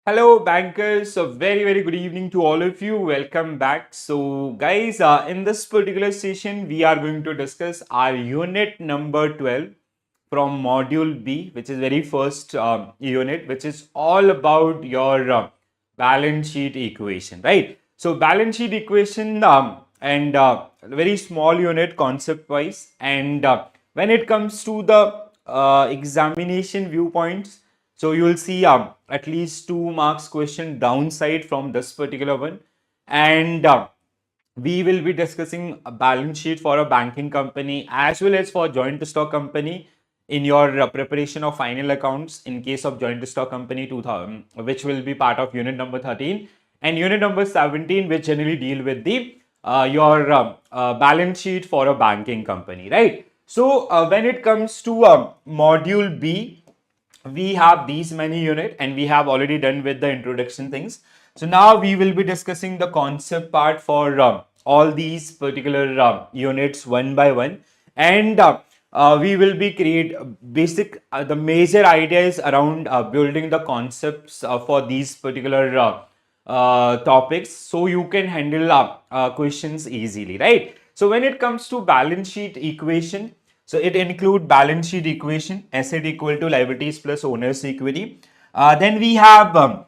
Hello bankers, a very good evening to all of you. Welcome back. So guys, in this particular session we are going to discuss our unit number 12 from module B, which is very first unit, which is all about your balance sheet equation, right? So balance sheet equation and very small unit concept wise, and when it comes to the examination viewpoints, so you will see at least 2 marks question downside from this particular one. And we will be discussing a balance sheet for a banking company as well as for joint stock company in your preparation of final accounts in case of joint stock company 2000, which will be part of unit number 13, and unit number 17, which generally deal with the your balance sheet for a banking company, right? So when it comes to module B, we have these many unit and we have already done with the introduction things. So now we will be discussing the concept part for all these particular units one by one, and we will be create basic the major ideas around building the concepts for these particular topics, so you can handle questions easily, right? So when it comes to balance sheet equation, so it include balance sheet equation, asset equal to liabilities plus owner's equity. Then we have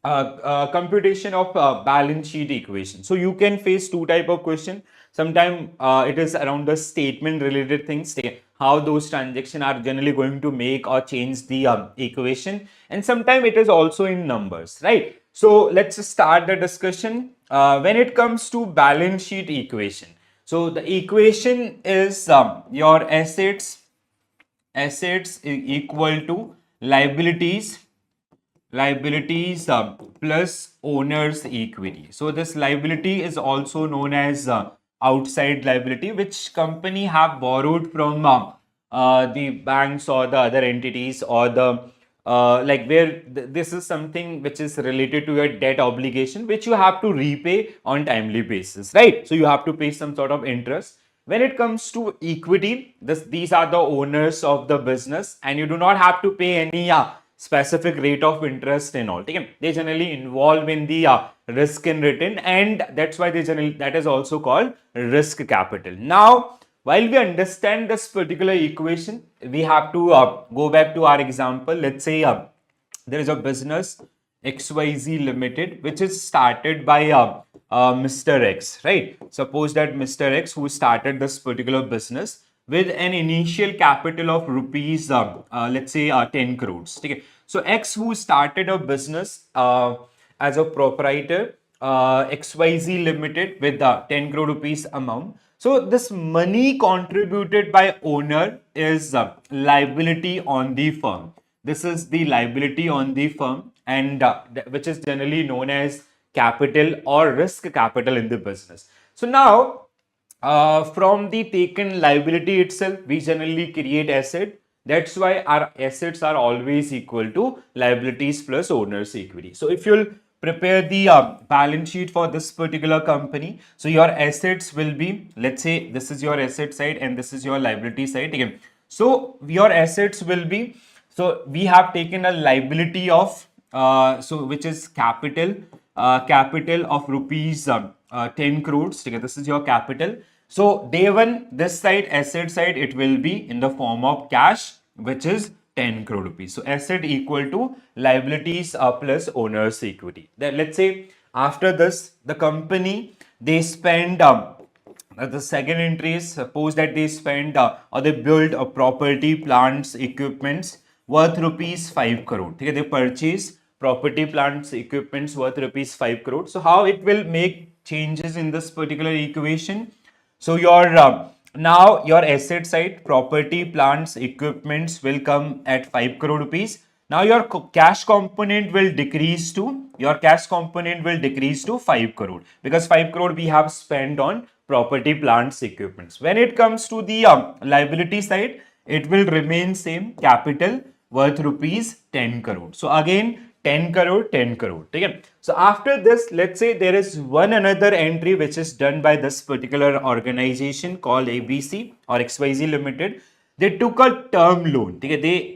computation of balance sheet equation. So you can face two type of question. Sometimes it is around the statement related things, how those transactions are generally going to make or change the equation, and sometimes it is also in numbers, right? So let's start the discussion. When it comes to balance sheet equation, so the equation is your assets equal to liabilities plus owner's equity. So this liability is also known as outside liability, which company have borrowed from the banks or the other entities, or the like where this is something which is related to your debt obligation, which you have to repay on timely basis, right? So you have to pay some sort of interest. When it comes to equity, these are the owners of the business, and you do not have to pay any specific rate of interest and all. Okay? They generally involve in the risk in return, and that's why they generally, that is also called risk capital. Now, while we understand this particular equation, we have to go back to our example. Let's say there is a business XYZ Limited, which is started by Mr. X, right? Suppose that Mr. X, who started this particular business with an initial capital of rupees, let's say 10 crores. Okay? So X, who started a business as a proprietor, XYZ Limited, with 10 crore rupees amount. So this money contributed by owner is liability on the firm. This is the liability on the firm, and which is generally known as capital or risk capital in the business. So now, from the taken liability itself, we generally create asset. That's why our assets are always equal to liabilities plus owner's equity. So if you'll prepare the balance sheet for this particular company, so your assets will be, let's say this is your asset side and this is your liability side again. So your assets will be, so we have taken a liability of so which is capital of rupees 10 crores. Okay, this is your capital. So day one, this side, asset side, it will be in the form of cash, which is 10 crore rupees. So asset equal to liabilities plus owner's equity. Then let's say after this, the company, they spend the second entry is, suppose that they spend or they build a property, plants, equipments worth rupees 5 crore. Okay, they purchase property, plants, equipments worth rupees 5 crore. So how it will make changes in this particular equation? So your now your asset side, property, plants, equipments will come at 5 crore rupees. Now your cash component will decrease to 5 crore, because 5 crore we have spent on property, plants, equipments. When it comes to the liability side, it will remain same, capital worth rupees 10 crore. So again 10 crore, 10 crore. Okay? So after this, let's say there is one another entry which is done by this particular organization called ABC or XYZ Limited. They took a term loan. Okay? They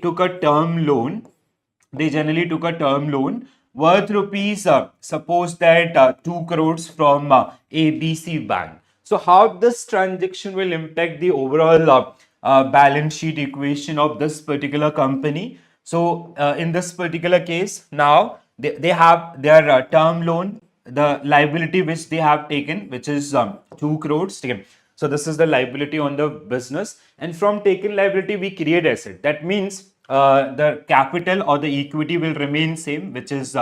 generally took a term loan worth rupees, suppose that 2 crores from ABC Bank. So how this transaction will impact the overall balance sheet equation of this particular company? So in this particular case, now they have their term loan, the liability which they have taken, which is 2 crores. Okay. So this is the liability on the business, and from taken liability we create asset. That means the capital or the equity will remain same, which is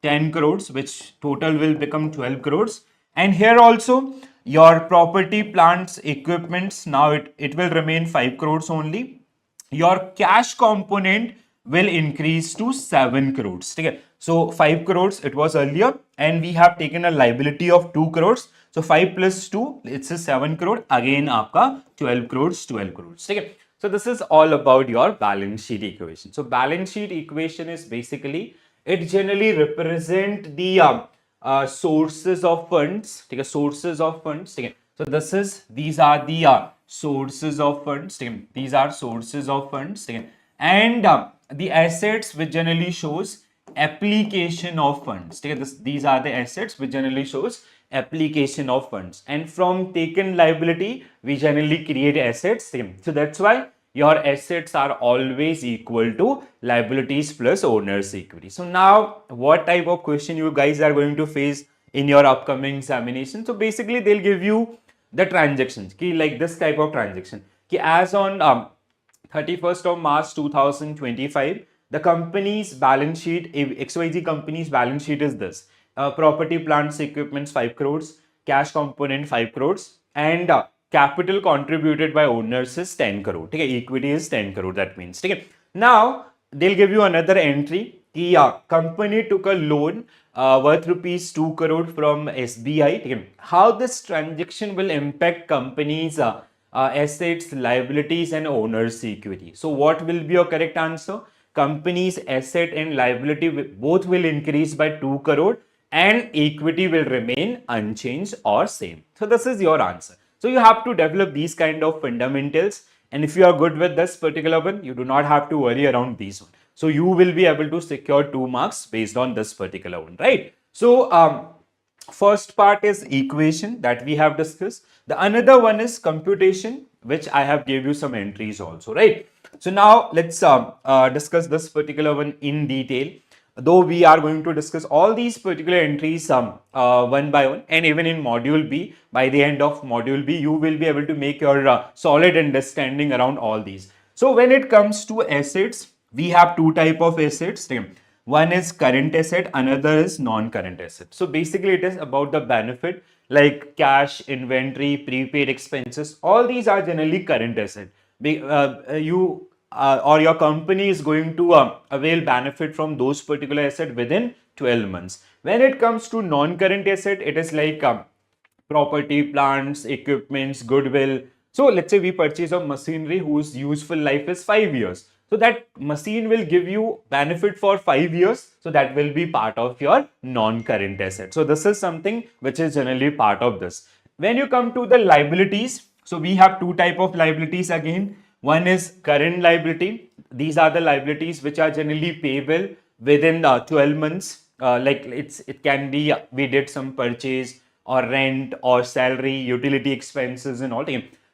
10 crores, which total will become 12 crores. And here also your property, plants, equipments, now it will remain 5 crores only. Your cash component will increase to 7 crores. Okay. So 5 crores it was earlier, and we have taken a liability of 2 crores. So 5 plus 2, it's a 7 crore. Again, aapka 12 crores, 12 crores. Okay. So this is all about your balance sheet equation. So balance sheet equation is basically, it generally represent the sources of funds. Okay. Sources of funds. Okay. So these are the sources of funds. Okay. These are sources of funds. Okay. And the assets which generally shows application of funds. Okay. These are the assets which generally shows application of funds, and from taken liability we generally create assets. So that's why your assets are always equal to liabilities plus owner's equity. So now what type of question you guys are going to face in your upcoming examination? So basically they'll give you the transactions, like this type of transaction, as on 31st of March 2025, the company's balance sheet, XYZ company's balance sheet is this. Property, plants, equipments 5 crores, cash component 5 crores, and capital contributed by owners is 10 crore. Okay, equity is 10 crore, that means. Okay. Now, they'll give you another entry. The company took a loan worth rupees 2 crore from SBI. Okay. How this transaction will impact company's assets, liabilities, and owner's equity? So what will be your correct answer? Company's asset and liability both will increase by 2 crore, and equity will remain unchanged or same. So this is your answer. So you have to develop these kind of fundamentals, and if you are good with this particular one, you do not have to worry around these one. So you will be able to secure 2 marks based on this particular one, right? So first part is equation that we have discussed. The another one is computation, which I have gave you some entries also, right? So now let's discuss this particular one in detail. Though we are going to discuss all these particular entries one by one, and even in module B, by the end of module B, you will be able to make your solid understanding around all these. So when it comes to assets, we have two type of assets. One is current asset, another is non-current asset. So basically it is about the benefit like cash, inventory, prepaid expenses. All these are generally current asset. You or your company is going to avail benefit from those particular asset within 12 months. When it comes to non-current asset, it is like property, plants, equipments, goodwill. So let's say we purchase a machinery whose useful life is 5 years. So that machine will give you benefit for 5 years. So that will be part of your non-current asset. So this is something which is generally part of this. When you come to the liabilities, so we have two type of liabilities again. One is current liability. These are the liabilities which are generally payable within 12 months. Like it can be we did some purchase or rent or salary, utility expenses and all.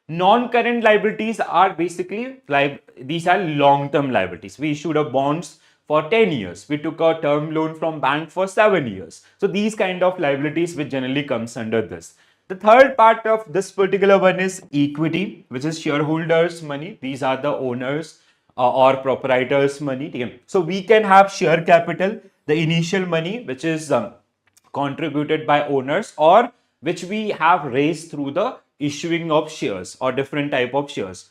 Non-current liabilities are basically like these are long-term liabilities. We issued a bonds for 10 years. We took a term loan from bank for 7 years. So these kind of liabilities which generally comes under this. The third part of this particular one is equity, which is shareholders' money. These are the owners or proprietors' money. So we can have share capital, the initial money, which is contributed by owners or which we have raised through the issuing of shares or different type of shares,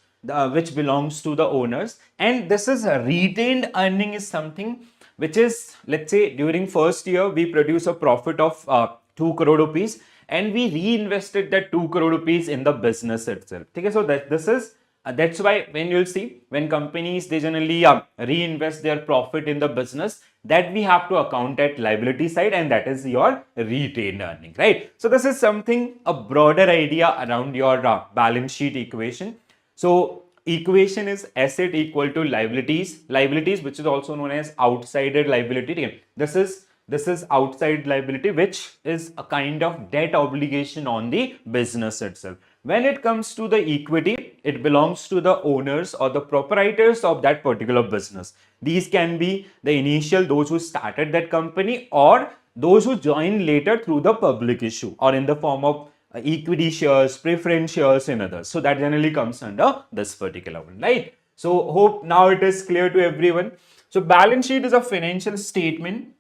which belongs to the owners. And this is a retained earning is something which is, let's say during first year, we produce a profit of 2 crore rupees and we reinvested that 2 crore rupees in the business itself. Okay, so this is that's why when you'll see when companies they generally reinvest their profit in the business, that we have to account at liability side, and that is your retained earning, right? So this is something a broader idea around your balance sheet equation. So equation is asset equal to liabilities, which is also known as outsider liability. This is This is outside liability, which is a kind of debt obligation on the business itself. When it comes to the equity, it belongs to the owners or the proprietors of that particular business. These can be the initial, those who started that company, or those who join later through the public issue or in the form of equity shares, preference shares and others. So that generally comes under this particular one, right? So hope now it is clear to everyone. So balance sheet is a financial statement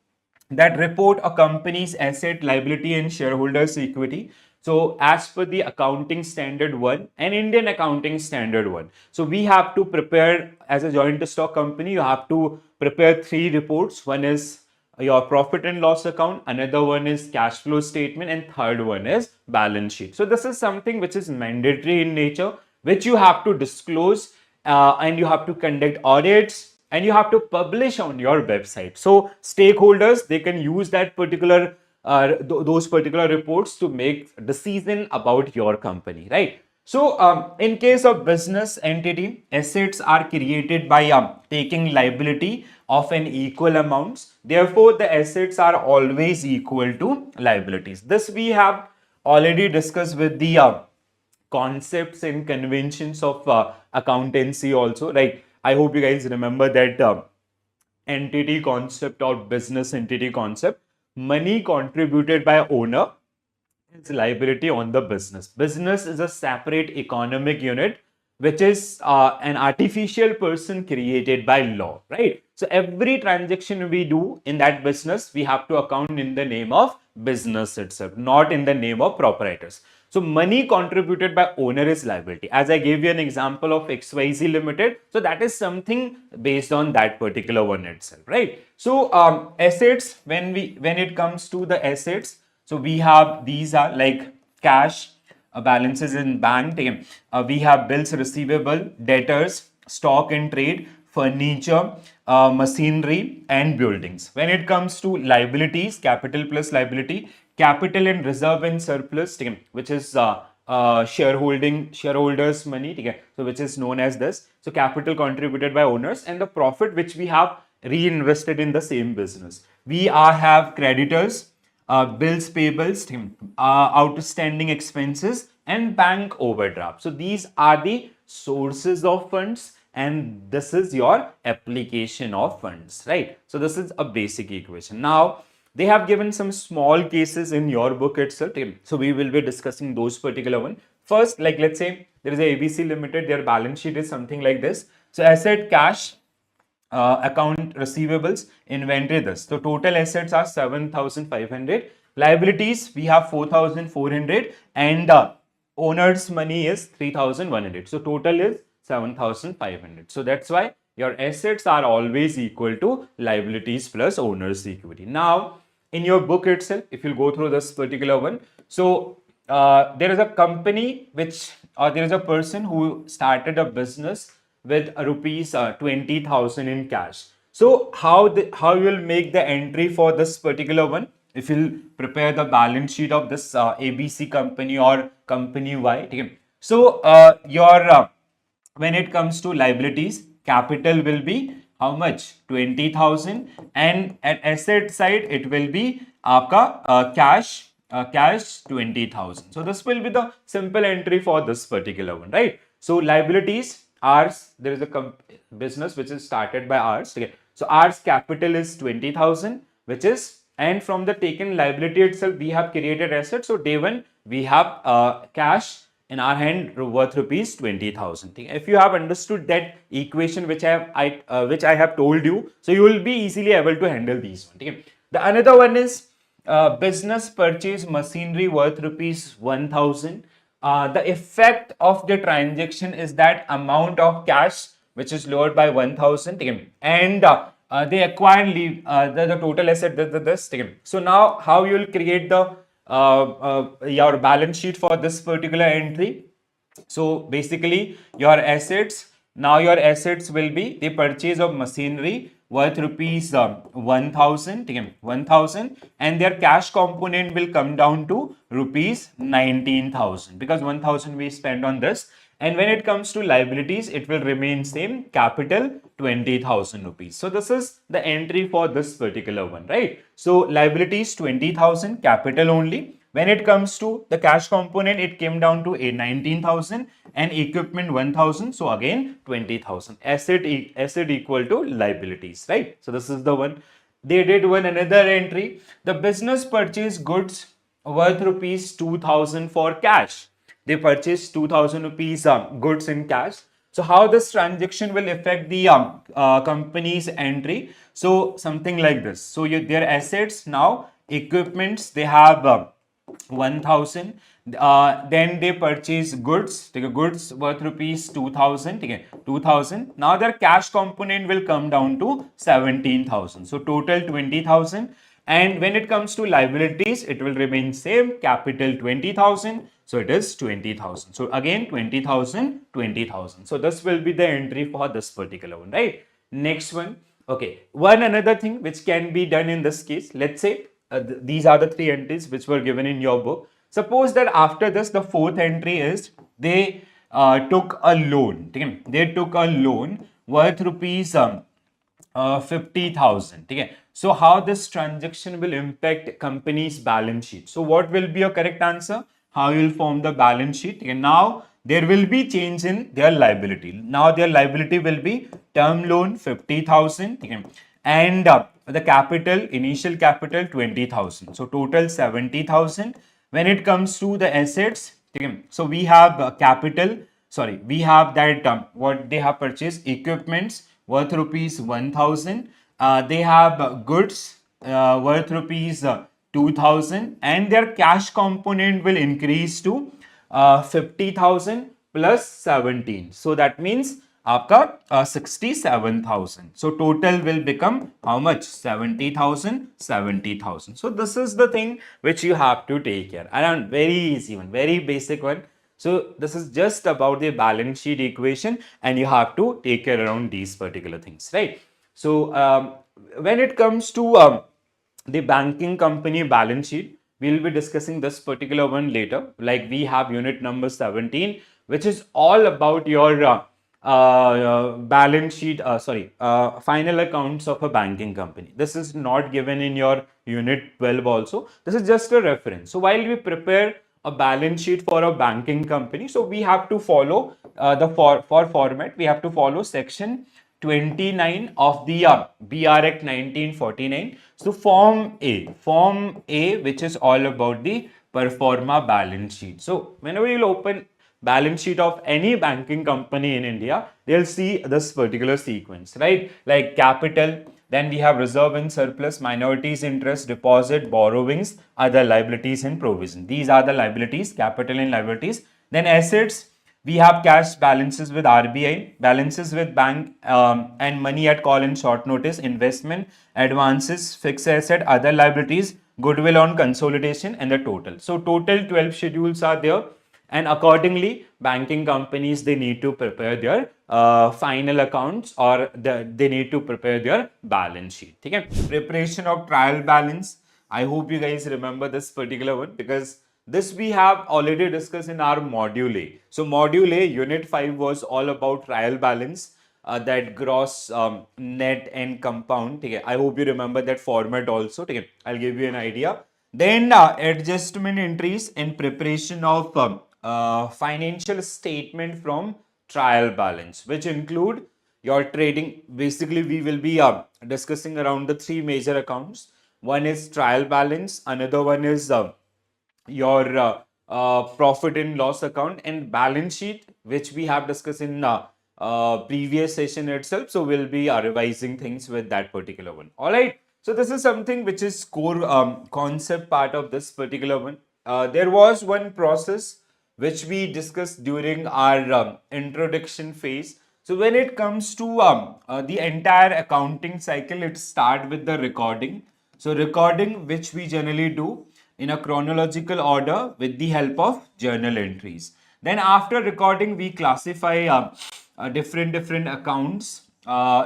that report a company's asset, liability and shareholders equity. So as per the accounting standard 1 and Indian accounting standard 1. So we have to prepare, as a joint stock company, you have to prepare 3 reports. One is your profit and loss account, another one is cash flow statement, and third one is balance sheet. So this is something which is mandatory in nature, which you have to disclose, and you have to conduct audits, and you have to publish on your website. So stakeholders, they can use that particular those particular reports to make decision about your company, right? So in case of business entity, assets are created by taking liability of an equal amounts. Therefore, the assets are always equal to liabilities. This we have already discussed with the concepts and conventions of accountancy also. Like, I hope you guys remember that entity concept or business entity concept. Money contributed by owner is liability on the business. Business is a separate economic unit, which is an artificial person created by law, right? So every transaction we do in that business, we have to account in the name of business itself, not in the name of proprietors. So money contributed by owner is liability. As I gave you an example of XYZ Limited, so that is something based on that particular one itself, right? So assets, when it comes to the assets, so we have, these are like cash, balances in bank. We have bills receivable, debtors, stock and trade, furniture, machinery and buildings. When it comes to liabilities, capital plus liability, capital and reserve and surplus, which is shareholders money, so which is known as this. So capital contributed by owners, and the profit which we have reinvested in the same business. We have creditors, bills payables, outstanding expenses and bank overdraft. So these are the sources of funds, and this is your application of funds, right? So this is a basic equation. Now they have given some small cases in your book itself, so we will be discussing those particular one. First, like let's say there is a ABC Limited, their balance sheet is something like this. So asset, cash, account receivables, inventory, this. So total assets are 7,500. Liabilities, we have 4,400, and owner's money is 3,100. So total is 7,500. So that's why your assets are always equal to liabilities plus owner's equity. Now, in your book itself, if you go through this particular one, so there is a company which, or there is a person who started a business with rupees 20,000 in cash. So how you will make the entry for this particular one? If you prepare the balance sheet of this ABC company or company Y, so when it comes to liabilities, capital will be how much? 20,000, and at asset side it will be aapka cash 20,000. So this will be the simple entry for this particular one, right? So liabilities, ours, there is a business which is started by ours. Okay. So ours capital is 20,000, which is, and from the taken liability itself, we have created assets. So day one, we have cash in our hand worth rupees 20,000. If you have understood that equation which I have told you, so you will be easily able to handle these one. Okay. The another one is business purchase machinery worth rupees 1,000. The effect of the transaction is that amount of cash which is lowered by 1,000, and they acquire the total asset this. So now how you will create the your balance sheet for this particular entry? So basically your assets, now your assets will be the purchase of machinery worth rupees 1,000, and their cash component will come down to rupees 19,000, because 1,000 we spend on this. And when it comes to liabilities, it will remain same, capital 20,000 rupees. So this is the entry for this particular one, right? So liabilities 20,000, capital only. When it comes to the cash component, it came down to a 19,000 and equipment 1,000. So again 20,000. Asset equal to liabilities, right? So this is the one. They did one another entry. The business purchased goods worth rupees 2,000 for cash. They purchased 2,000 rupees goods in cash. So how this transaction will affect the company's entry? So something like this. So their assets now, equipments, they have 1,000. Then they purchase goods. The goods worth rupees 2,000. Okay, 2,000. Now their cash component will come down to 17,000. So total 20,000. And when it comes to liabilities, it will remain same. Capital 20,000. So it is 20,000. So again 20,000, 20,000. So this will be the entry for this particular one, right? Next one. Okay. One another thing which can be done in this case. Let's say these are the three entries which were given in your book. Suppose that after this, the fourth entry is they took a loan. Okay? They took a loan worth rupees 50,000. Okay? So how this transaction will impact company's balance sheet? So what will be your correct answer? How you will form the balance sheet? Okay? Now there will be change in their liability. Now their liability will be term loan 50,000. Okay? And the capital, initial capital 20,000. So total 70,000. When it comes to the assets, okay, so we have capital, sorry, we have that what they have purchased, equipments worth rupees 1,000. They have goods worth rupees 2,000, and their cash component will increase to 50,000 plus 17. So that means आपका 67,000. So total will become how much? 70,000, 70,000. So this is the thing which you have to take care. Around very easy one, very basic one. So this is just about the balance sheet equation, and you have to take care around these particular things, right? So when it comes to the banking company balance sheet, we'll be discussing this particular one later. Like we have unit number 17, which is all about your balance sheet, final accounts of a banking company. This is not given in your unit 12 also. This is just a reference. So while we prepare a balance sheet for a banking company, so we have to follow for format, we have to follow section 29 of the BR Act 1949. So Form A, which is all about the performa balance sheet. So whenever you'll open balance sheet of any banking company in India, they'll see this particular sequence, right? Like capital, then we have reserve and surplus, minorities, interest, deposit, borrowings, other liabilities and provision. These are the liabilities, capital and liabilities. Then assets, we have cash balances with RBI, balances with bank and money at call and short notice, investment, advances, fixed asset, other liabilities, goodwill on consolidation, and the total. So total 12 schedules are there, and accordingly banking companies, they need to prepare their final accounts, or they need to prepare their balance sheet. Okay? Preparation of trial balance. I hope you guys remember this particular one, because this we have already discussed in our module A. So module A, unit 5 was all about trial balance, that gross, net and compound. Okay? I hope you remember that format also. Okay? I'll give you an idea. Then adjustment entries and preparation of financial statement from trial balance, which include your trading. Basically, we will be discussing around the three major accounts. One is trial balance, another one is your profit and loss account, and balance sheet, which we have discussed in previous session itself. So we'll be revising things with that particular one. All right. So this is something which is core concept part of this particular one. There was one process which we discussed during our introduction phase. So when it comes to the entire accounting cycle, it starts with the recording. So recording, which we generally do in a chronological order with the help of journal entries. Then after recording, we classify different accounts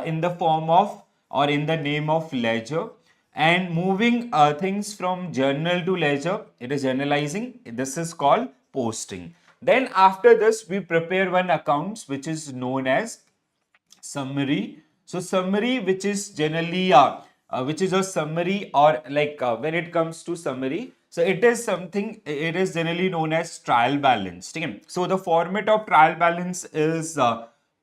in the form of, or in the name of, ledger, and moving things from journal to ledger, it is journalizing. This is called posting. Then after this, we prepare one accounts which is known as summary. So summary, which is generally which is a summary, or like when it comes to summary, so it is something, it is generally known as trial balance. Okay? So the format of trial balance is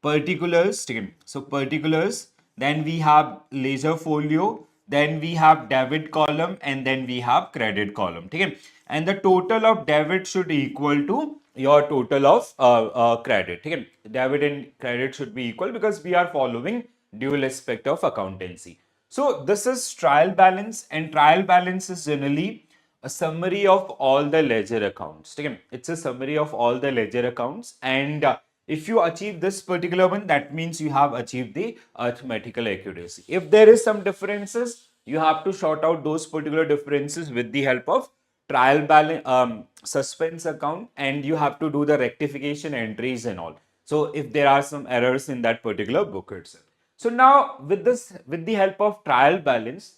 particulars. Okay? So particulars, then we have ledger folio, then we have debit column, and then we have credit column. Okay? And the total of debit should equal to your total of credit. Okay? Debit and credit should be equal because we are following dual aspect of accountancy. So this is trial balance, and trial balance is generally a summary of all the ledger accounts. Okay? It's a summary of all the ledger accounts, and if you achieve this particular one, that means you have achieved the arithmetical accuracy. If there is some differences, you have to sort out those particular differences with the help of trial balance, suspense account, and you have to do the rectification entries and all. So if there are some errors in that particular book itself. So now with this, with the help of trial balance,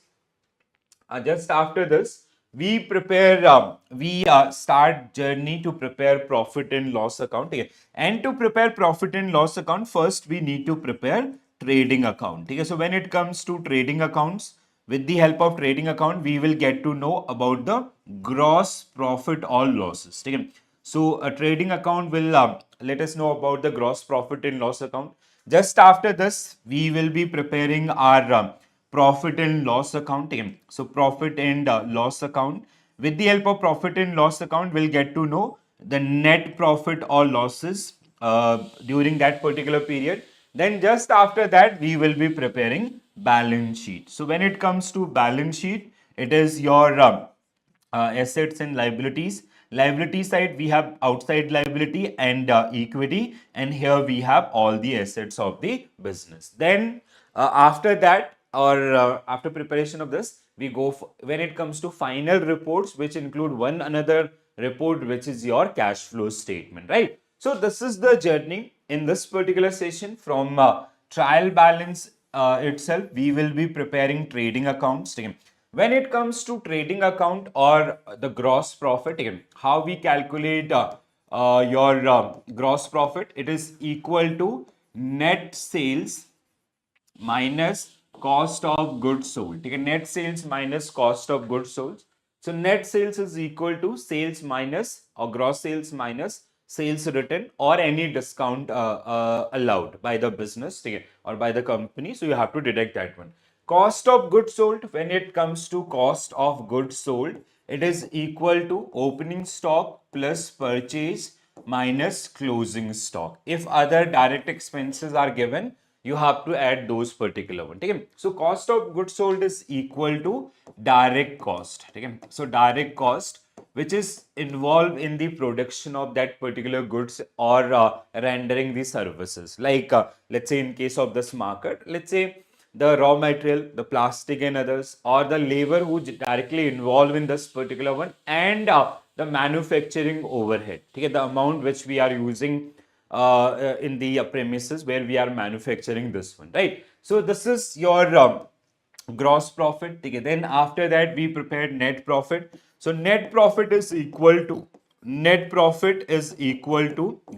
just after this, we prepare, we start journey to prepare profit and loss account. Okay? And to prepare profit and loss account, first we need to prepare trading account. Okay? So when it comes to trading accounts, with the help of trading account, we will get to know about the gross profit or losses. Okay? So a trading account will let us know about the gross profit and loss account. Just after this, we will be preparing our profit and loss account. So profit and loss account. With the help of profit and loss account, we'll get to know the net profit or losses during that particular period. Then just after that, we will be preparing balance sheet. So when it comes to balance sheet, it is your assets and liabilities. Liability side, we have outside liability and equity, and here we have all the assets of the business. Then after that, or after preparation of this, we go for, when it comes to final reports, which include one another report, which is your cash flow statement, right? So this is the journey in this particular session. From trial balance itself, we will be preparing trading accounts. When it comes to trading account or the gross profit, again, how we calculate your gross profit, it is equal to net sales minus cost of goods sold. Okay, net sales minus cost of goods sold. So net sales is equal to sales minus, or gross sales minus sales written, or any discount allowed by the business, okay, or by the company. So you have to deduct that one. Cost of goods sold, when it comes to cost of goods sold, it is equal to opening stock plus purchase minus closing stock. If other direct expenses are given, you have to add those particular one. Okay? So cost of goods sold is equal to direct cost. Okay? So direct cost, which is involved in the production of that particular goods, or rendering the services. Like let's say in case of this market, let's say the raw material, the plastic and others, or the labor who directly involved in this particular one, and the manufacturing overhead. Okay? The amount which we are using in the premises where we are manufacturing this one, right? So this is your gross profit. Okay? Then after that, we prepared net profit. So net profit is equal to,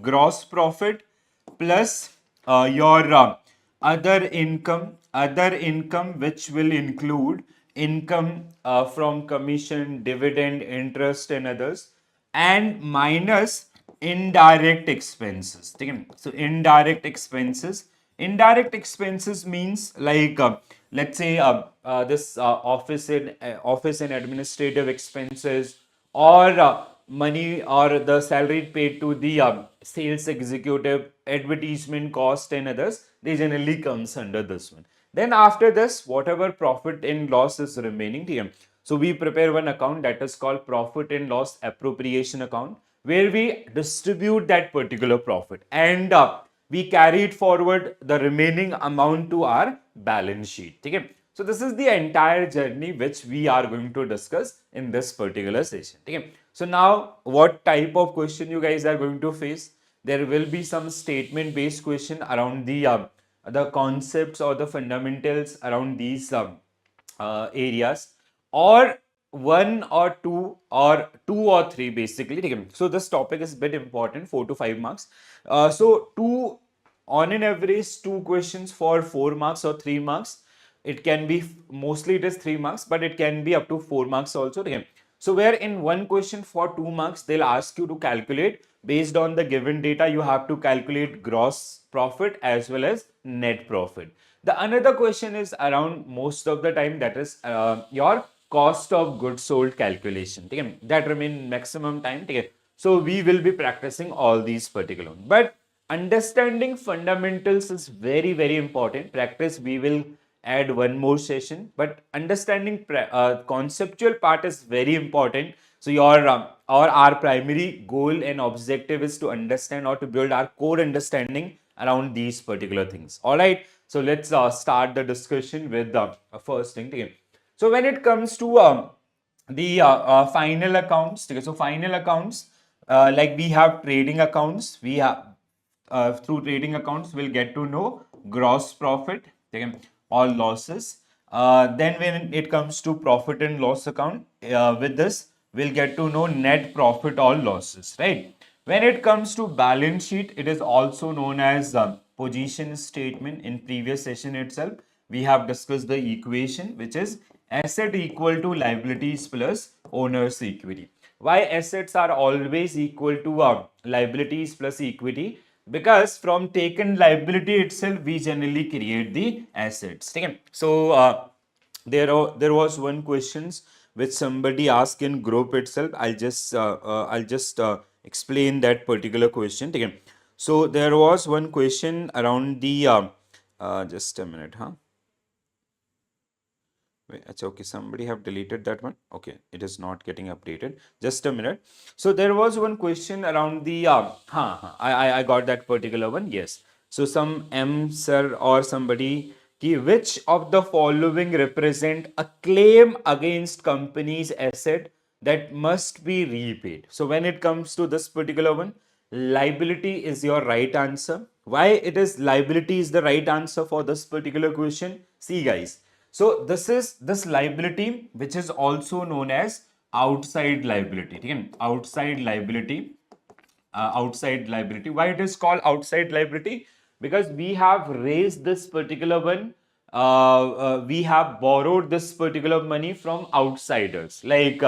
gross profit plus your other income, which will include income from commission, dividend, interest and others, and minus indirect expenses. Okay? So indirect expenses means like let's say this office and administrative expenses, or money, or the salary paid to the sales executive, advertisement cost and others, they generally comes under this one. Then after this, whatever profit and loss is remaining here, so we prepare one account that is called profit and loss appropriation account, where we distribute that particular profit, and we carry it forward the remaining amount to our balance sheet. Okay? So this is the entire journey which we are going to discuss in this particular session. Okay? So now what type of question you guys are going to face? There will be some statement based question around the concepts or the fundamentals around these areas, or one or two, or two or three basically. So this topic is a bit important, 4 to 5 marks. So two on an average 2 questions for 4 marks or 3 marks. It can be, mostly it is 3 marks, but it can be up to 4 marks also. Okay. So where in one question for 2 marks, they'll ask you to calculate based on the given data. You have to calculate gross profit as well as net profit. The another question is around most of the time, that is your cost of goods sold calculation. Okay. That remain maximum time. Okay. So we will be practicing all these particular. But understanding fundamentals is very, very important. Practice, we will add one more session, but understanding conceptual part is very important. So your or our primary goal and objective is to understand or to build our core understanding around these particular things. All right. So let's start the discussion with the first thing. Okay. So when it comes to the final accounts, okay, so final accounts, like we have trading accounts, we have through trading accounts we'll get to know gross profit, okay, or losses. Then when it comes to profit and loss account, with this we'll get to know net profit or losses, right? When it comes to balance sheet, it is also known as position statement. In previous session itself, we have discussed the equation, which is asset equal to liabilities plus owner's equity. Why assets are always equal to liabilities plus equity? Because from taken liability itself, we generally create the assets. Okay? So there was one questions which somebody asked in group itself. I'll just explain that particular question. Okay? So there was one question around the just a minute, huh? Wait, it's okay. Somebody have deleted that one. Okay, it is not getting updated. Just a minute. So there was one question around the I got that particular one. Yes. So some M sir or somebody, which of the following represent a claim against company's asset that must be repaid? So when it comes to this particular one, liability is your right answer. Why it is liability is the right answer for this particular question? See guys. So this is this liability, which is also known as outside liability. Again, outside liability. Outside liability. Why it is called outside liability? Because we have raised this particular one. We have borrowed this particular money from outsiders. Like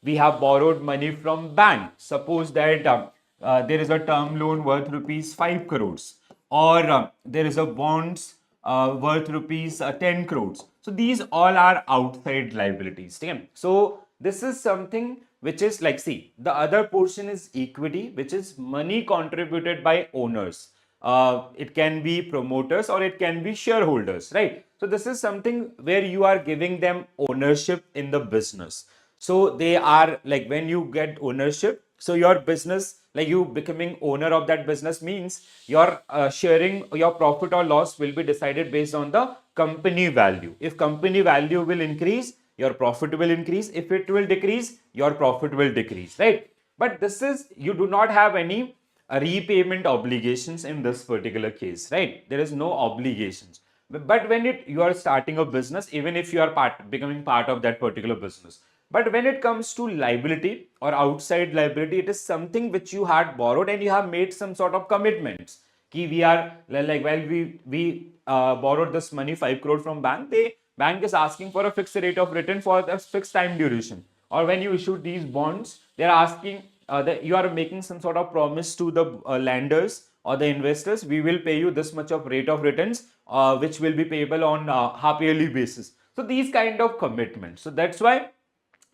we have borrowed money from bank. Suppose that there is a term loan worth rupees 5 crores, or there is a bonds worth rupees 10 crores. So these all are outside liabilities. Okay? So this is something which is like, see, the other portion is equity, which is money contributed by owners. It can be promoters or it can be shareholders, right? So this is something where you are giving them ownership in the business. So they are like, when you get ownership, so your business, like you becoming owner of that business, means your sharing your profit or loss will be decided based on the company value. If company value will increase, your profit will increase. If it will decrease, your profit will decrease, right? But this is, you do not have any repayment obligations in this particular case, right? There is no obligations. But when you are starting a business, even if you are becoming part of that particular business, but when it comes to liability or outside liability, it is something which you had borrowed and you have made some sort of commitments. We are like, well, we borrowed this money 5 crore from bank. Bank is asking for a fixed rate of return for a fixed time duration. Or when you issue these bonds, they are asking that you are making some sort of promise to the lenders or the investors. We will pay you this much of rate of returns, which will be payable on half yearly basis. So these kind of commitments. So that's why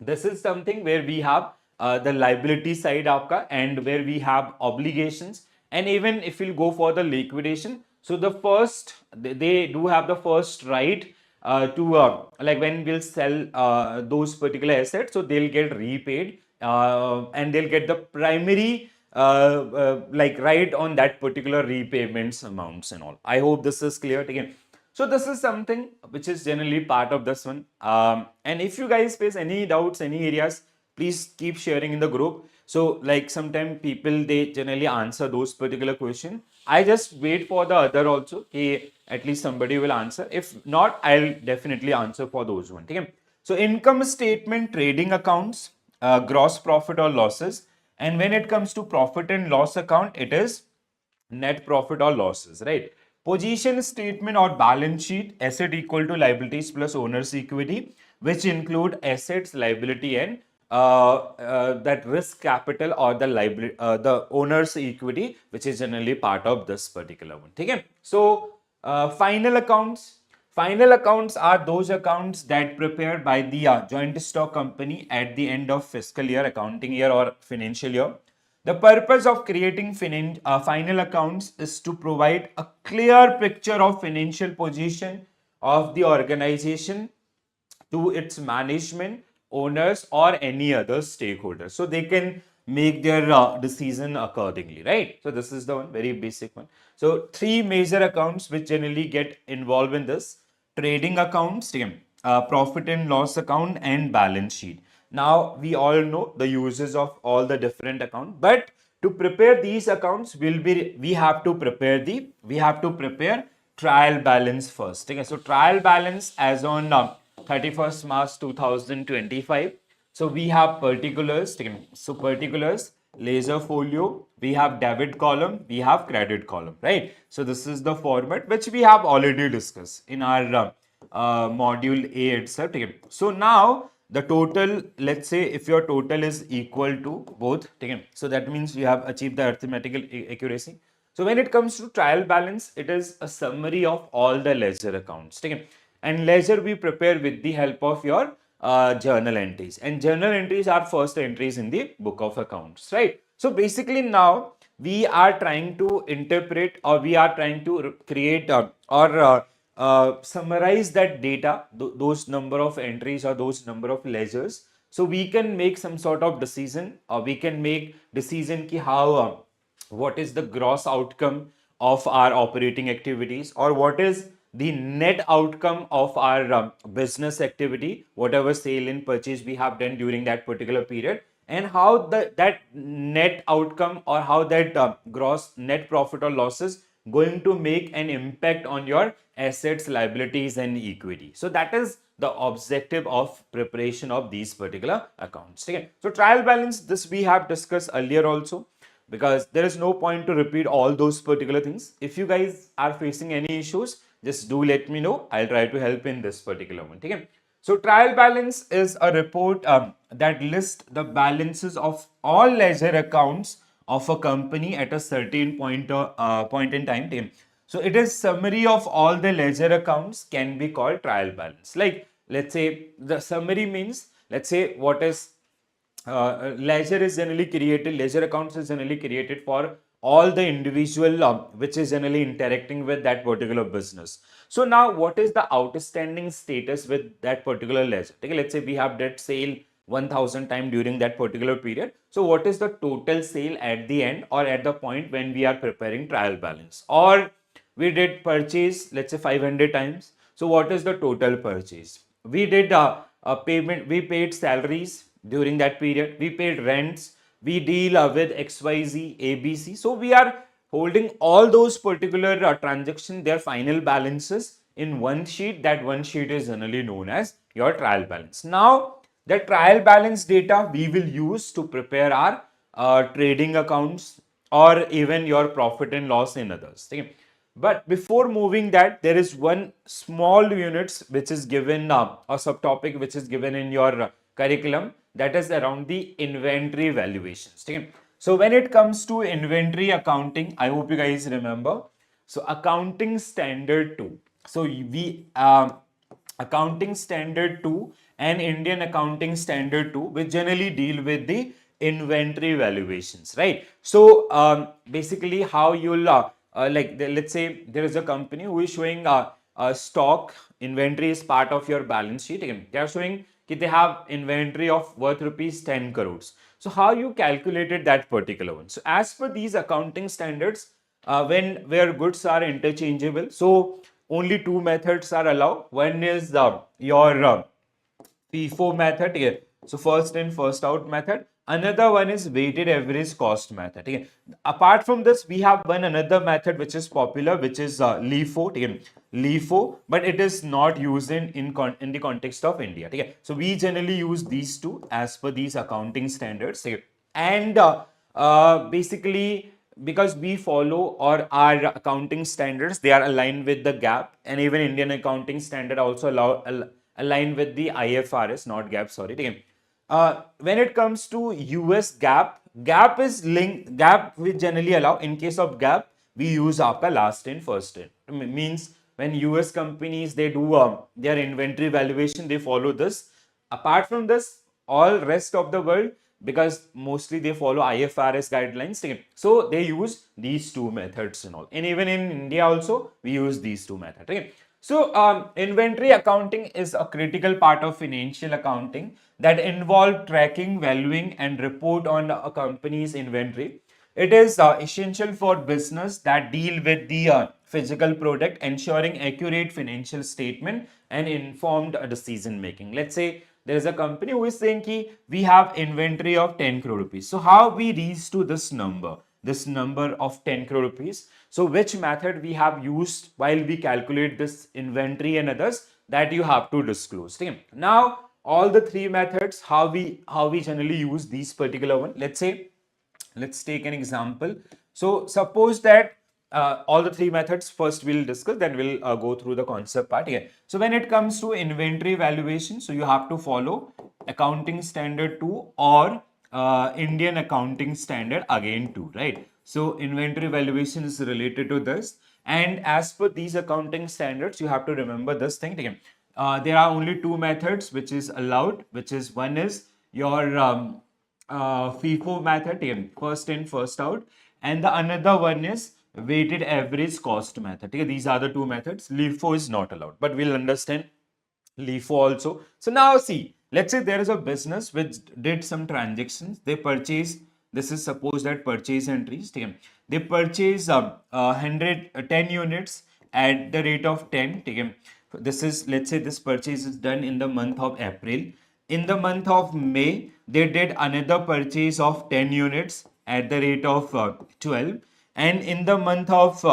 this is something where we have the liability side aapka, and where we have obligations. And even if we'll go for the liquidation, so the first, they do have the first right to like when we'll sell those particular assets, so they'll get repaid and they'll get the primary like right on that particular repayments amounts and all. I hope this is clear again. So this is something which is generally part of this one. And if you guys face any doubts, any areas, please keep sharing in the group. So like sometimes people, they generally answer those particular question. I just wait for the other also. Okay, at least somebody will answer. If not, I'll definitely answer for those one. Okay? So income statement, trading accounts, gross profit or losses. And when it comes to profit and loss account, it is net profit or losses, right? Position statement or balance sheet, asset equal to liabilities plus owner's equity, which include assets, liability, and that risk capital or the liability, the owner's equity, which is generally part of this particular one. Okay? So, final accounts. Final accounts are those accounts that prepared by the joint stock company at the end of fiscal year, accounting year, or financial year. The purpose of creating final accounts is to provide a clear picture of financial position of the organization to its management, owners, or any other stakeholders. So they can make their decision accordingly, right? So this is the one very basic one. So three major accounts which generally get involved in this: trading accounts, profit and loss account, and balance sheet. Now we all know the uses of all the different accounts, but to prepare these accounts we have to prepare trial balance first. Okay, so trial balance as on 31st March 2025. So we have particulars. So particulars, laser folio, we have debit column, we have credit column, right? So this is the format which we have already discussed in our module A itself. Okay. So now the total, let's say if your total is equal to both, okay, so that means you have achieved the arithmetical accuracy. So when it comes to trial balance, it is a summary of all the ledger accounts. Okay? And ledger we prepare with the help of your journal entries. And journal entries are first entries in the book of accounts, right? So basically now we are trying to interpret, or we are trying to create or summarize that data, those number of entries or those number of ledgers. So we can make some sort of decision, or we can make decision ki how what is the gross outcome of our operating activities, or what is the net outcome of our business activity, whatever sale and purchase we have done during that particular period, and how that net outcome, or how that gross net profit or losses going to make an impact on your assets, liabilities, and equity. So that is the objective of preparation of these particular accounts. Okay? So trial balance, this we have discussed earlier also, because there is no point to repeat all those particular things. If you guys are facing any issues, just do let me know. I'll try to help in this particular one. Okay? So trial balance is a report that lists the balances of all ledger accounts of a company at a certain point in time. Okay? So it is summary of all the ledger accounts can be called trial balance. Like let's say the summary means, let's say what is ledger accounts is generally created for all the individual which is generally interacting with that particular business. So now what is the outstanding status with that particular ledger? Okay, let's say we have that sale 1000 times during that particular period. So what is the total sale at the end, or at the point when we are preparing trial balance? Or we did purchase, let's say 500 times. So what is the total purchase? We did a payment, we paid salaries during that period, we paid rents, we deal with XYZ, ABC. So we are holding all those particular transactions, their final balances in one sheet. That one sheet is generally known as your trial balance. Now, the trial balance data we will use to prepare our trading accounts, or even your profit and loss in others. Okay? But before moving that, there is one small units which is given, a subtopic which is given in your curriculum, that is around the inventory valuations. Okay? So when it comes to inventory accounting, I hope you guys remember. So accounting standard 2. So we accounting standard 2 and Indian accounting standard 2, which generally deal with the inventory valuations, right? So basically how you'll let's say there is a company who is showing a stock inventory is part of your balance sheet. Again, they are showing that they have inventory of worth rupees 10 crores. So how you calculated that particular one? So as per these accounting standards, when where goods are interchangeable, so only two methods are allowed. One is your FIFO method here. So first in, first out method. Another one is weighted average cost method. Okay. Apart from this, we have one another method which is popular, which is LIFO. Okay. LIFO, but it is not used in the context of India. Okay. So we generally use these two as per these accounting standards. Okay. And basically because we follow, or our accounting standards, they are aligned with the GAAP, and even Indian accounting standard also align with the IFRS, not GAAP, sorry. Okay. When it comes to US GAAP, GAAP is linked, GAAP we generally allow. In case of GAAP, we use आपका last in first in. Means when US companies, they do their inventory valuation, they follow this. Apart from this, all rest of the world, because mostly they follow IFRS guidelines, so they use these two methods and all. And even in India also, we use these two methods. Okay. So inventory accounting is a critical part of financial accounting that involve tracking, valuing, and report on a company's inventory. It is essential for business that deal with the physical product, ensuring accurate financial statement and informed decision making. Let's say there is a company who is saying ki we have inventory of 10 crore rupees. So how we reach to this number of 10 crore rupees? So which method we have used while we calculate this inventory and others, that you have to disclose. Okay. Now all the three methods, how we generally use these particular one. Let's take an example. So suppose that all the three methods first we'll discuss, then we'll go through the concept part here. So when it comes to inventory valuation, so you have to follow accounting standard 2 or Indian accounting standard again 2, right? So inventory valuation is related to this, and as per these accounting standards, you have to remember this thing again. There are only two methods which is allowed, which is one is your FIFO method, first in first out, and the another one is weighted average cost method. These are the two methods. LIFO is not allowed, but we'll understand LIFO also. So now see, let's say there is a business which did some transactions. They purchase, this is suppose that purchase entries. They purchase 10 units at the rate of 10. This is, let's say this purchase is done in the month of April. In the month of May, they did another purchase of 10 units at the rate of 12. And in the month of,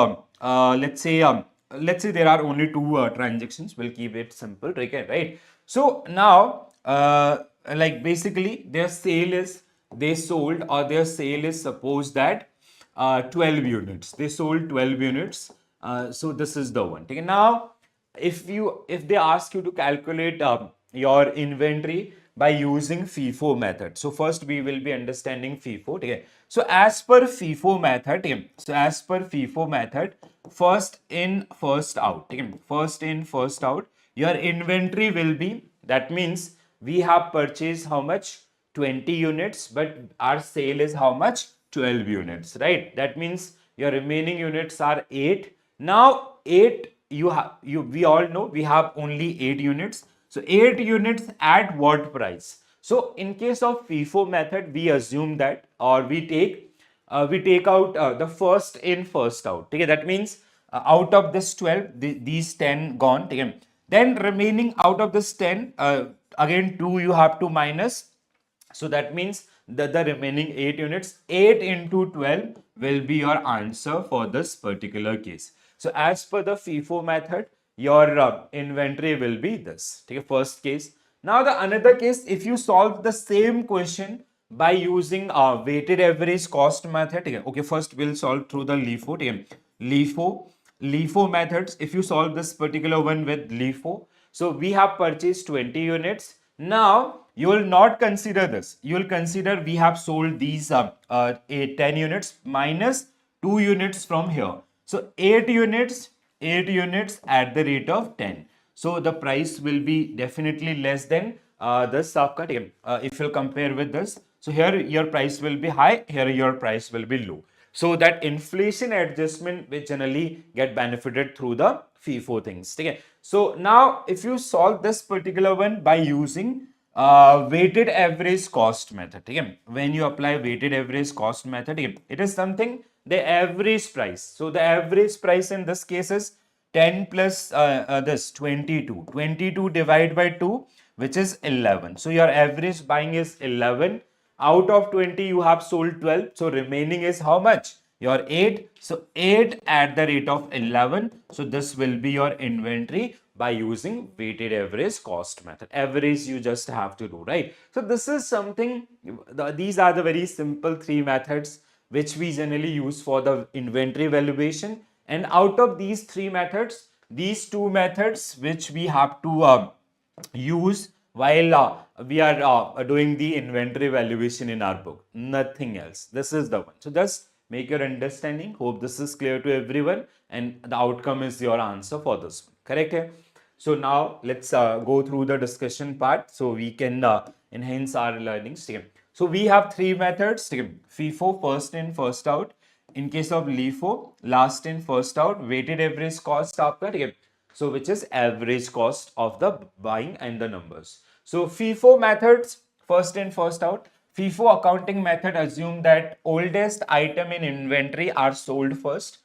let's say there are only two transactions. We'll keep it simple, okay, right? So now, like basically their sale is, they sold, or their sale is suppose that 12 units. They sold 12 units. So this is the one. Okay. Now, if they ask you to calculate your inventory by using FIFO method, so first we will be understanding FIFO. Okay. So as per FIFO method, first in first out, first in first out, your inventory will be, that means we have purchased how much, 20 units, but our sale is how much, 12 units, right? That means your remaining units are 8. Now 8, we all know we have only 8 units. So 8 units at what price? So in case of FIFO method, we assume that, or we take out the first in first out. Okay? That means out of this 12, these 10 gone. Okay? Then remaining out of this 10, again 2 you have to minus. So that means that the remaining 8 units, 8 into 12 will be your answer for this particular case. So as per the FIFO method, your inventory will be this. Take a first case. Now the another case, if you solve the same question by using weighted average cost method. Okay, first we'll solve through the LIFO. LIFO methods. If you solve this particular one with LIFO, so we have purchased 20 units. Now you will not consider this. You will consider we have sold these 10 units minus 2 units from here. So 8 units at the rate of 10. So the price will be definitely less than this आपका if you compare with this. So here your price will be high, here your price will be low. So that inflation adjustment will generally get benefited through the FIFO things. Okay. So now if you solve this particular one by using weighted average cost method. Okay. When you apply weighted average cost method, it is something the average price. So the average price in this case is 10 plus this 22. 22 divided by 2, which is 11. So your average buying is 11. Out of 20, you have sold 12. So remaining is how much? Your 8. So 8 at the rate of 11. So this will be your inventory by using weighted average cost method. Average you just have to do, right? So this is something, these are the very simple three methods which we generally use for the inventory valuation. And out of these three methods, these two methods which we have to use while we are doing the inventory valuation in our book, nothing else. This is the one. So just make your understanding. Hope this is clear to everyone, and the outcome is your answer for this one. Correct? Hai? So now let's go through the discussion part so we can enhance our learnings. So we have three methods. FIFO, first in, first out. In case of LIFO, last in, first out. Weighted average cost आपका, so which is average cost of the buying and the numbers. So FIFO methods, first in, first out. FIFO accounting method assume that oldest item in inventory are sold first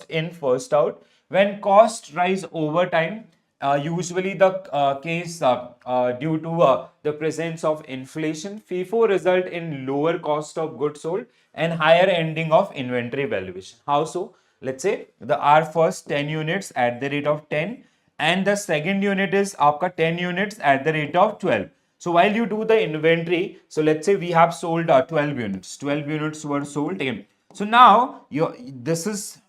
in, first out. When costs rise over time, usually the case due to the presence of inflation, FIFO result in lower cost of goods sold and higher ending of inventory valuation. How so? Let's say the our first 10 units at the rate of 10 and the second unit is आपका 10 units at the rate of 12. So while you do the inventory, so let's say we have sold 12 units. 12 units were sold. So now this is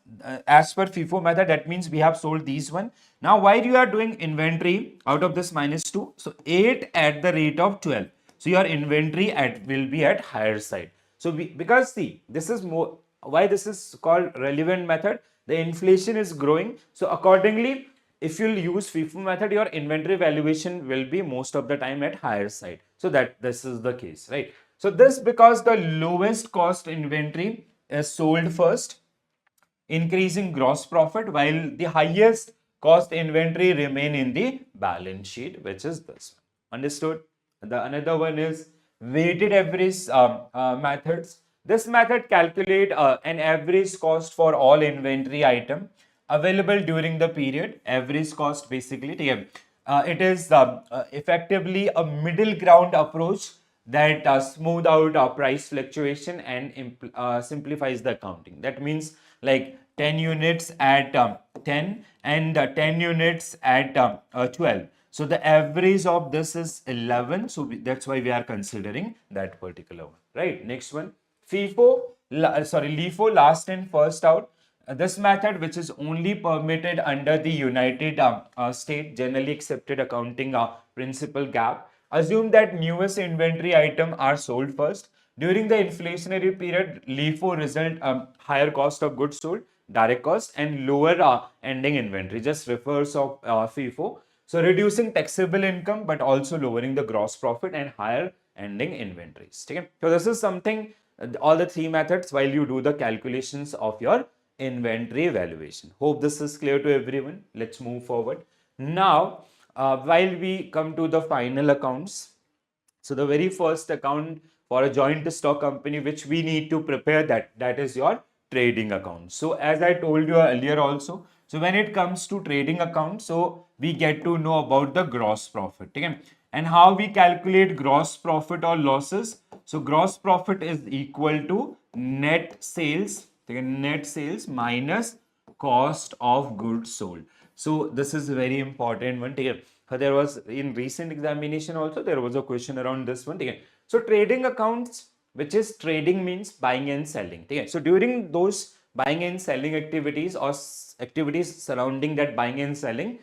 as per FIFO method, that means we have sold these one. Now while you are doing inventory out of this -2, so 8 at the rate of 12. So your inventory will be at higher side. So because see, this is more why this is called relevant method. The inflation is growing. So accordingly, if you'll use FIFO method, your inventory valuation will be most of the time at higher side. So that this is the case, right? So this because the lowest cost inventory is sold first, increasing gross profit, while the highest cost inventory remain in the balance sheet, which is this one. Understood? The another one is weighted average methods. This method calculate an average cost for all inventory item available during the period. Average cost basically, it is effectively a middle ground approach that smooth out price fluctuation and simplifies the accounting. That means like 10 units at 10 and 10 units at 12. So the average of this is 11. So that's why we are considering that particular one, right? Next one, LIFO, last in, first out. This method, which is only permitted under the United States Generally Accepted Accounting Principle gap, assume that newest inventory item are sold first. During the inflationary period, LIFO result higher cost of goods sold, direct cost, and lower ending inventory. Just refers of FIFO. So reducing taxable income, but also lowering the gross profit and higher ending inventories. Okay? So this is something, all the three methods while you do the calculations of your inventory valuation. Hope this is clear to everyone. Let's move forward. Now, while we come to the final accounts, so the very first account for a joint stock company which we need to prepare, that is your trading account. So as I told you earlier also, so when it comes to trading account, so we get to know about the gross profit. Okay? And how we calculate gross profit or losses. So gross profit is equal to net sales. Okay? Net sales minus cost of goods sold. So this is a very important one. Okay? There was in recent examination also there was a question around this one. Okay? So trading accounts, which is trading means buying and selling. Okay? So during those buying and selling activities or activities surrounding that buying and selling,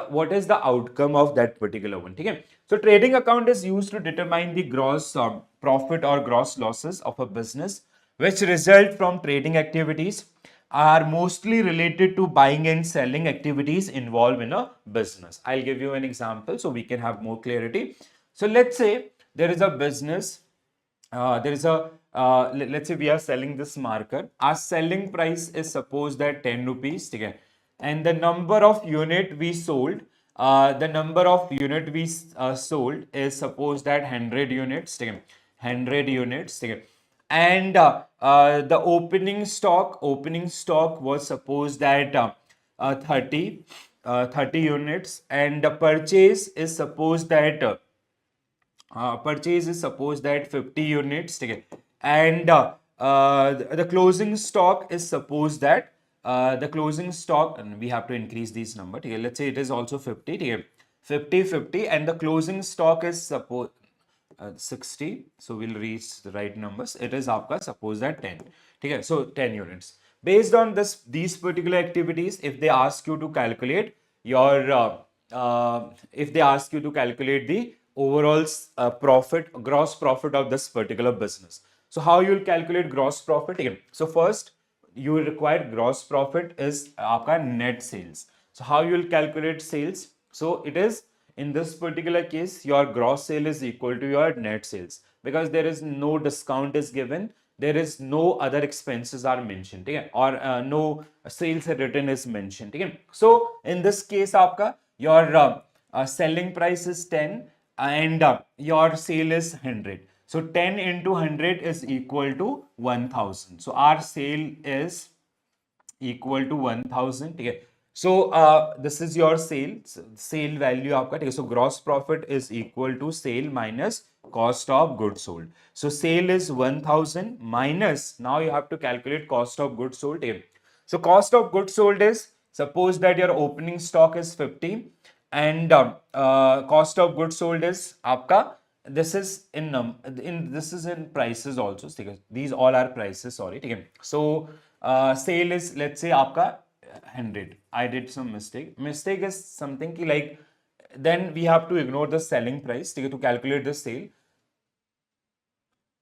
what is the outcome of that particular one. Okay? So trading account is used to determine the gross profit or gross losses of a business which result from trading activities, are mostly related to buying and selling activities involved in a business. I'll give you an example so we can have more clarity. So let's say there is a business, let's say we are selling this marker. Our selling price is supposed at 10 rupees. Okay? And the number of unit we sold, sold is supposed at 100 units. Okay? 100 units. Okay? And the opening stock was supposed at 30 units, and the purchase is supposed that 50 units. Okay? And the closing stock is supposed that the closing stock, and we have to increase these numbers. Okay? Let's say it is also 50. Okay? 50, and the closing stock is 60, so we'll reach the right numbers. It is आपका suppose that 10, ठीक है? So 10 units. Based on these particular activities, if they ask you to calculate your if they ask you to calculate the overall gross profit of this particular business. So how you will calculate gross profit again? So first you will require gross profit is आपका net sales. So how you will calculate sales? So it is in this particular case your gross sale is equal to your net sales because there is no discount is given, there is no other expenses are mentioned, okay? Or no sales written is mentioned, okay? So in this case आपका your selling price is 10 and your sale is 100. So 10 into 100 is equal to 1000. So our sale is equal to 1000, ठीक है? So this is your sale value आपका, ठीक है? So gross profit is equal to sale minus cost of goods sold. So sale is 1000 minus, now you have to calculate cost of goods sold, ठीक है? So cost of goods sold is, suppose that your opening stock is 50 and cost of goods sold is आपका, this is this is in prices also, ठीक है? These all are prices, sorry, ठीक है? So sale is, let's say आपका 100. I did some mistake. Mistake is something ki like, then we have to ignore the selling price, ठीक है, to calculate the sale.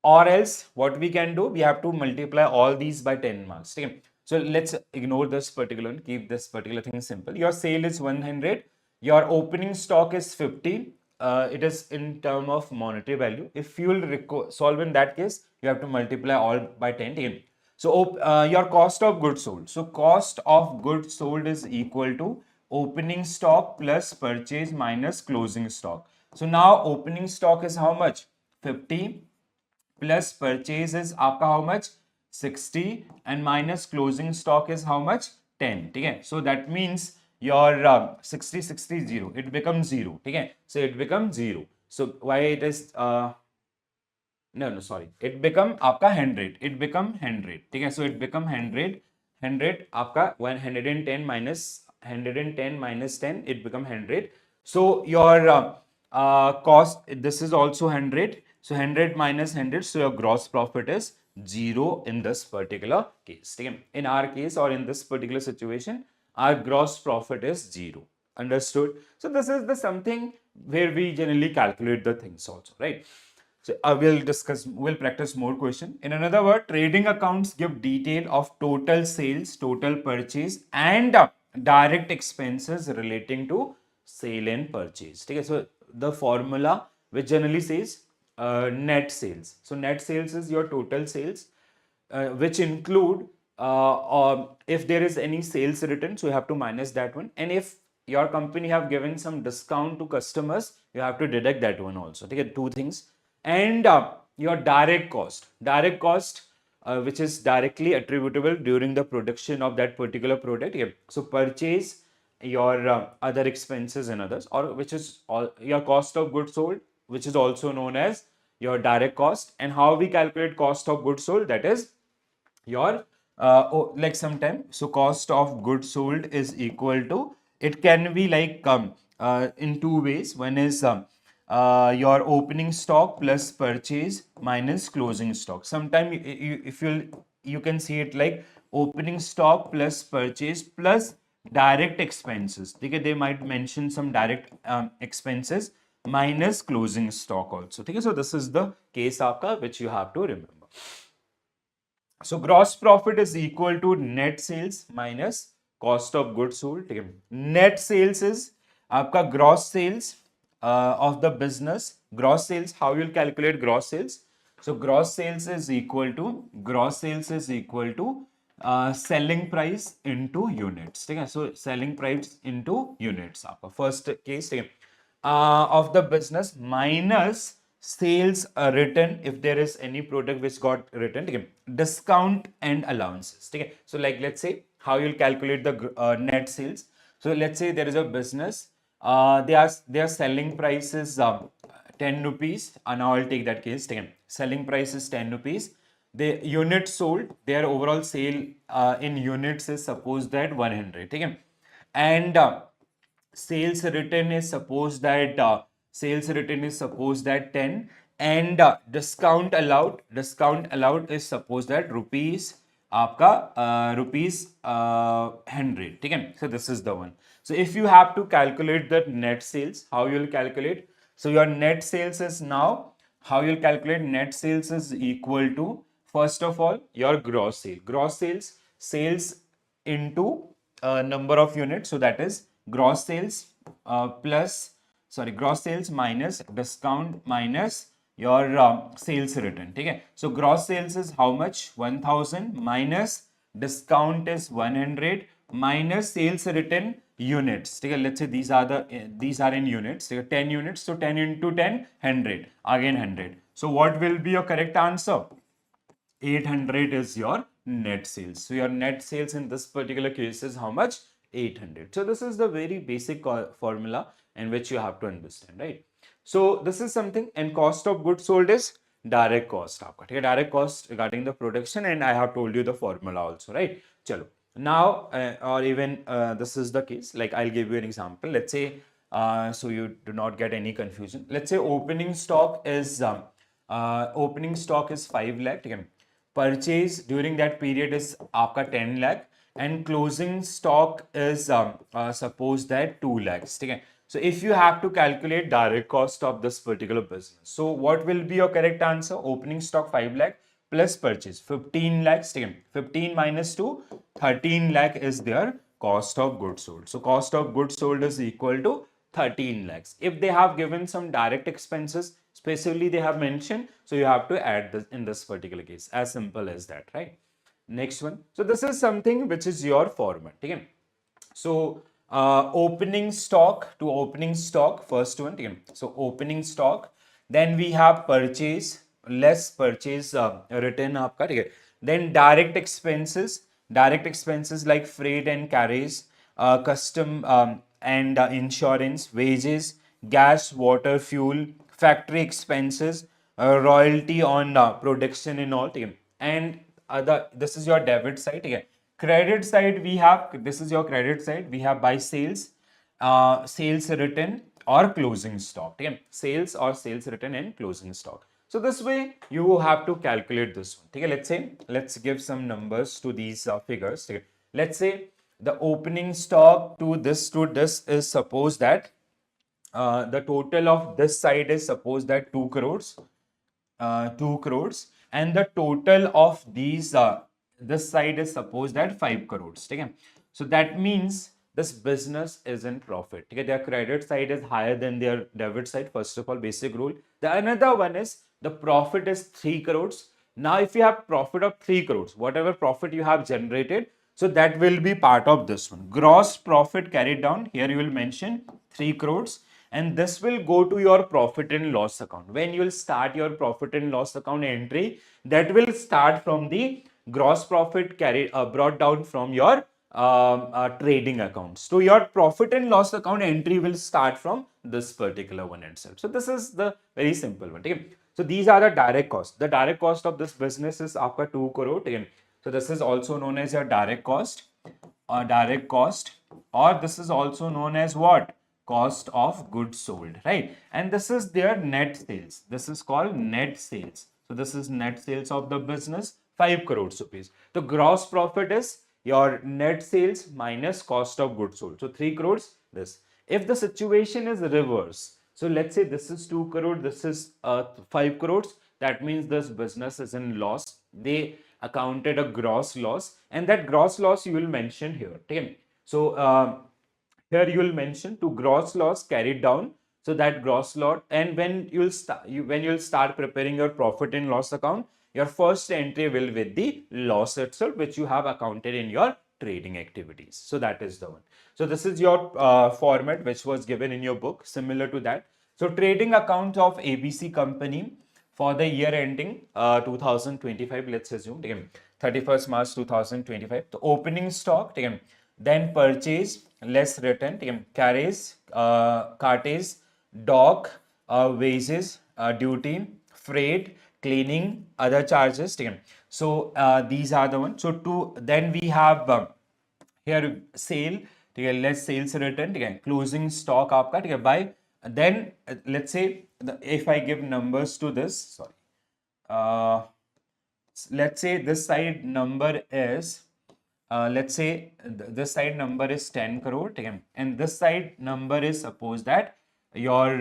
Or else what we can do, we have to multiply all these by 10 marks, ठीक है? So let's ignore this particular one, keep this particular thing simple. Your sale is 100, your opening stock is 50. It is in term of monetary value. If you will solve in that case, you have to multiply all by 10, ठीक है? So your cost of goods sold. So cost of goods sold is equal to opening stock plus purchase minus closing stock. So now opening stock is how much? 50 plus purchase is आपका how much? 60 and minus closing stock is how much? 10, ठीक है? So that means your 60 0, it becomes 0, ठीक है? So it becomes 0. So why it is no sorry, it become आपका 100, it become 100, ठीक है? So it become 100 आपका 110 minus 110 minus 10, it become 100. So your cost, this is also 100. So 100 minus 100, so your gross profit is 0 in this particular case. In our case or in this particular situation, our gross profit is 0. Understood? So this is the something where we generally calculate the things also, right? So we'll practice more question. In another word, trading accounts give detail of total sales, total purchase and direct expenses relating to sale and purchase. Okay, so the formula which generally says net sales. So net sales is your total sales, which include if there is any sales written, so you have to minus that one. And if your company have given some discount to customers, you have to deduct that one also. Okay, two things. And your direct cost, which is directly attributable during the production of that particular product. Yeah. So purchase, your other expenses and others, or which is all your cost of goods sold, which is also known as your direct cost. And how we calculate cost of goods sold, that is your like sometime, so cost of goods sold is equal to, it can be like in two ways. One is your opening stock plus purchase minus closing stock. Sometime if you can see it like opening stock plus purchase plus direct expenses. Okay, they might mention some direct expenses minus closing stock also. Okay, so this is the case aapka which you have to remember. So gross profit is equal to net sales minus cost of goods sold. Net sales is आपका gross sales of the business. Gross sales, how you will calculate gross sales? So gross sales is equal to selling price into units. So selling price into units. आपका first case of the business minus sales written if there is any product which got written, discount and allowances. So like let's say how you'll calculate the net sales. So let's say there is a business, their selling price is 10 rupees. Now I'll take that case. Selling price is 10 rupees. The units sold, their overall sale in units is suppose that 100. And sales written is suppose that 10, and discount allowed is suppose that rupees आपका rupees 100, ठीक है. So this is the one. So if you have to calculate the net sales, how you will calculate? So your net sales is now, how you'll calculate net sales is equal to, first of all, your gross sale. Gross sales into number of units. So that is gross sales gross sales minus discount minus your sales written. Okay, so gross sales is how much? 1000 minus discount is 100 minus sales written units. Okay, let's say these are in units. 10 units, so 10 into 10, 100, again 100. So what will be your correct answer? 800 is your net sales. So your net sales in this particular case is how much? 800. So this is the very basic formula in which you have to understand, right? So this is something, and cost of goods sold is direct cost. Direct cost regarding the production, and I have told you the formula also, right? Chalo. Now, or even this is the case, like I'll give you an example. Let's say, so you do not get any confusion. Let's say opening stock is 5 lakh. Okay? Purchase during that period is आपका 10 lakh, and closing stock is suppose that 2 lakhs. Okay? So if you have to calculate direct cost of this particular business, so what will be your correct answer? Opening stock 5 lakh plus purchase 15 lakhs. 15 minus 2, 13 lakh is their cost of goods sold. So cost of goods sold is equal to 13 lakhs. If they have given some direct expenses, specifically they have mentioned, so you have to add this in this particular case. As simple as that, right? Next one. So this is something which is your format. Okay? So opening stock to opening stock, first one. Okay? So opening stock, then we have purchase, less purchase written आपका, ठीक है. Then direct expenses like freight and carriage, custom and insurance, wages, gas, water, fuel, factory expenses, royalty on production and all. ठीक है. And this is your debit side. ठीक है. Credit side we have, this is your credit side, we have by sales, sales written or closing stock. Okay? Sales or sales written and closing stock. So this way you have to calculate this one. Okay? Let's say, let's give some numbers to these figures. Okay? Let's say the opening stock to this is suppose that the total of this side is suppose that 2 crores. 2 crores, and the total of these this side is suppose that 5 crores. Okay? So that means this business is in profit. Okay? Their credit side is higher than their debit side. First of all, basic rule. The another one is the profit is 3 crores. Now if you have profit of 3 crores, whatever profit you have generated, so that will be part of this one. Gross profit carried down, here you will mention 3 crores, and this will go to your profit and loss account. When you will start your profit and loss account entry, that will start from the gross profit carried brought down from your trading accounts. So your profit and loss account entry will start from this particular one itself. So this is the very simple one. Okay? So these are the direct costs. The direct cost of this business is आपका 2 crore. Okay? So this is also known as your direct cost, or this is also known as what? Cost of goods sold, right? And this is their net sales. This is called net sales. So this is net sales of the business, 5 crores rupees. The gross profit is your net sales minus cost of goods sold. So 3 crores this. If the situation is reverse, so let's say this is 2 crore, this is 5 crores, that means this business is in loss. They accounted a gross loss, and that gross loss you will mention here. Okay? So here you will mention to gross loss carried down. So that gross loss, and when you will start preparing your profit and loss account, your first entry will with the loss itself, which you have accounted in your trading activities. So that is the one. So this is your format which was given in your book, similar to that. So trading account of ABC company for the year ending 2025, let's assume 31st March 2025. The opening stock, then purchase less written, carries, cartage, dock, wages, duty, freight, cleaning, other charges. So these are the ones. So then we have here sale, less sales written, closing stock आपका, by Then let's say if I give numbers to this, sorry, uh, let's say this side number is let's say this side number is 10 crore, okay? And this side number is, suppose that your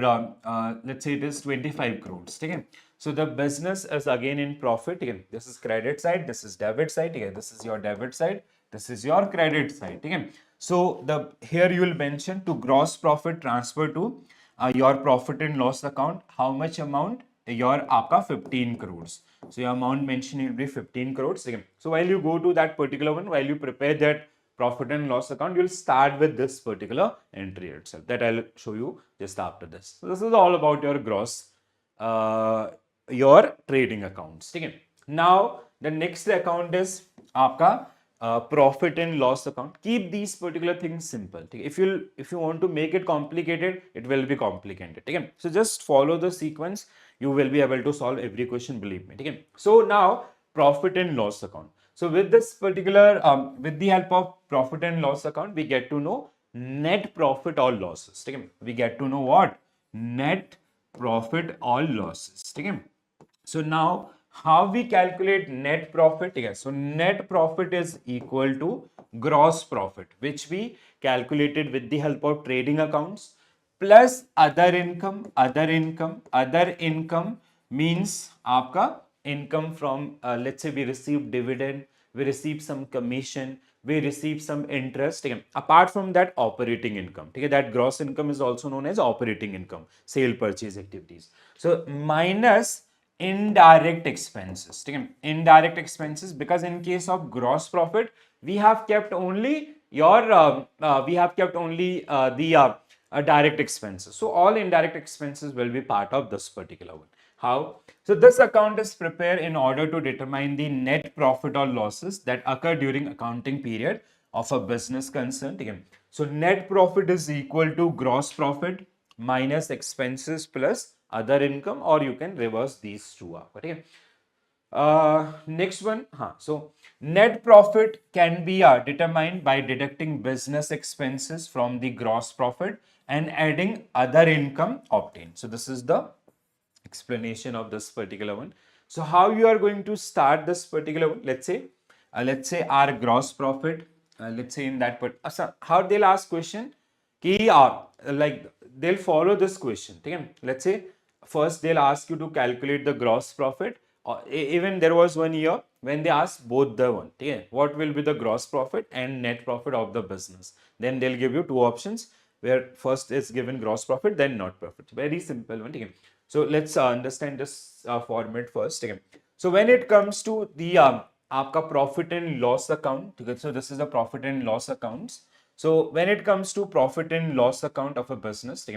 let's say it is 25 crores, okay? So the business is again in profit, again this is credit side, this is debit side, okay? This is your debit side, this is your credit side, okay? So the here you will mention to gross profit transfer to your profit and loss account, how much amount, your आपका 15 crores. So your amount mentioned will be 15 crores. So while you go to that particular one, while you prepare that profit and loss account, you'll start with this particular entry itself. That I'll show you just after this. So this is all about your gross, your trading accounts. Now the next account is आपका profit and loss account. Keep these particular things simple. If you want to make it complicated, it will be complicated. So just follow the sequence. You will be able to solve every question, believe me. So now profit and loss account. So with this particular, with the help of profit and loss account, we get to know net profit or losses. We get to know what? Net profit or losses. So now how we calculate net profit? So net profit is equal to gross profit, which we calculated with the help of trading accounts, plus other income. Other income means आपका income from let's say we receive dividend, we receive some commission, we receive some interest. Apart from that, operating income. That gross income is also known as operating income, sale purchase activities. So minus indirect expenses. Indirect expenses, because in case of gross profit we have kept only your the direct expenses. So all indirect expenses will be part of this particular one. How? So this account is prepared in order to determine the net profit or losses that occur during accounting period of a business concern. So net profit is equal to gross profit minus expenses plus other income, or you can reverse these two up. Okay. Next one. So net profit can be determined by deducting business expenses from the gross profit and adding other income obtained. So this is the explanation of this particular one. So how you are going to start this particular one? Let's say our gross profit, let's say in that part, how they'll ask question ki like they'll follow this question. Let's say first they'll ask you to calculate the gross profit. Even there was one year when they asked both the one. What will be the gross profit and net profit of the business? Then they'll give you two options, where first is given gross profit, then net profit. Very simple one. So let's understand this format first. So when it comes to the आपका profit and loss account, so this is the profit and loss accounts. So when it comes to profit and loss account of a business,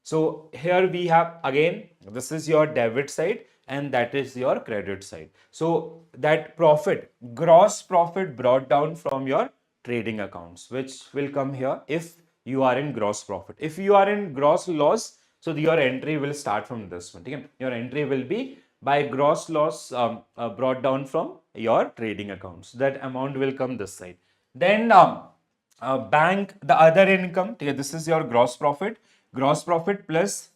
so here we have, again, this is your debit side and that is your credit side. So that profit, gross profit brought down from your trading accounts, which will come here if you are in gross profit. If you are in gross loss, so your entry will start from this one. Your entry will be by gross loss brought down from your trading accounts. That amount will come this side. Then bank, the other income, this is your gross profit plus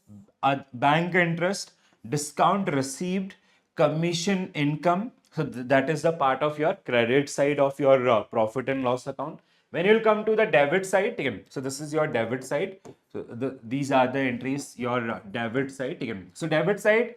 bank interest, discount received, commission income. So that is the part of your credit side of your profit and loss account. When you will come to the debit side, so this is your debit side. So these are the entries, your debit side. So debit side,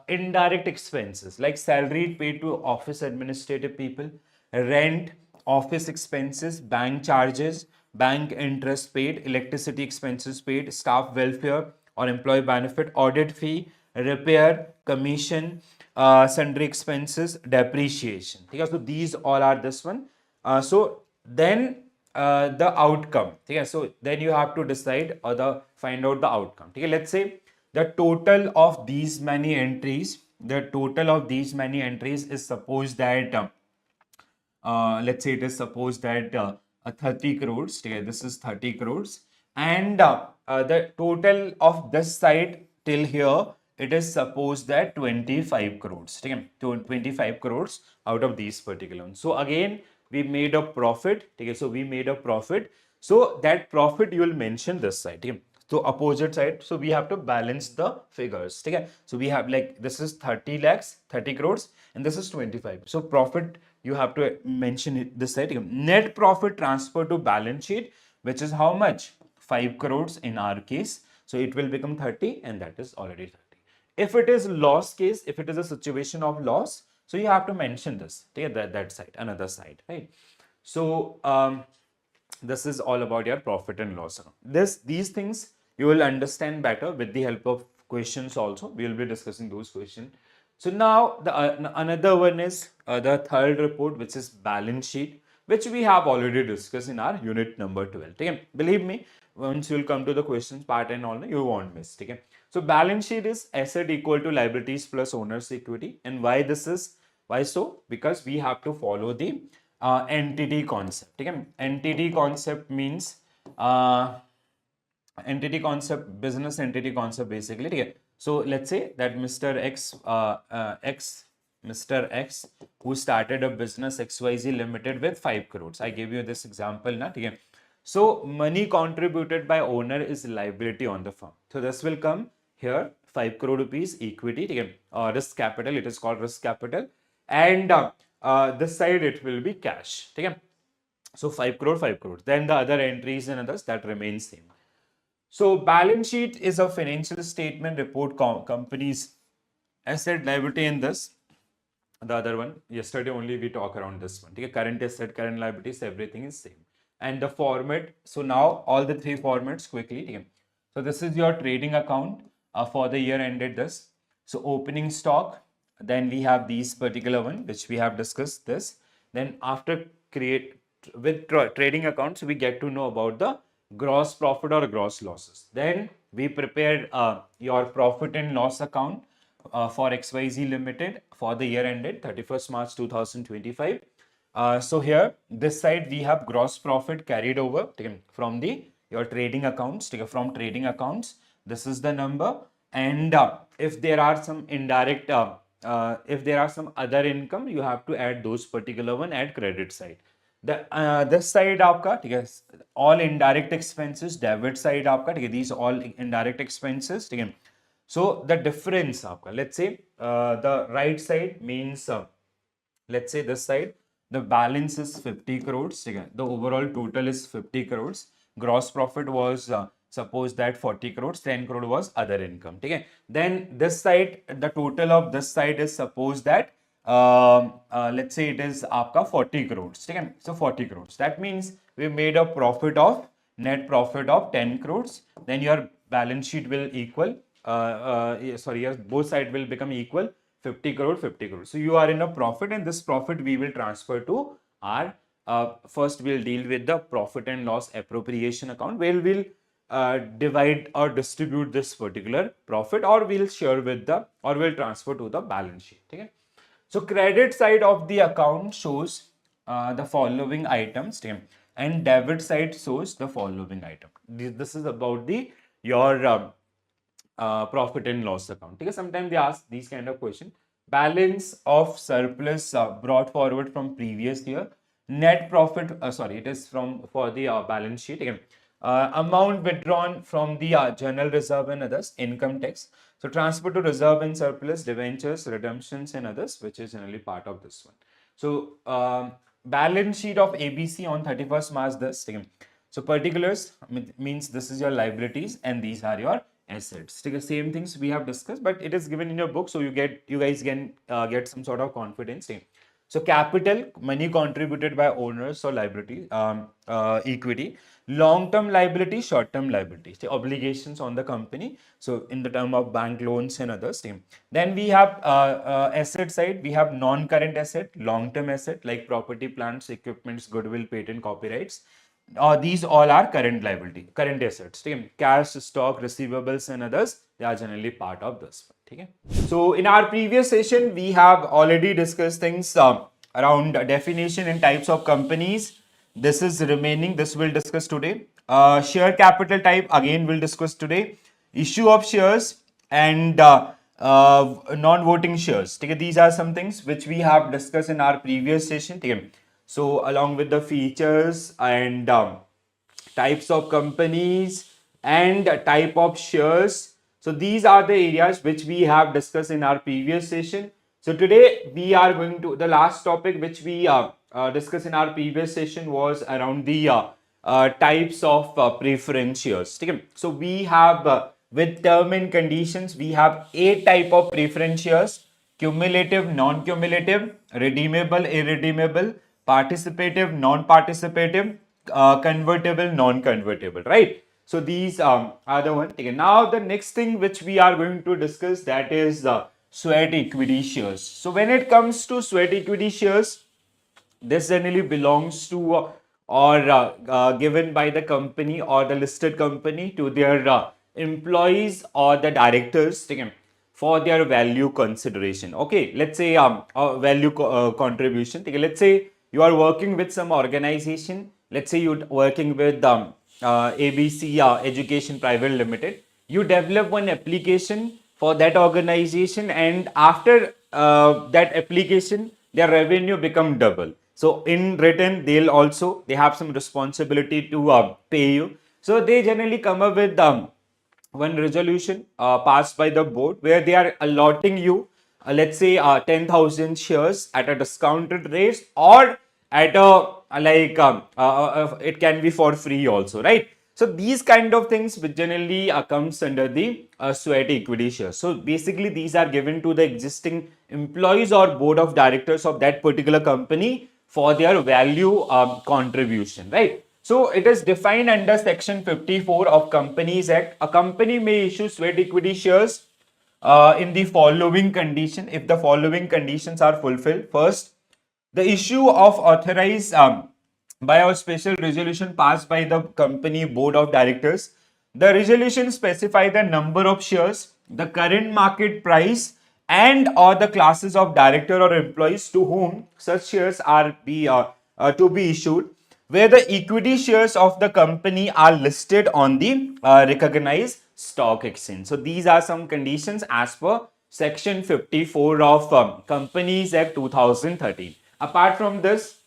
indirect expenses like salary paid to office administrative people, rent, office expenses, bank charges, bank interest paid, electricity expenses paid, staff welfare or employee benefit, audit fee, repair, commission, sundry expenses, depreciation. So these all are this one. So then the outcome. So then you have to decide or find out the outcome. Let's say the total of these many entries, is suppose that let's say it is supposed that 30 crores. This is 30 crores, and the total of this side till here, it is supposed that 25 crores. 25 crores out of these particular ones. So again, we made a profit. So we made a profit. So that profit you will mention this side. So opposite side, so we have to balance the figures. Okay, so we have like this is 30 lakhs, 30 crores, and this is 25. So profit you have to mention it this side. Net profit transfer to balance sheet, which is how much? 5 crores in our case. So it will become 30, and that is already 30. If it is loss case, if it is a situation of loss, so you have to mention this. Okay, that side, another side, right? So this is all about your profit and loss account. These things you will understand better with the help of questions also. We will be discussing those questions. So now the another one is the third report, which is balance sheet, which we have already discussed in our unit number 12. Okay? Believe me, once you will come to the questions part and all, you won't miss. Okay? So balance sheet is asset equal to liabilities plus owner's equity. And why this is? Why so? Because we have to follow the entity concept. Okay? Entity concept means entity concept, business entity concept basically. Okay? So let's say that Mr. Mr. X who started a business XYZ Limited with 5 crores. I gave you this example. Not again. So money contributed by owner is liability on the firm. So this will come here 5 crore rupees equity. Again, risk capital. It is called risk capital. And this side it will be cash. Okay? So 5 crore, 5 crore. Then the other entries and others that remain same. So balance sheet is a financial statement report company's asset, liability in this. The other one, yesterday only we talk around this one. Okay? Current asset, current liabilities, everything is same. And the format, so now all the three formats quickly. Okay? So this is your trading account for the year ended this. So opening stock, then we have these particular one which we have discussed this. Then after create with trading accounts, we get to know about the gross profit or gross losses. Then we prepared your profit and loss account for XYZ Limited for the year ended 31st March 2025. So here, this side we have gross profit carried over from the your trading accounts. From trading accounts, this is the number. And if there are some indirect, if there are some other income, you have to add those particular one at credit side. The this side आपका ठीक है, all indirect expenses, debit side आपका ठीक है, these all indirect expenses ठीक है. So the difference आपका, let's say the right side means let's say this side the balance is 50 crores. Okay? The overall total is 50 crores. Gross profit was suppose that 40 crores, 10 crore was other income. Okay? Then this side, the total of this side is suppose that let's say it is aapka 40 crores. Okay? So 40 crores. That means we made a profit of net profit of 10 crores. Then your balance sheet will equal sorry, yes, both side will become equal 50 crore, 50 crore. So you are in a profit, and this profit we will transfer to our first we'll deal with the profit and loss appropriation account, where we'll divide or distribute this particular profit, or we'll share with the, or we'll transfer to the balance sheet. Okay? So credit side of the account shows the following items, and debit side shows the following item. This is about the your profit and loss account. Okay? Sometimes they ask these kind of question. Balance of surplus brought forward from previous year. Net profit, sorry, it is from for the balance sheet. Again, amount withdrawn from the general reserve and others, income tax. So transfer to reserve and surplus, debentures, redemptions and others, which is generally part of this one. So balance sheet of ABC on 31st March this. Again. So particulars means this is your liabilities and these are your assets. The same things we have discussed, but it is given in your book, so you guys can get some sort of confidence. So capital, money contributed by owners or liability, equity. Long-term liability, short-term liability, obligations on the company. So in the term of bank loans and others. Then we have asset side, we have non-current asset, long-term asset like property, plants, equipments, goodwill, patent, copyrights. These all are current liability, current assets. Cash, stock, receivables and others, they are generally part of this one. Okay? So in our previous session, we have already discussed things around definition and types of companies. This is remaining, this we'll discuss today. Share capital type, again we'll discuss today. Issue of shares and non-voting shares. Okay? These are some things which we have discussed in our previous session. Okay? So along with the features and types of companies, and type of shares. So these are the areas which we have discussed in our previous session. So today we are going to, the last topic which we discussed in our previous session was around the types of preference shares. Okay? So we have with term and conditions, we have 8 type of preference shares: cumulative, non-cumulative, redeemable, irredeemable, participative, non-participative, convertible, non-convertible, right? So these are the one. Okay. Now the next thing which we are going to discuss, that is sweat equity shares. So when it comes to sweat equity shares, this generally belongs to or given by the company or the listed company to their employees or the directors, okay, for their value consideration. Okay, let's say value contribution. Okay, let's say you are working with some organization. Let's say you're working with ABC Education Private Limited. You develop one application for that organization, and after that application, their revenue become double. So in return, they have some responsibility to pay you. So they generally come up with one resolution passed by the board where they are allotting you, let's say 10,000 shares at a discounted rate, or at a it can be for free also, right? So these kind of things which generally comes under the sweat equity shares. So basically these are given to the existing employees or board of directors of that particular company for their value contribution, right? So it is defined under section 54 of Companies Act. A company may issue sweat equity shares in the following condition, if the following conditions are fulfilled. First, the issue of authorized by a special resolution passed by the company board of directors. The resolution specify the number of shares, the current market price, and or the classes of director or employees to whom such shares are to be issued, where the equity shares of the company are listed on the recognized stock exchange. So these are some conditions as per section 54 of Companies Act 2013. Apart from this,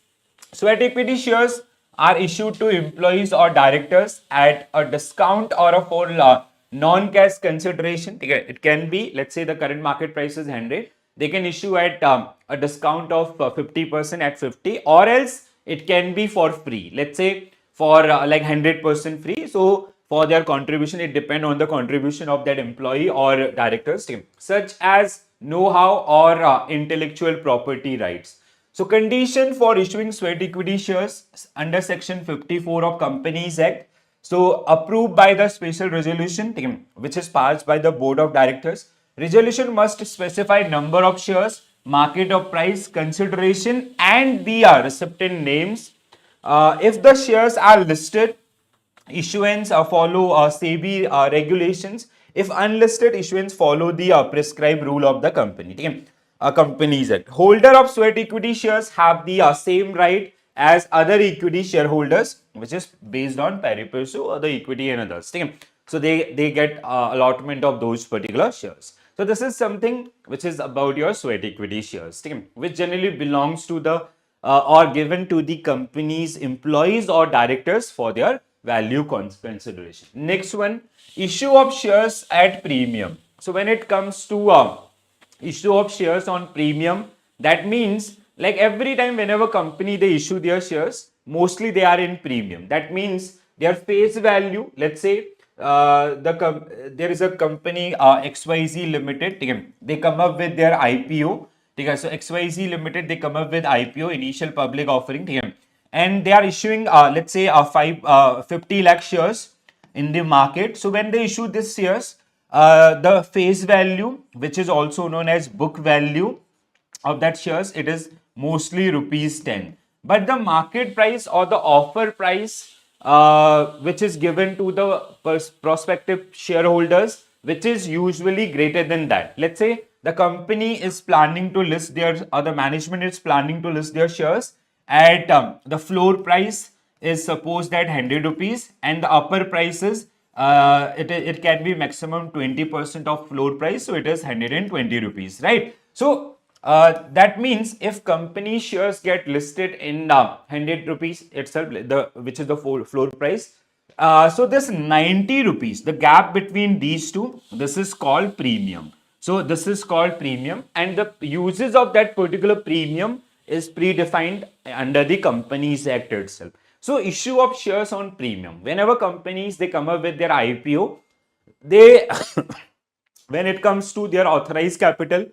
sweat equity shares are issued to employees or directors at a discount or a for non-cash consideration. It can be, let's say the current market price is 100. They can issue at a discount of 50% at 50, or else it can be for free. Let's say for like 100% free. So for their contribution, it depends on the contribution of that employee or director's team, such as know-how or intellectual property rights. So condition for issuing sweat equity shares under section 54 of Companies Act. So approved by the special resolution team, which is passed by the board of directors. Resolution must specify number of shares, market of price, consideration, and the recipient names. If the shares are listed, issuance follow SEBI regulations. If unlisted, issuance follow the prescribed rule of the company. Okay? Companies Act. Holder of sweat equity shares have the same right as other equity shareholders, which is based on pari passu or the equity and others. Okay? So they get allotment of those particular shares. So this is something which is about your sweat equity shares, okay, which generally belongs to the or given to the company's employees or directors for their value consideration. Next one, issue of shares at premium. So when it comes to issue of shares on premium, that means like every time whenever company they issue their shares, mostly they are in premium. That means their face value, let's say there is a company XYZ Limited, they come up with their IPO. So XYZ Limited, they come up with IPO, initial public offering, and they are issuing let's say 50 lakh shares in the market. So when they issue this shares, the face value, which is also known as book value of that shares, it is mostly rupees 10. But the market price or the offer price which is given to the prospective shareholders, which is usually greater than that. Let's say the company is planning to list their, or the management is planning to list their shares at the floor price is supposed at 100 rupees, and the upper price is it can be maximum 20% of floor price, so it is 120 rupees, right? So that means if company shares get listed in 100 rupees itself, which is the floor price, So this 90 rupees, the gap between these two, this is called premium. So this is called premium, and the uses of that particular premium is predefined under the Companies Act itself. So issue of shares on premium. Whenever companies they come up with their IPO, they when it comes to their authorized capital,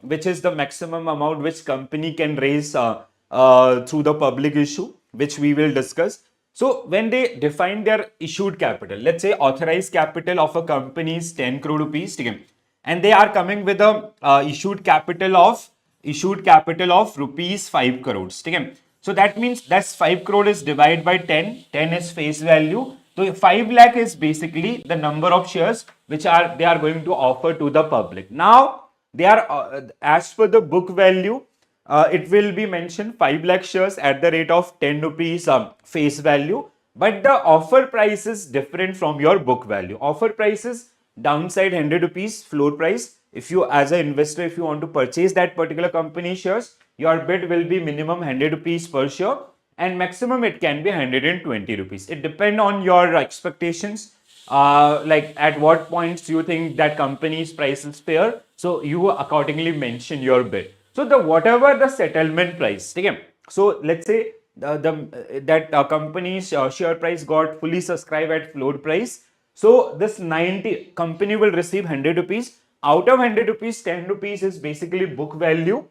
which is the maximum amount which company can raise through the public issue, which we will discuss. So when they define their issued capital, let's say authorized capital of a company is 10 crore rupees, okay, and they are coming with a issued capital of rupees 5 crores, okay. So that means that's 5 crore is divided by 10. 10 is face value. So 5 lakh is basically the number of shares which they are going to offer to the public. Now they are as per the book value, it will be mentioned 5 lakh shares at the rate of 10 rupees face value, but the offer price is different from your book value. Offer price is downside 100 rupees floor price. If you as an investor, if you want to purchase that particular company shares, your bid will be minimum 100 rupees per share, and maximum it can be 120 rupees. It depends on your expectations, like at what points you think that company's price is fair, so you accordingly mention your bid. So the whatever the settlement price, okay, so let's say that company's share price got fully subscribed at floor price, so this 90 company will receive 100 rupees. Out of 100 rupees, 10 rupees is basically book value,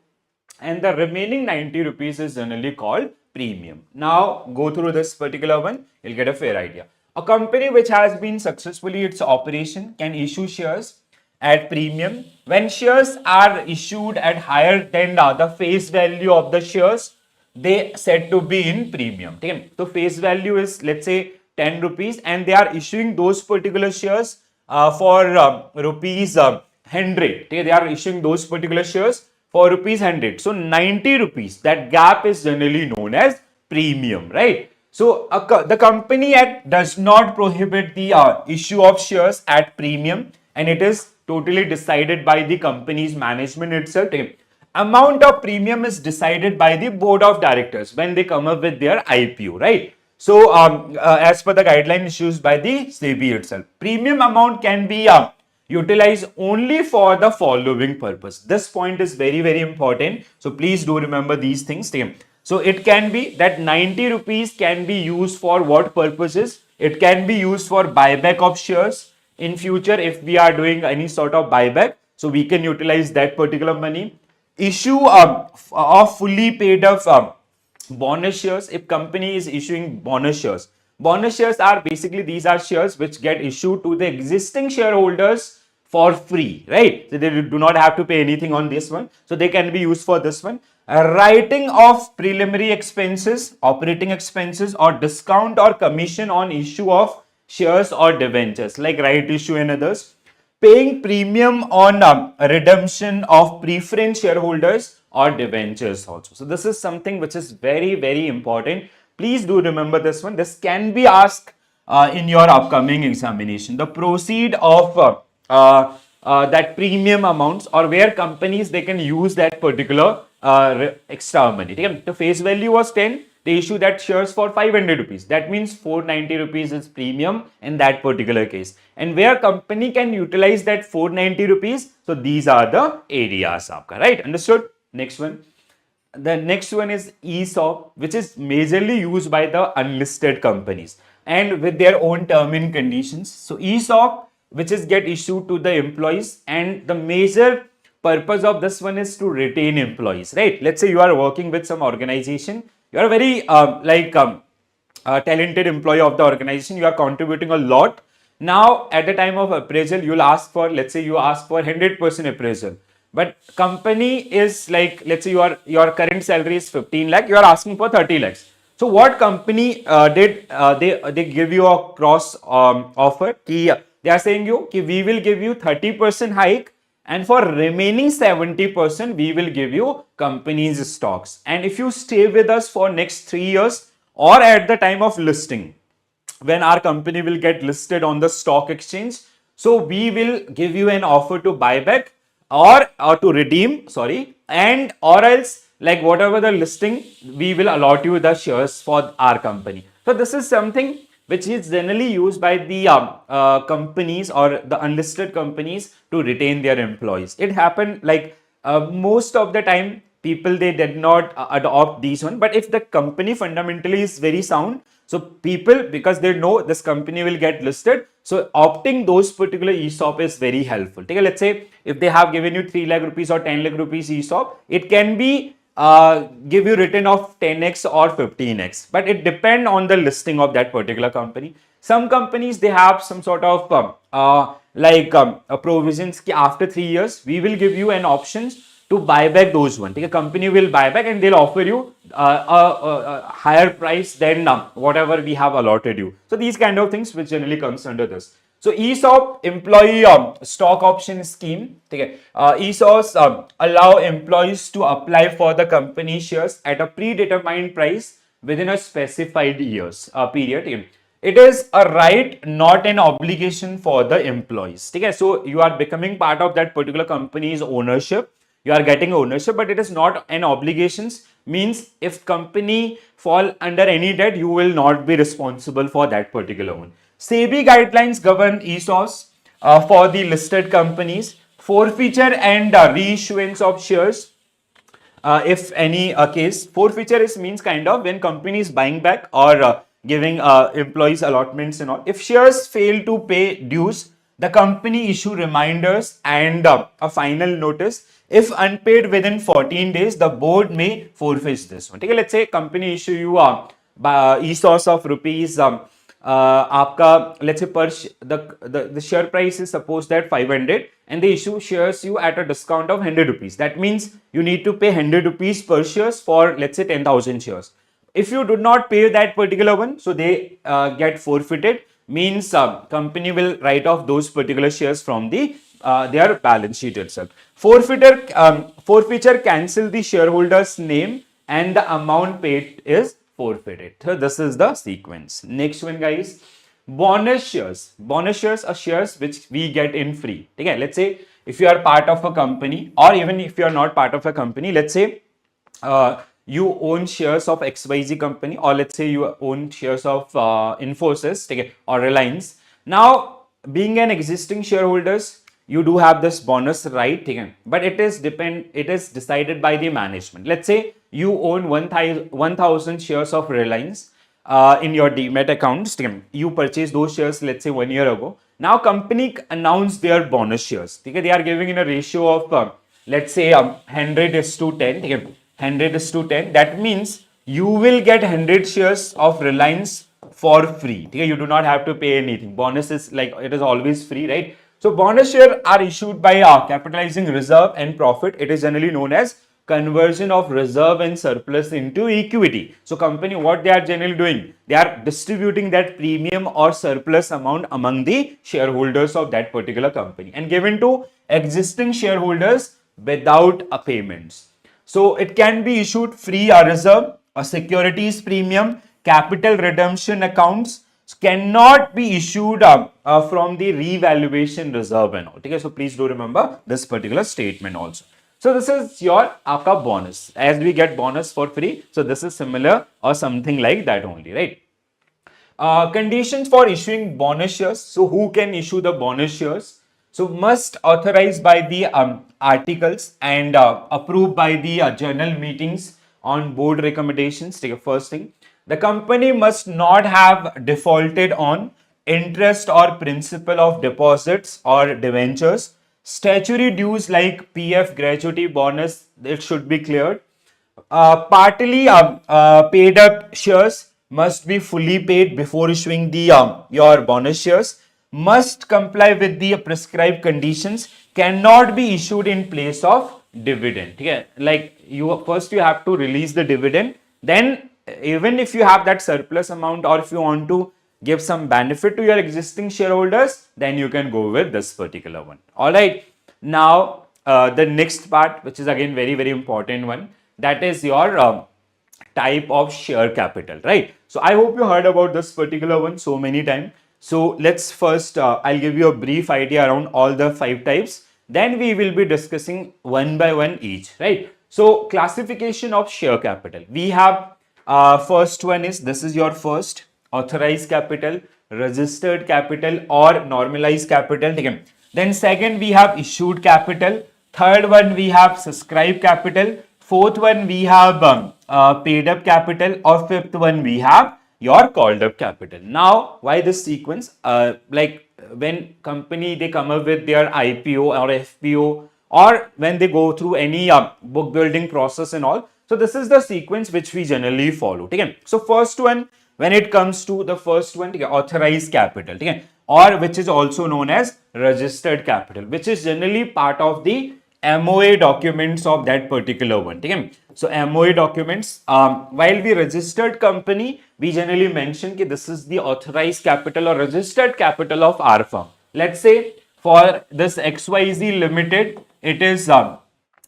and the remaining 90 rupees is generally called premium. Now go through this particular one, you'll get a fair idea. A company which has been successfully its operation can issue shares at premium. When shares are issued at higher than the face value of the shares, they said to be in premium. Okay? So face value is, let's say, 10 rupees, and they are issuing those particular shares for rupees 100. Okay? They are issuing those particular shares for rupees 100. So 90 rupees, that gap is generally known as premium, right? So the Company Act does not prohibit the issue of shares at premium, and it is totally decided by the company's management itself. Amount of premium is decided by the board of directors when they come up with their IPO, right? So as per the guideline issued by the SEBI itself, premium amount can be utilized only for the following purpose. This point is very, very important. So please do remember these things. So it can be that 90 rupees can be used for what purposes? It can be used for buyback of shares in future if we are doing any sort of buyback. So we can utilize that particular money. Issue of fully paid up bonus shares if company is issuing bonus shares. Bonus shares are basically, these are shares which get issued to the existing shareholders for free, right? So they do not have to pay anything on this one. So they can be used for this one. Writing of preliminary expenses, operating expenses, or discount or commission on issue of shares or debentures like right issue and others. Paying premium on redemption of preference shareholders or debentures also. So this is something which is very, very important. Please do remember this one. This can be asked in your upcoming examination. The proceed of that premium amounts, or where companies they can use that particular extra money. The face value was 10. They issue that shares for 500 rupees. That means 490 rupees is premium in that particular case. And where company can utilize that 490 rupees, so these are the areas, right? Understood? Next one. The next one is ESOP, which is majorly used by the unlisted companies and with their own term and conditions. So ESOP, which is get issued to the employees, and the major purpose of this one is to retain employees, right? Let's say you are working with some organization, you are a very talented employee of the organization, you are contributing a lot. Now at the time of appraisal, you'll ask for, let's say you ask for 100% appraisal, but company is like, let's say your current salary is 15 lakh, you are asking for 30 lakhs. So what company did, they give you a cross offer. They are saying you, we will give you 30% hike, and for remaining 70% we will give you company's stocks. And if you stay with us for next 3 years, or at the time of listing, when our company will get listed on the stock exchange, so we will give you an offer to buy back or to redeem, sorry, or else like whatever the listing, we will allot you the shares for our company. So this is something which is generally used by the companies or the unlisted companies to retain their employees. It happened like most of the time people they did not adopt these one, but if the company fundamentally is very sound, so people, because they know this company will get listed, so opting those particular ESOP is very helpful. Okay, let's say if they have given you 3 lakh rupees or 10 lakh rupees ESOP, it can be give you return of 10x or 15x, but it depend on the listing of that particular company. Some companies they have some sort of provisions ki after 3 years we will give you an options to buy back those one. The company will buy back and they'll offer you a higher price than whatever we have allotted you. So these kind of things which generally comes under this. So ESOP, employee stock option scheme. Okay. ESOPs allow employees to apply for the company shares at a predetermined price within a specified years period. Okay. It is a right, not an obligation for the employees. Okay. So you are becoming part of that particular company's ownership. You are getting ownership, but it is not an obligation. Means if company fall under any debt, you will not be responsible for that particular one. SEBI guidelines govern ESOPs for the listed companies. Forfeiture and reissuance of shares, if any case. Forfeiture is means kind of when company is buying back or giving employees allotments and all. If shares fail to pay dues, the company issue reminders and a final notice. If unpaid within 14 days, the board may forfeit this one. Okay, let's say company issue you ESOPs of rupees आपका let's say the share price is supposed that 500 and they issue shares you at a discount of 100 rupees. That means you need to pay 100 rupees per shares for let's say 10,000 shares. If you do not pay that particular one, so they get forfeited. Means company will write off those particular shares from the their balance sheet itself. Forfeiture cancel the shareholder's name and the amount paid is forfeited. So this is the sequence. Next one, guys. Bonus shares. Bonus shares are shares which we get in free. Okay, let's say if you are part of a company, or even if you are not part of a company, let's say you own shares of XYZ company, or let's say you own shares of Infosys, okay, or Reliance. Now, being an existing shareholders, you do have this bonus right, okay, but it is decided by the management. Let's say you own 1,000 shares of Reliance in your demat accounts. You purchased those shares, let's say 1 year ago. Now, company announced their bonus shares. Okay, they are giving in a ratio of let's say 100 is to 10. Okay, 100 is to 10. That means you will get 100 shares of Reliance for free. Okay, you do not have to pay anything. Bonus is like it is always free, right? So bonus shares are issued by capitalizing reserve and profit. It is generally known as conversion of reserve and surplus into equity. So company, what they are generally doing, they are distributing that premium or surplus amount among the shareholders of that particular company and given to existing shareholders without a payments. So it can be issued free or reserve, a securities premium, capital redemption accounts cannot be issued from the revaluation reserve and all. Okay, so please do remember this particular statement also. So this is your aapka bonus. As we get bonus for free, so this is similar or something like that only, right? Conditions for issuing bonus shares. So who can issue the bonus shares? So must authorized by the articles and approved by the general meetings on board recommendations. Take a first thing. The company must not have defaulted on interest or principal of deposits or debentures. Statutory dues like PF, gratuity, bonus, it should be cleared. Partly paid up shares must be fully paid before issuing the your bonus shares. Must comply with the prescribed conditions. Cannot be issued in place of dividend. Yeah, like you first you have to release the dividend. Then even if you have that surplus amount or if you want to give some benefit to your existing shareholders, then you can go with this particular one. All right. Now the next part, which is again very important one, that is your type of share capital, right? So I hope you heard about this particular one so many times. So let's first, I'll give you a brief idea around all the 5 types. Then we will be discussing one by one each, right? So classification of share capital. We have first one is, this is your first. authorized capital, registered capital or normalized capital. Okay. Then second we have issued capital. Third one we have subscribed capital. Fourth one we have paid up capital, or fifth one we have your called up capital. Now, why this sequence? Like when company they come up with their IPO or FPO, or when they go through any book building process and all. So this is the sequence which we generally follow. Okay? So first one, when it comes to the first one, okay, authorized capital, okay, or which is also known as registered capital, which is generally part of the MOA documents of that particular one. Okay? So MOA documents, while we registered company, we generally mention that this is the authorized capital or registered capital of our firm. Let's say for this XYZ Limited, it is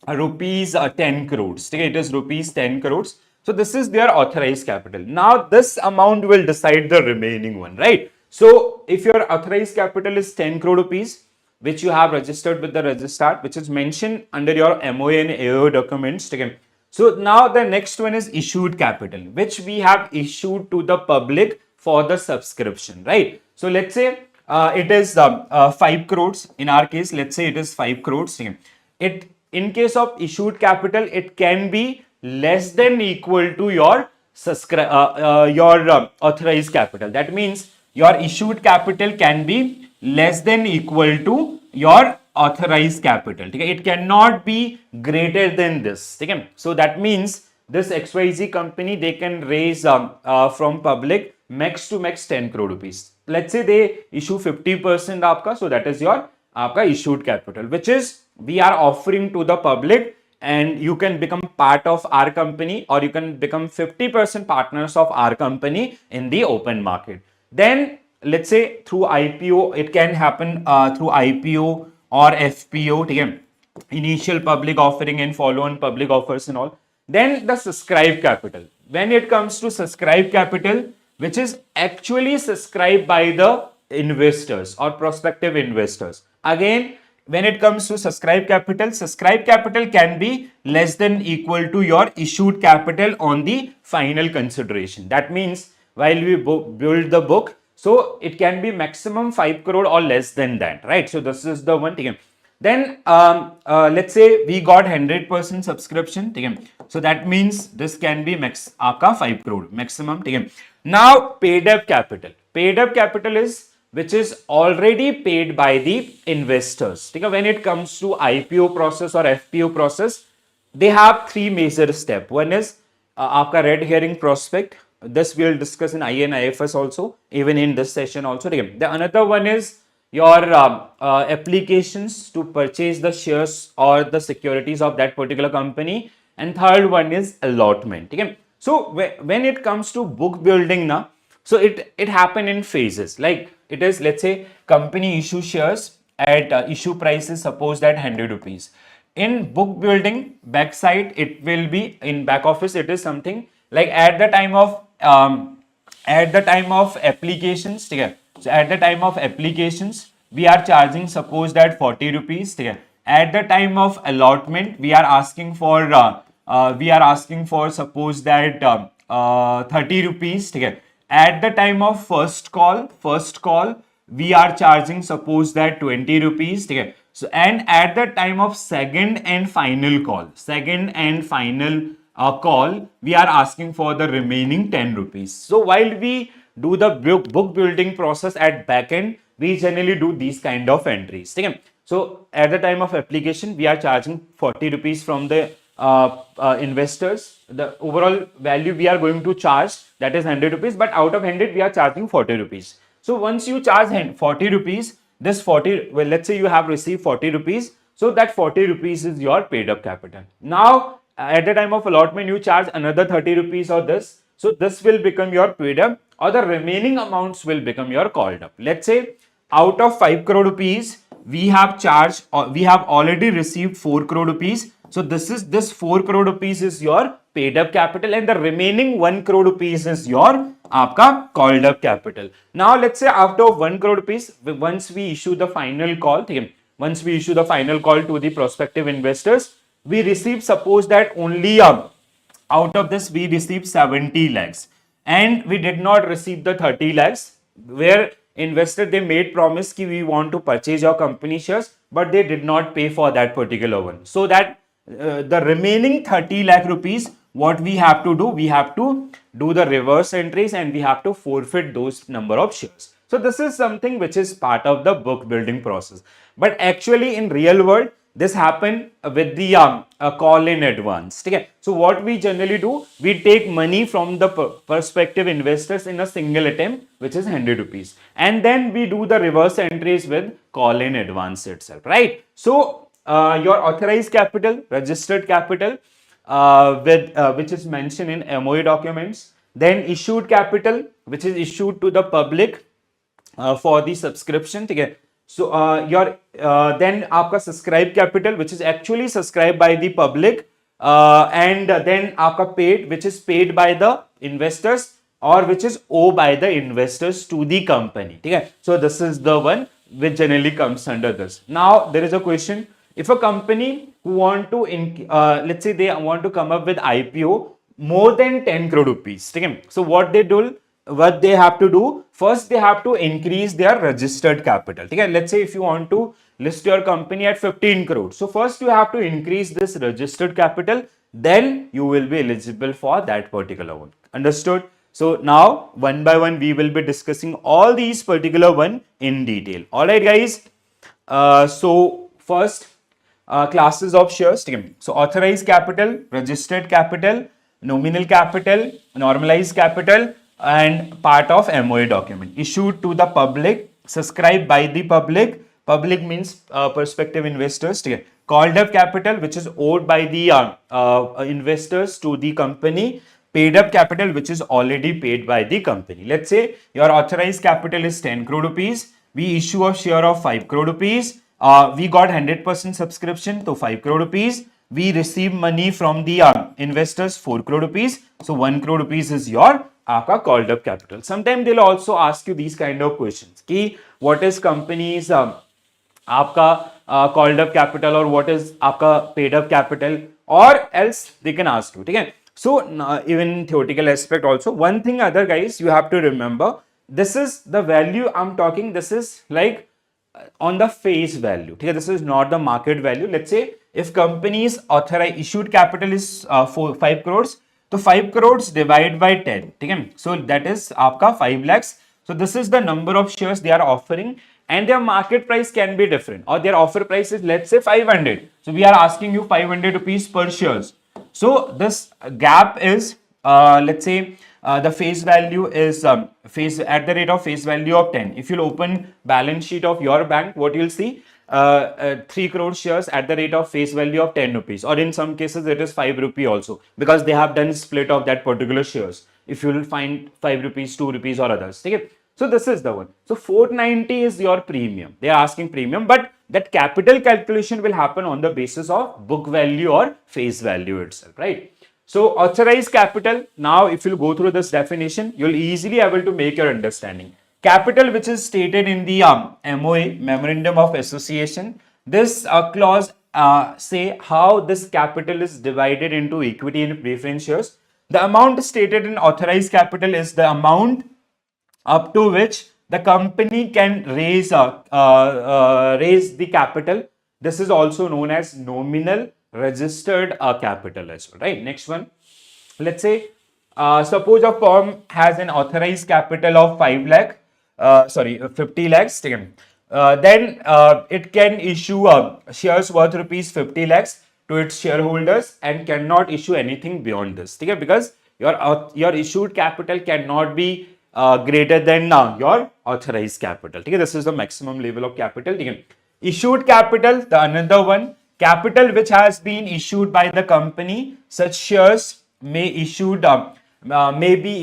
rupees 10 crores. Okay? It is rupees 10 crores. So this is their authorized capital. Now this amount will decide the remaining one, right? So if your authorized capital is 10 crore rupees, which you have registered with the registrar, which is mentioned under your MOA and AO documents. Okay. So now the next one is issued capital, which we have issued to the public for the subscription, right? So let's say it is 5 crores. In our case, let's say it is 5 crores. Okay. It, in case of issued capital, it can be less than equal to your authorized capital. That means your issued capital can be less than equal to your authorized capital. Okay? It cannot be greater than this. Okay? So that means this XYZ company, they can raise from public max to max 10 crore rupees. Let's say they issue 50% aapka, so that is your aapka issued capital, which is we are offering to the public, and you can become part of our company, or you can become 50% partners of our company in the open market. Then let's say through IPO, it can happen through IPO or FPO, again, initial public offering and follow-on public offers and all. Then the subscribed capital. When it comes to subscribed capital, which is actually subscribed by the investors or prospective investors. Again, when it comes to subscribed capital can be less than equal to your issued capital on the final consideration. That means while we build the book, so it can be maximum 5 crore or less than that, right? So this is the one thing. Then let's say we got 100% subscription. So that means this can be max aapka 5 crore maximum. Now paid up capital. Paid up capital is which is already paid by the investors. When it comes to IPO process or FPO process, they have three major steps. One is aapka red herring prospect. This we'll discuss in IN IFS also, even in this session also. The another one is your applications to purchase the shares or the securities of that particular company. And third one is allotment. So when it comes to book building now, so it happen in phases. Like it is, let's say company issue shares at issue prices, suppose that 100 rupees. In book building backside, it will be in back office. It is something like at the time of applications. So at the time of applications, we are charging suppose that 40 rupees. At the time of allotment, we are asking for suppose that 30 rupees. At the time of first call, we are charging suppose that 20 rupees. So and at the time of second and final call, we are asking for the remaining 10 rupees. So while we do the book building process at back end, we generally do these kind of entries. So at the time of application, we are charging 40 rupees from the investors. The overall value we are going to charge, that is 100 rupees, but out of 100 we are charging 40 rupees. So once you charge 40 rupees, this 40, well, let's say you have received 40 rupees, so that 40 rupees is your paid up capital. Now at the time of allotment, you charge another 30 rupees or this, so this will become your paid up, or the remaining amounts will become your called up. Let's say out of 5 crore rupees, we have charged, or we have already received 4 crore rupees. So this 4 crore rupees is your paid up capital, and the remaining 1 crore rupees is your aapka called up capital. Now let's say after 1 crore rupees, once we issue the final call, to the prospective investors, we receive suppose that only out of this we receive 70 lakhs. and we did not receive the 30 lakhs, where investor they made promise ki we want to purchase your company shares, but they did not pay for that particular one. So that the remaining 30 lakh rupees, what we have to do, we have to do the reverse entries and we have to forfeit those number of shares. So this is something which is part of the book building process. But actually in real world, this happened with the call in advance. Okay? So what we generally do, we take money from the prospective investors in a single attempt, which is 100 rupees. And then we do the reverse entries with call in advance itself, right? So your authorized capital, registered capital, which is mentioned in MOA documents, then issued capital, which is issued to the public for the subscription. Okay? So your then आपका subscribe capital, which is actually subscribed by the public, and then आपका paid, which is paid by the investors or which is owed by the investors to the company. Okay? So this is the one which generally comes under this. Now there is a question: if a company who want to let's say they want to come up with IPO more than 10 crore rupees, okay? So what they have to do, first they have to increase their registered capital. Okay? Let's say if you want to list your company at 15 crores, so first you have to increase this registered capital, then you will be eligible for that particular one. Understood? So now one by one we will be discussing all these particular one in detail. All right guys, so first classes of shares. So authorized capital, registered capital, nominal capital, normalized capital, and part of MOA document issued to the public, subscribed by the public. Public means prospective investors. Called up capital, which is owed by the investors to the company. Paid up capital, which is already paid by the company. Let's say your authorized capital is 10 crore rupees. We issue a share of 5 crore rupees. We got 100% subscription to 5 crore rupees. We receive money from the investors 4 crore rupees. So 1 crore rupees is your आपका called up capital. Sometimes they'll also ask you these kind of questions कि what is company's आपका called up capital or what is आपका paid up capital, or else they can ask you. ठीक है? So even theoretical aspect also, one thing other guys you have to remember, this is the value I'm talking, this is like on the face value. Okay? This is not the market value. Let's say if company's authorized issued capital is 5 crores, so 5 crores divided by 10. Okay? So that is आपका 5 lakhs. So this is the number of shares they are offering, and their market price can be different, or their offer price is let's say 500. So we are asking you 500 rupees per shares. So this gap is let's say the face value is at the rate of face value of 10. If you'll open balance sheet of your bank, what you'll see, 3 crore shares at the rate of face value of 10 rupees, or in some cases it is 5 rupee also, because they have done split of that particular shares. If you will find 5 rupees, 2 rupees or others. Okay? So this is the one. So 490 is your premium. They are asking premium, but that capital calculation will happen on the basis of book value or face value itself, right? So authorized capital, now if you go through this definition, you'll easily able to make your understanding. Capital which is stated in the MOA, Memorandum of Association, this clause say how this capital is divided into equity and preference shares. The amount stated in authorized capital is the amount up to which the company can raise the capital. This is also known as nominal registered capital as well, right? Next one, let's say suppose a firm has an authorized capital of 50 lakhs. Then it can issue shares worth rupees 50 lakhs to its shareholders and cannot issue anything beyond this, because your issued capital cannot be greater than your authorized capital. This is the maximum level of capital. Issued capital, the another one, capital which has been issued by the company. Such shares may be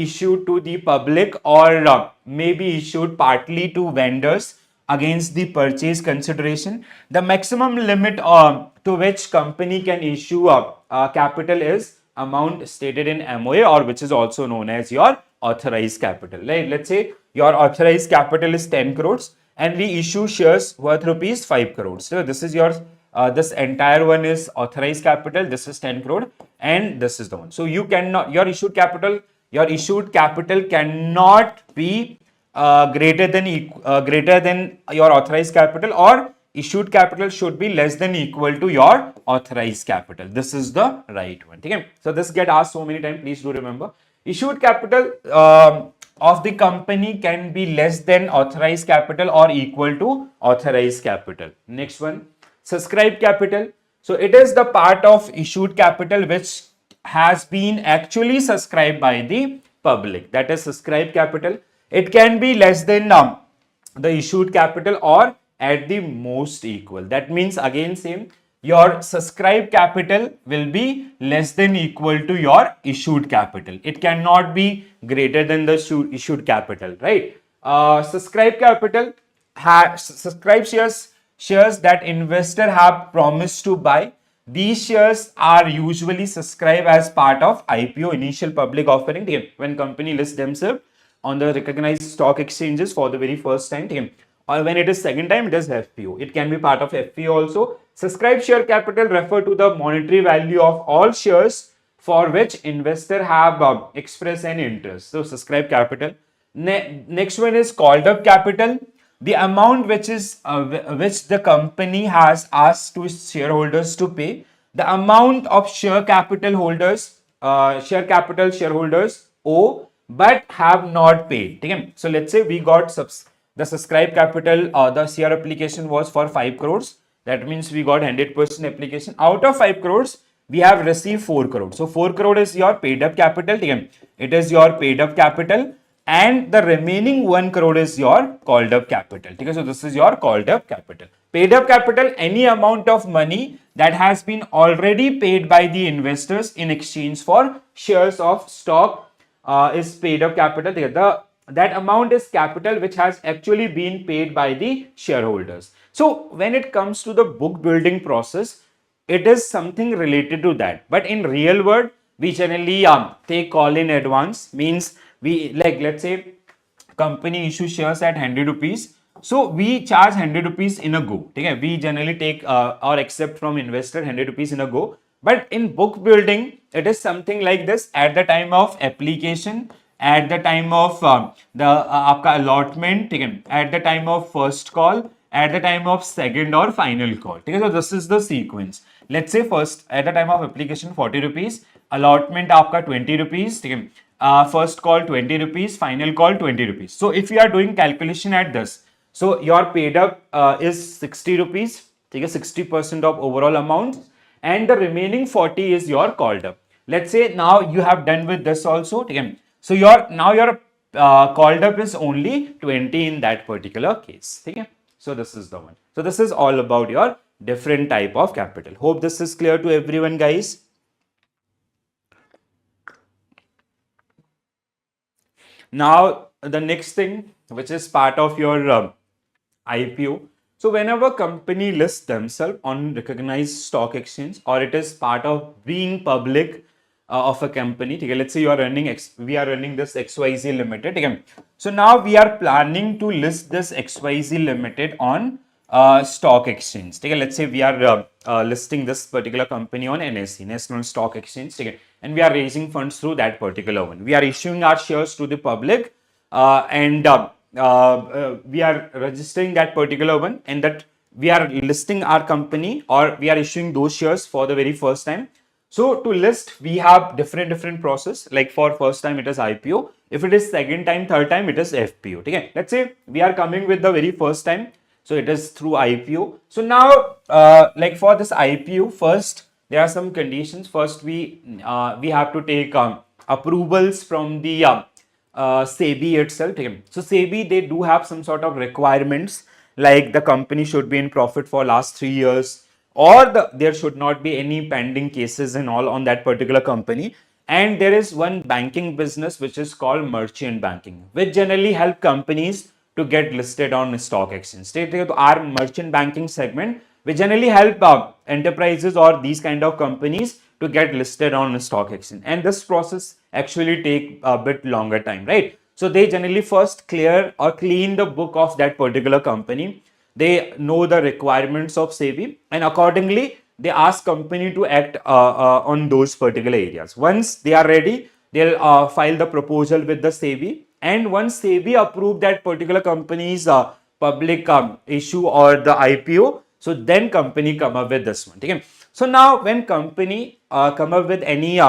issued to the public, or may be issued partly to vendors against the purchase consideration. The maximum limit to which company can issue capital is amount stated in MOA, or which is also known as your authorized capital. Let's say your authorized capital is 10 crores and we issue shares worth rupees 5 crores. So this is your this entire one is authorized capital. This is 10 crore and this is the one. So you cannot, your issued capital your issued capital cannot be greater than your authorized capital, or issued capital should be less than equal to your authorized capital. This is the right one. Okay? So this get asked so many times. Please do remember. Issued capital of the company can be less than authorized capital or equal to authorized capital. Next one, subscribed capital. So it is the part of issued capital which has been actually subscribed by the public. That is subscribed capital. It can be less than the issued capital or at the most equal. That means again same, your subscribed capital will be less than equal to your issued capital. It cannot be greater than the issued capital, right? Subscribed capital, subscribed shares that investor have promised to buy. These shares are usually subscribed as part of IPO, initial public offering, when company lists themselves on the recognized stock exchanges for the very first time, or when it is second time, it is FPO. It can be part of FPO also. Subscribed share capital refer to the monetary value of all shares for which investor have expressed an interest. So subscribed capital. Next one is called up capital. The amount which is which the company has asked to shareholders to pay. The amount of share capital shareholders owe but have not paid. Okay? So let's say we got the subscribe capital, the share application was for 5 crores. That means we got 100% application. Out of 5 crores, we have received 4 crores. So 4 crore is your paid up capital. Okay? It is your paid up capital, and the remaining 1 crore is your called up capital. Okay? So this is your called up capital. Paid up capital, any amount of money that has been already paid by the investors in exchange for shares of stock is paid up capital. That amount is capital which has actually been paid by the shareholders. So when it comes to the book building process, it is something related to that. But in real world, we generally take call in advance. Means we, like, let's say company issue shares at 100 rupees. So we charge 100 rupees in a go. Okay? We generally take or accept from investor 100 rupees in a go. But in book building, it is something like this. At the time of application, at the time of the आपका allotment, at the time of first call, at the time of second or final call. So this is the sequence. Let's say first at the time of application 40 rupees, allotment आपका 20 rupees, first call 20 rupees, final call 20 rupees. So if you are doing calculation at this, so your paid up is 60 rupees, 60% of overall amount, and the remaining 40 is your called up. Let's say now you have done with this also. So your called up is only 20 in that particular case. So this is the one. So this is all about your different type of capital. Hope this is clear to everyone, guys. Now the next thing, which is part of your IPO. So whenever company lists themselves on recognized stock exchange, or it is part of being public of a company. Let's say we are running this XYZ Limited. So now we are planning to list this XYZ Limited on stock exchange. Let's say we are listing this particular company on NSE, National Stock Exchange, and we are raising funds through that particular one. We are issuing our shares to the public, and we are registering that particular one, and that we are listing our company, or we are issuing those shares for the very first time. So to list, we have different process. Like for first time, it is IPO. If it is second time, third time, it is FPO. Okay? Let's say we are coming with the very first time. So it is through IPO. So now, like for this IPO, first, there are some conditions. First, we have to take approvals from the SEBI itself. So SEBI, they do have some sort of requirements, like the company should be in profit for last 3 years, or there should not be any pending cases and all on that particular company. And there is one banking business which is called merchant banking, which generally help companies to get listed on stock exchange. Our merchant banking segment, we generally help enterprises or these kind of companies to get listed on stock exchange. And this process actually take a bit longer time, right? So they generally first clear or clean the book of that particular company. They know the requirements of SEBI, and accordingly, they ask company to act on those particular areas. Once they are ready, they'll file the proposal with the SEBI, and once SEBI approve that particular company's public issue or the IPO, so then company come up with this one. Okay? So now when company come up with any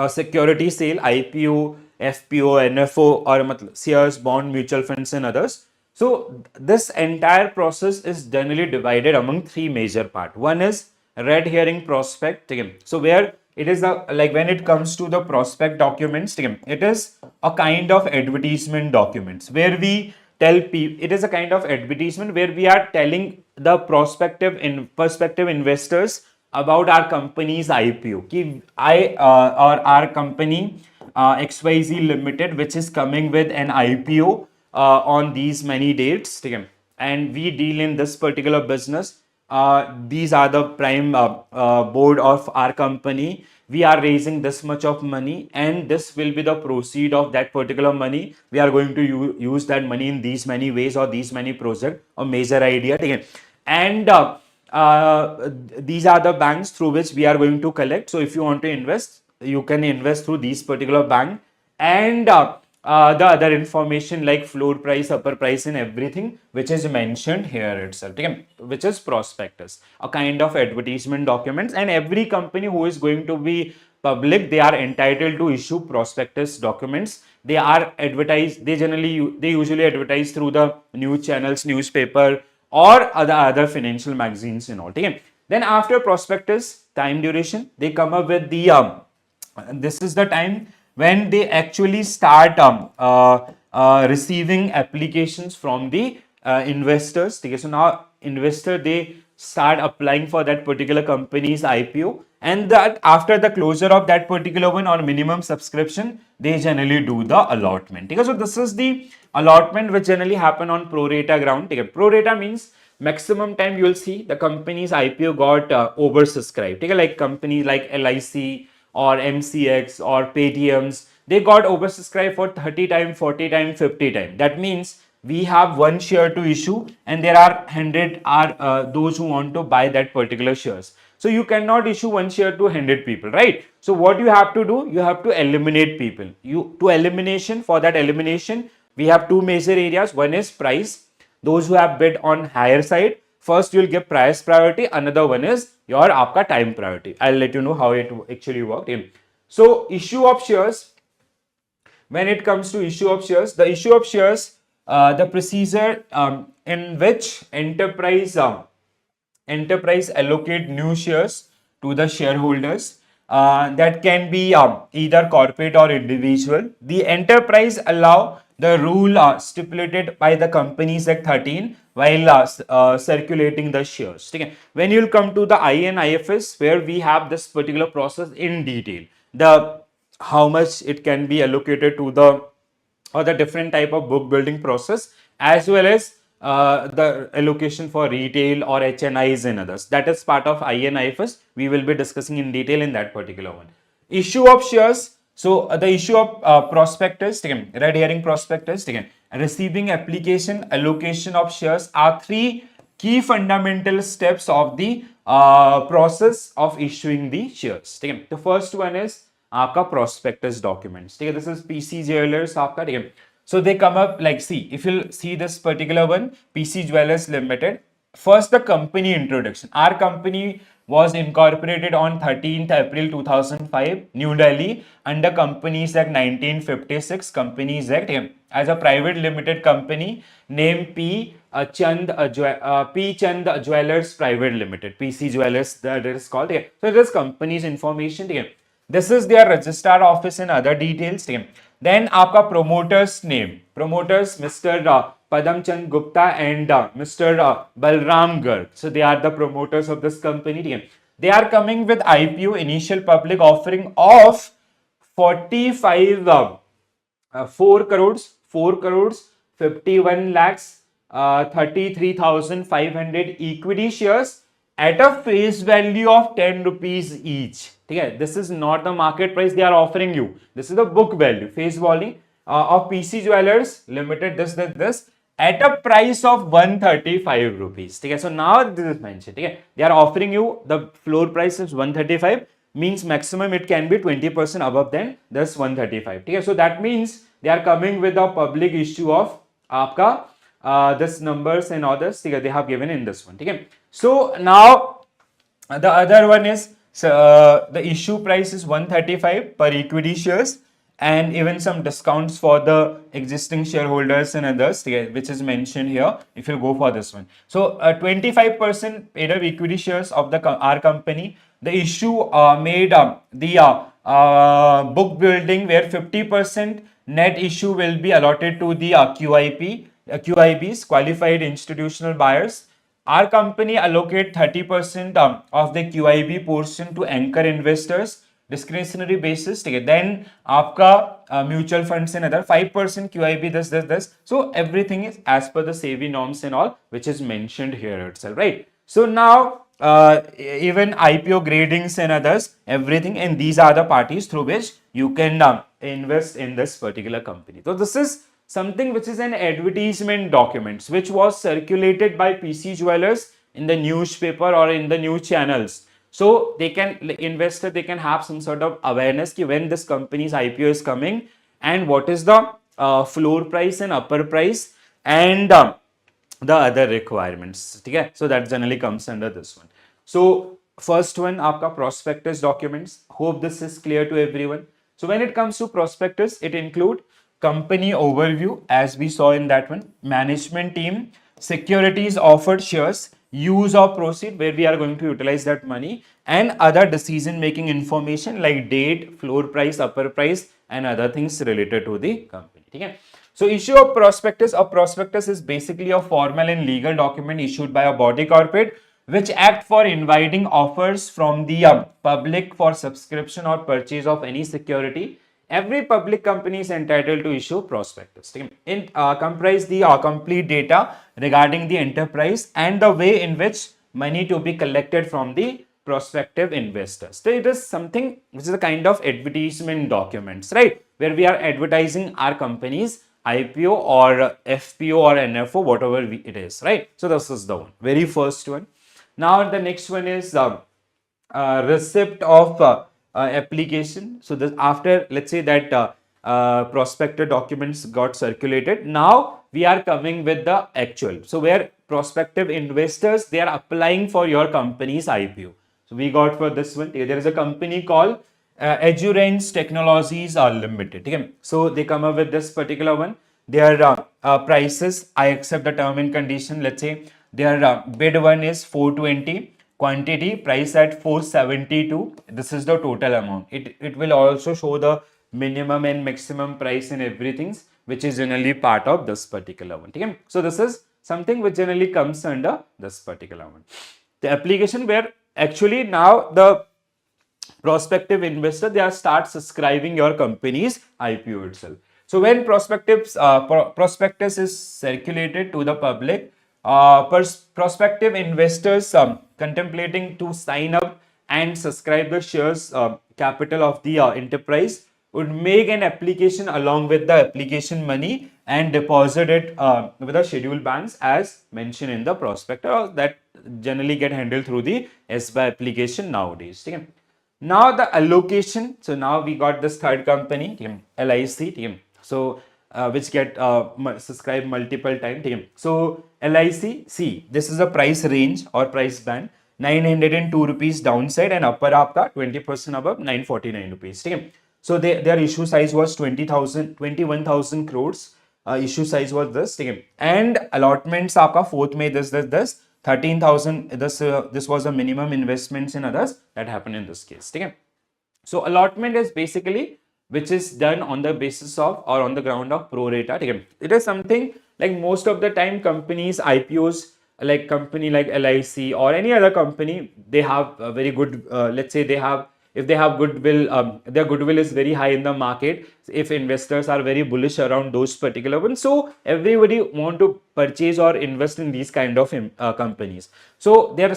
security sale, IPO, FPO, NFO, or shares, bond, mutual funds, and others. So this entire process is generally divided among three major parts. One is red herring prospect. Again, so where it is like when it comes to the prospect documents, again, it is a kind of advertisement documents where we tell people, it is a kind of advertisement where we are telling the prospective investors about our company's IPO. Or our company XYZ Limited, which is coming with an IPO on these many dates, okay? And we deal in this particular business. These are the prime board of our company. We are raising this much of money, and this will be the proceed of that particular money. We are going to use that money in these many ways or these many project or major idea. Okay? And these are the banks through which we are going to collect. So if you want to invest, you can invest through these particular bank, and the other information like floor price, upper price, and everything which is mentioned here itself, okay? Which is prospectus, a kind of advertisement documents. And every company who is going to be public, they are entitled to issue prospectus documents. They are advertised, they usually advertise through the news channels, newspaper, or other financial magazines and all. Okay? Then after prospectus, time duration, they come up with the this is the time when they actually start receiving applications from the investors. Okay? So now investor, they start applying for that particular company's IPO, and that after the closure of that particular one or minimum subscription, they generally do the allotment. Okay? So this is the allotment which generally happen on pro rata ground. Okay? Pro rata means maximum time you will see the company's IPO got oversubscribed. Okay? Like companies like LIC or MCX or Paytms, they got oversubscribed for 30 times, 40 times, 50 times. That means we have one share to issue, and there are 100 are those who want to buy that particular shares. So you cannot issue one share to 100 people, right? So what you have to do, you have to eliminate people. For that elimination, we have two major areas. One is price. Those who have bid on higher side, first you will give price priority. Another one is your aapka time priority. I'll let you know how it actually worked. So issue of shares. When it comes to issue of shares, the issue of shares, the procedure in which enterprise allocate new shares to the shareholders, that can be either corporate or individual. The enterprise allow the rule stipulated by the Companies Act 13 while circulating the shares. Okay. When you will come to the IN IFS, where we have this particular process in detail, the how much it can be allocated to the different type of book building process, as well as the allocation for retail or HNIs and others. That is part of INIFS. We will be discussing in detail in that particular one. Issue of shares. So the issue of prospectus, again, red herring prospectus, again, receiving application, allocation of shares are three key fundamental steps of the process of issuing the shares. Okay. The first one is आपका prospectus documents. Okay. This is PC Jewelers आपका. Okay. So they come up like, see, if you see this particular one, PC Jewelers Limited. First, the company introduction. Our company was incorporated on 13th April 2005, New Delhi, under Companies Act 1956, Companies Act, as a private limited company named P. Chand Jewelers Private Limited, PC Jewelers, that is called. So this company's information. This is their registrar office and other details. Then आपका promoters name, promoters Mr. Padam Chand Gupta and Mr. Balram Garg. So they are the promoters of this company. They are coming with IPO, initial public offering of 4 crores 51 lakhs 33,500 equity shares at a face value of 10 rupees each. Okay, this is not the market price they are offering you. This is the book value, face value of PC Jewelers Limited, this at a price of 135 rupees. Okay, so now this is mentioned. Okay, they are offering you, the floor price is 135. means maximum it can be 20% above than this 135. Okay, so that means they are coming with a public issue of आपका this numbers and others they have given in this one. Okay, so now the other one is the issue price is 135 per equity shares, and even some discounts for the existing shareholders and others, which is mentioned here if you go for this one. So 25% paid up equity shares of the our company. The issue made the book building where 50% net issue will be allotted to the QIBs, qualified institutional buyers. Our company allocate 30% of the QIB portion to anchor investors, discretionary basis. Okay. Then आपका mutual funds and other 5% QIB this. So everything is as per the SEBI norms and all, which is mentioned here itself, right? So now even IPO gradings and others, everything, and these are the parties through which you can invest in this particular company. So this is something which is an advertisement documents which was circulated by PC Jewelers in the newspaper or in the news channels. So they can, investor, they can have some sort of awareness ki when this company's IPO is coming and what is the floor price and upper price and the other requirements. Okay? So that generally comes under this one. So first one, आपका prospectus documents. Hope this is clear to everyone. So when it comes to prospectus, it include company overview, as we saw in that one, management team, securities offered shares, use of proceed, where we are going to utilize that money, and other decision making information like date, floor price, upper price, and other things related to the company. Okay? So issue of prospectus. A prospectus is basically a formal and legal document issued by a body corporate which act for inviting offers from the public for subscription or purchase of any security. Every public company is entitled to issue prospectus. It comprise the complete data regarding the enterprise and the way in which money to be collected from the prospective investors. So it is something which is a kind of advertisement documents, right? Where we are advertising our company's IPO or FPO or NFO, whatever it is, right? So this is the one, very first one. Now the next one is receipt of application. So this after, let's say that prospector documents got circulated. Now we are coming with the actual. So where prospective investors, they are applying for your company's IPO. So we got for this one, there is a company called Edurance Technologies are Limited. Okay? So they come up with this particular one. Their prices, I accept the term and condition. Let's say their bid one is 420, quantity price at 472. This is the total amount. It will also show the minimum and maximum price and everything, which is generally part of this particular one. Okay? So this is something which generally comes under this particular one. The application where actually now the prospective investor, they are start subscribing your company's IPO itself. So when prospectus is circulated to the public, prospective investors contemplating to sign up and subscribe the shares capital of the enterprise would make an application along with the application money and deposit it with the scheduled banks as mentioned in the prospectus. That generally get handled through the SBI application nowadays. Okay? Now the allocation. So now we got this third company, LIC. So which get subscribed multiple times. So LIC, see, this is a price range or price band. 902 rupees downside and upper आपका 20% above 949 rupees. So their issue size was 21,000 crores. Issue size was this. And allotments आपका fourth में this 13,000. This was a minimum investments in others that happened in this case. So allotment is basically which is done on the basis of or on the ground of pro rata. It is something like most of the time companies IPOs, like company like LIC or any other company, they have a very good let's say they have, if they have goodwill, their goodwill is very high in the market. If investors are very bullish around those particular ones, so everybody want to purchase or invest in these kind of companies. So their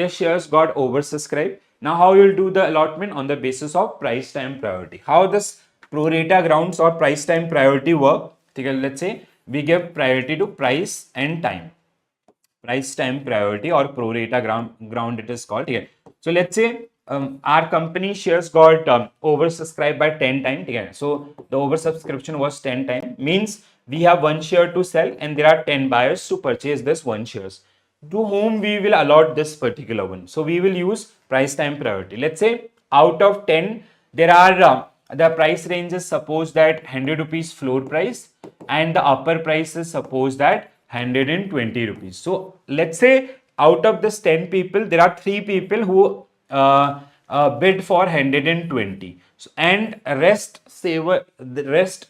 shares got oversubscribed. Now how you'll do the allotment? On the basis of price time priority. How this pro rata grounds or price time priority work? Let's say we give priority to price and time. Price time priority or pro rata ground it is called here. So let's say our company shares got oversubscribed by 10 times again. So the oversubscription was 10 times, means we have one share to sell and there are 10 buyers to purchase this one shares. To whom we will allot this particular one? So we will use price time priority. Let's say out of 10, there are the price range is suppose that 100 rupees floor price and the upper price is suppose that 120 rupees. So let's say out of this 10 people, there are 3 people who bid for 120. So, and the rest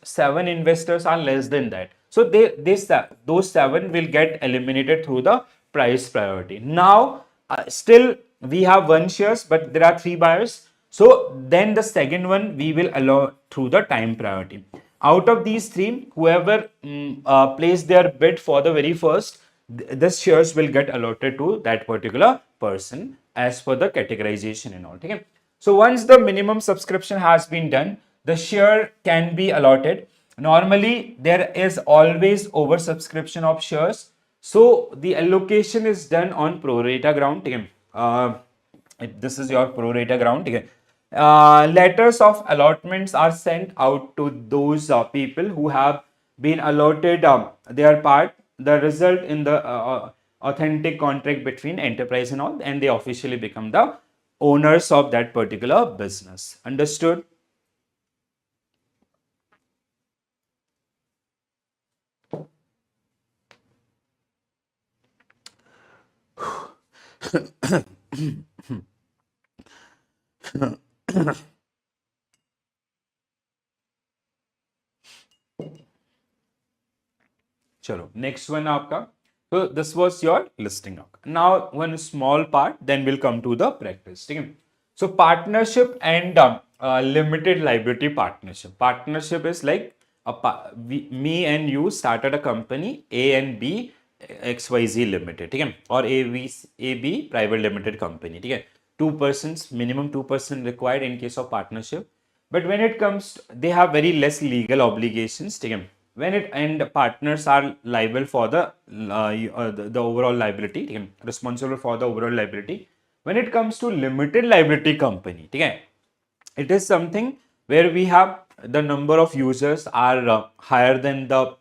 7 investors are less than that. So those 7 will get eliminated through the price priority. Now still we have one shares, but there are 3 buyers. So then the second one we will allow through the time priority. Out of these 3, whoever placed their bid for the very first, this shares will get allotted to that particular person as per the categorization and all. Okay? So once the minimum subscription has been done, the share can be allotted. Normally, there is always oversubscription of shares. So the allocation is done on pro rata ground. Okay? This is your pro rata ground. Okay? Letters of allotments are sent out to those people who have been allotted their part. The result in the authentic contract between enterprise and all, and they officially become the owners of that particular business. Understood? चलो next one आपका. So this was your listing. Now one small part, then we'll come to the practice. ठीक है? So partnership and limited liability partnership. Partnership is like me and you started a company A and B XYZ Limited, ठीक है? Or AB private limited company, ठीक है? 2 persons, minimum 2% required in case of partnership. But when it comes, they have very less legal obligations, ठीक है? When it and partners are liable for the overall liability, ठीक है? Responsible for the overall liability. When it comes to limited liability company, ठीक है? It is something where we have the number of users are higher than the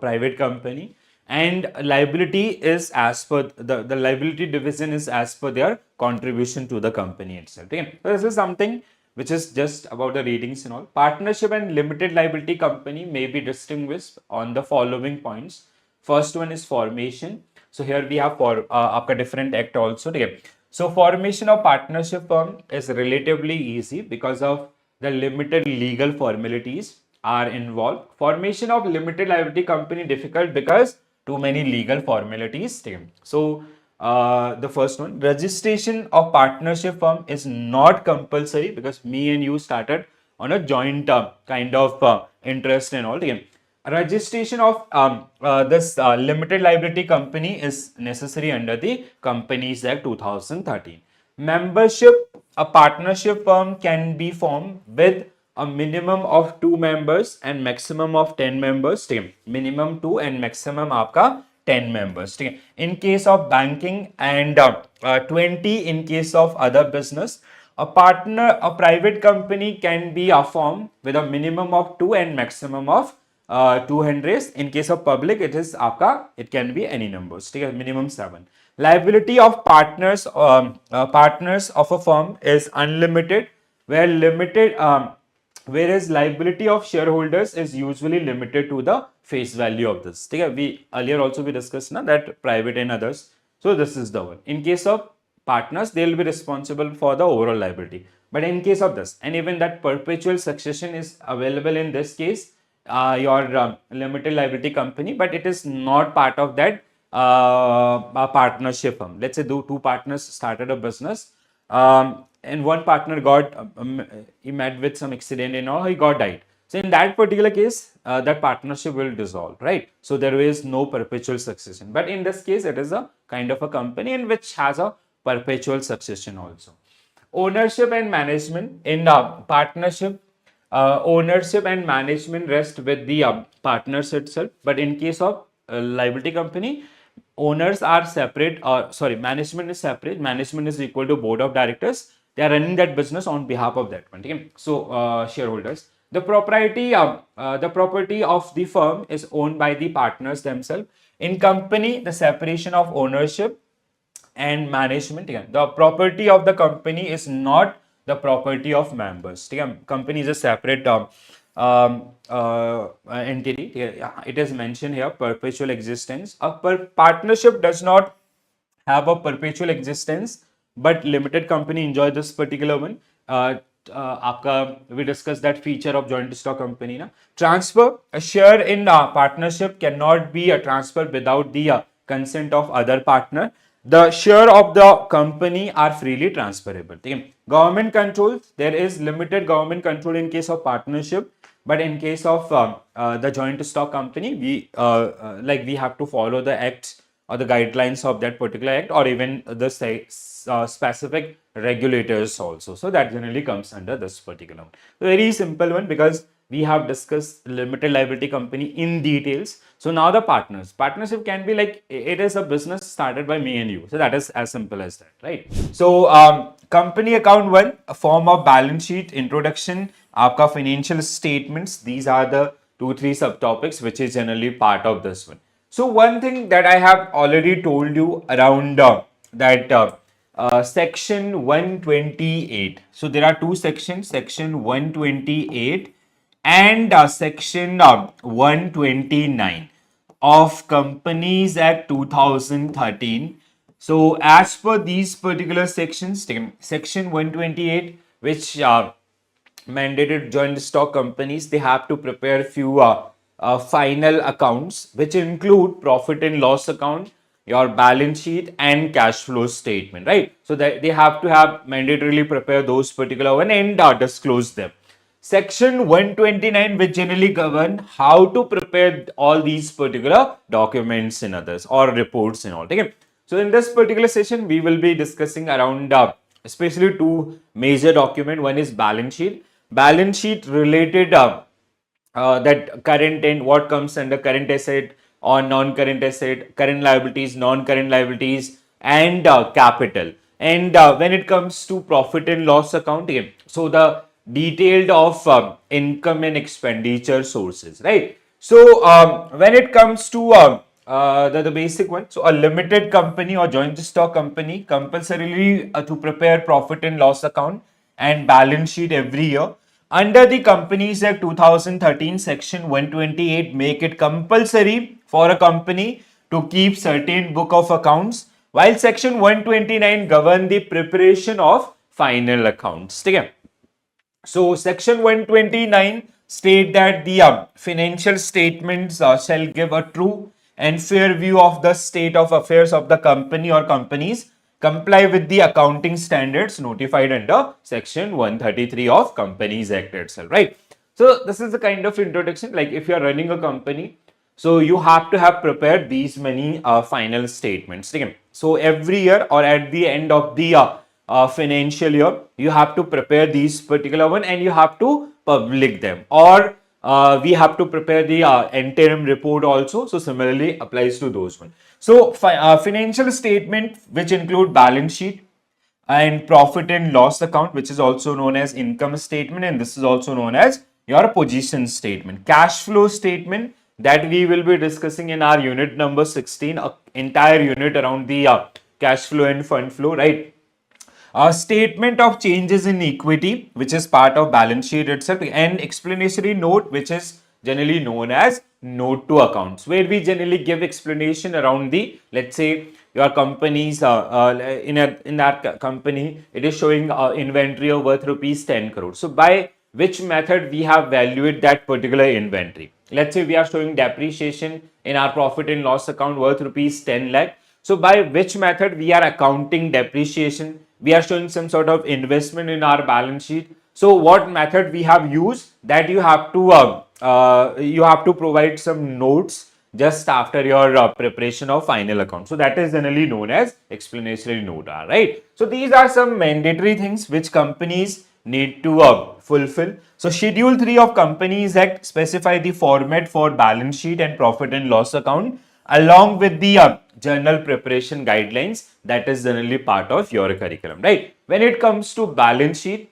private company, and liability is as per the liability division is as per their contribution to the company itself. Okay? So this is something which is just about the readings and all. Partnership and limited liability company may be distinguished on the following points. First one is formation. So here we have for आपका different act also. Okay? So formation of partnership firm is relatively easy because of the limited legal formalities are involved. Formation of limited liability company difficult because too many legal formalities. So the first one, registration of partnership firm is not compulsory because me and you started on a joint kind of interest and all. Registration of this limited liability company is necessary under the Companies Act 2013. Membership, a partnership firm can be formed with a minimum of 2 members and maximum of 10 members. Minimum 2 and maximum आपका 10 members. In case of banking and 20 in case of other business. A private company can be formed with a minimum of 2 and maximum of 200. In case of public, it can be any numbers. Minimum 7. Liability of partners of a firm is unlimited, whereas liability of shareholders is usually limited to the face value of this. We earlier also we discussed that private and others. So this is the one. In case of partners, they will be responsible for the overall liability. But in case of this, and even that perpetual succession is available in this case, your limited liability company, but it is not part of that partnership firm. Let's say two partners started a business, and one partner he met with some accident and all, he died. So in that particular case, that partnership will dissolve, right? So there is no perpetual succession. But in this case, it is a kind of a company in which has a perpetual succession also. Ownership and management in partnership. Ownership and management rest with the partners itself. But in case of liability company, owners are separate, management is separate. Management is equal to board of directors. They are running that business on behalf of that one. Okay? So shareholders. The property of the firm is owned by the partners themselves. In company, the separation of ownership and management. Again, the property of the company is not the property of members. Again, company is a separate entity. Yeah, it is mentioned here, perpetual existence. A partnership does not have a perpetual existence, but limited company enjoy this particular one. We discussed that feature of joint stock company. Na? Transfer, a share in partnership cannot be a transfer without the consent of other partner. The share of the company are freely transferable. Okay. Government controls, there is limited government control in case of partnership, but in case of the joint stock company, we have to follow the acts or the guidelines of that particular act, or even the specific regulators also. So that generally comes under this particular one. Very simple one, because we have discussed limited liability company in details. So now the partnership can be like, it is a business started by me and you. So that is as simple as that, right? So company account 1, a form of balance sheet, introduction, आपका financial statements. These are the 2-3 subtopics which is generally part of this one. So one thing that I have already told you around section 128. So there are two sections, section 128 and section 129 of Companies Act 2013. So as per these particular sections, section 128, which mandated joint stock companies, they have to prepare few final accounts, which include profit and loss account, your balance sheet and cash flow statement, right? So that they have to have mandatorily prepare those particular one and disclose them. Section 129, which generally govern how to prepare all these particular documents and others or reports and all. Okay? So in this particular session, we will be discussing around especially two major document. One is balance sheet related that current and what comes under current asset or non-current asset, current liabilities, non-current liabilities, and capital. And when it comes to profit and loss account, again, so the detailed of income and expenditure sources, right? So when it comes to the basic one, so a limited company or joint stock company compulsorily to prepare profit and loss account and balance sheet every year. Under the Companies Act 2013, Section 128 make it compulsory for a company to keep certain book of accounts, while Section 129 govern the preparation of final accounts. Okay? So Section 129 state that the financial statements shall give a true and fair view of the state of affairs of the company or companies, comply with the accounting standards notified under Section 133 of Companies Act itself, right? So this is the kind of introduction, like if you are running a company, so you have to have prepared these many final statements. Okay? So every year or at the end of the financial year, you have to prepare these particular one and you have to public them, or we have to prepare the interim report also. So similarly applies to those one. So financial statement, which include balance sheet and profit and loss account, which is also known as income statement, and this is also known as your position statement. Cash flow statement, that we will be discussing in our unit number 16, entire unit around the cash flow and fund flow, right? A statement of changes in equity, which is part of balance sheet itself, and explanatory note, which is generally known as note to accounts, where we generally give explanation around the, let's say, your company's in that company, it is showing inventory of worth rupees 10 crore. So by which method we have valued that particular inventory? Let's say we are showing depreciation in our profit and loss account worth rupees 10 lakh. So by which method we are accounting depreciation? We are showing some sort of investment in our balance sheet. So what method we have used, that you have to provide some notes just after your preparation of final account. So that is generally known as explanatory note, right? So these are some mandatory things which companies need to fulfill. So Schedule 3 of Companies Act specify the format for balance sheet and profit and loss account along with the journal preparation guidelines that is generally part of your curriculum, right? When it comes to balance sheet,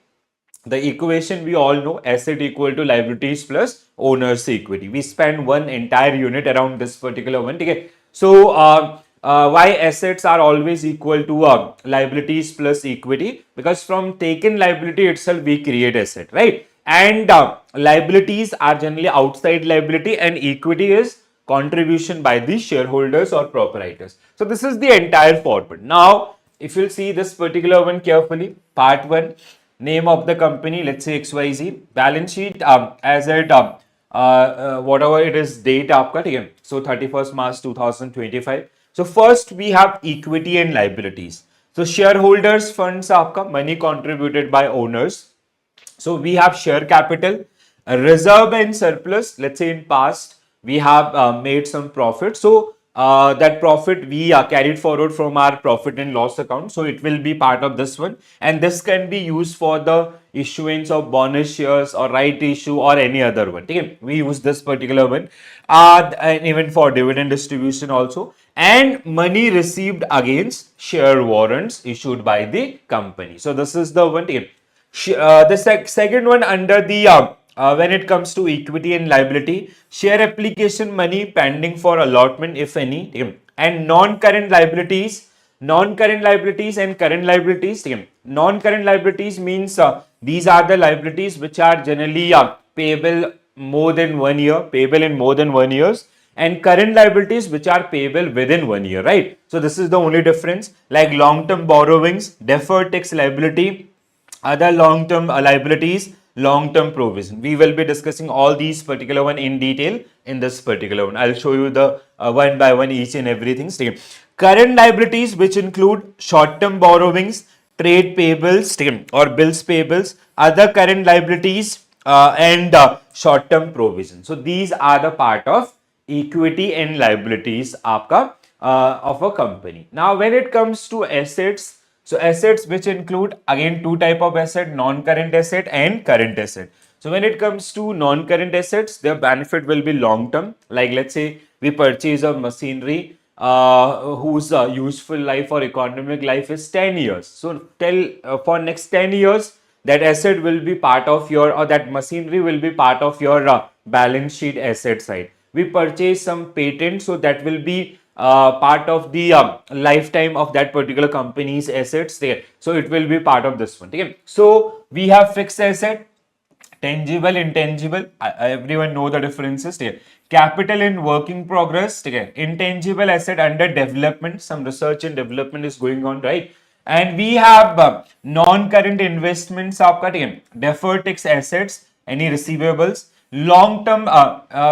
the equation we all know, asset equal to liabilities plus owner's equity. We spend one entire unit around this particular one. Okay? So why assets are always equal to liabilities plus equity? Because from taken liability itself we create asset, right? And liabilities are generally outside liability, and equity is contribution by the shareholders or proprietors. So this is the entire format. Now if you'll see this particular one carefully, part 1, name of the company, let's say XYZ, balance sheet as at whatever it is date आपका, ठीक है, so 31st March 2025. So first we have equity and liabilities. So shareholders funds आपका, money contributed by owners. So we have share capital, a reserve and surplus. Let's say in past we have made some profit. So that profit we carried forward from our profit and loss account. So it will be part of this one. And this can be used for the issuance of bonus shares or right issue or any other one. Okay? We use this particular one. And even for dividend distribution also. And money received against share warrants issued by the company. So this is the one. Okay? The second one under the when it comes to equity and liability, share application money pending for allotment if any, and non-current liabilities, and current liabilities. Non-current liabilities means these are the liabilities which are generally payable more than 1 year, payable in more than 1 years, and current liabilities which are payable within 1 year, right? So this is the only difference. Like long-term borrowings, deferred tax liability, other long-term liabilities, long-term provision. We will be discussing all these particular one in detail in this particular one. I'll show you the one by one each and everything. Current liabilities, which include short-term borrowings, trade payables or bills payables, other current liabilities, and short-term provision. So these are the part of equity and liabilities आपका of a company. Now when it comes to assets, so assets which include again two type of asset, non-current asset and current asset. So when it comes to non-current assets, their benefit will be long term. Like let's say we purchase a machinery whose useful life or economic life is 10 years. So tell for next 10 years that asset will be part of your, or that machinery will be part of your balance sheet asset side. We purchase some patent, so that will be part of the lifetime of that particular company's assets there. So it will be part of this one. Okay? So we have fixed asset, tangible, intangible. Everyone know the differences here. Capital in working progress. Okay? Intangible asset under development. Some research and development is going on, right? And we have non-current investments. आपका deferred tax assets, any receivables. Long term,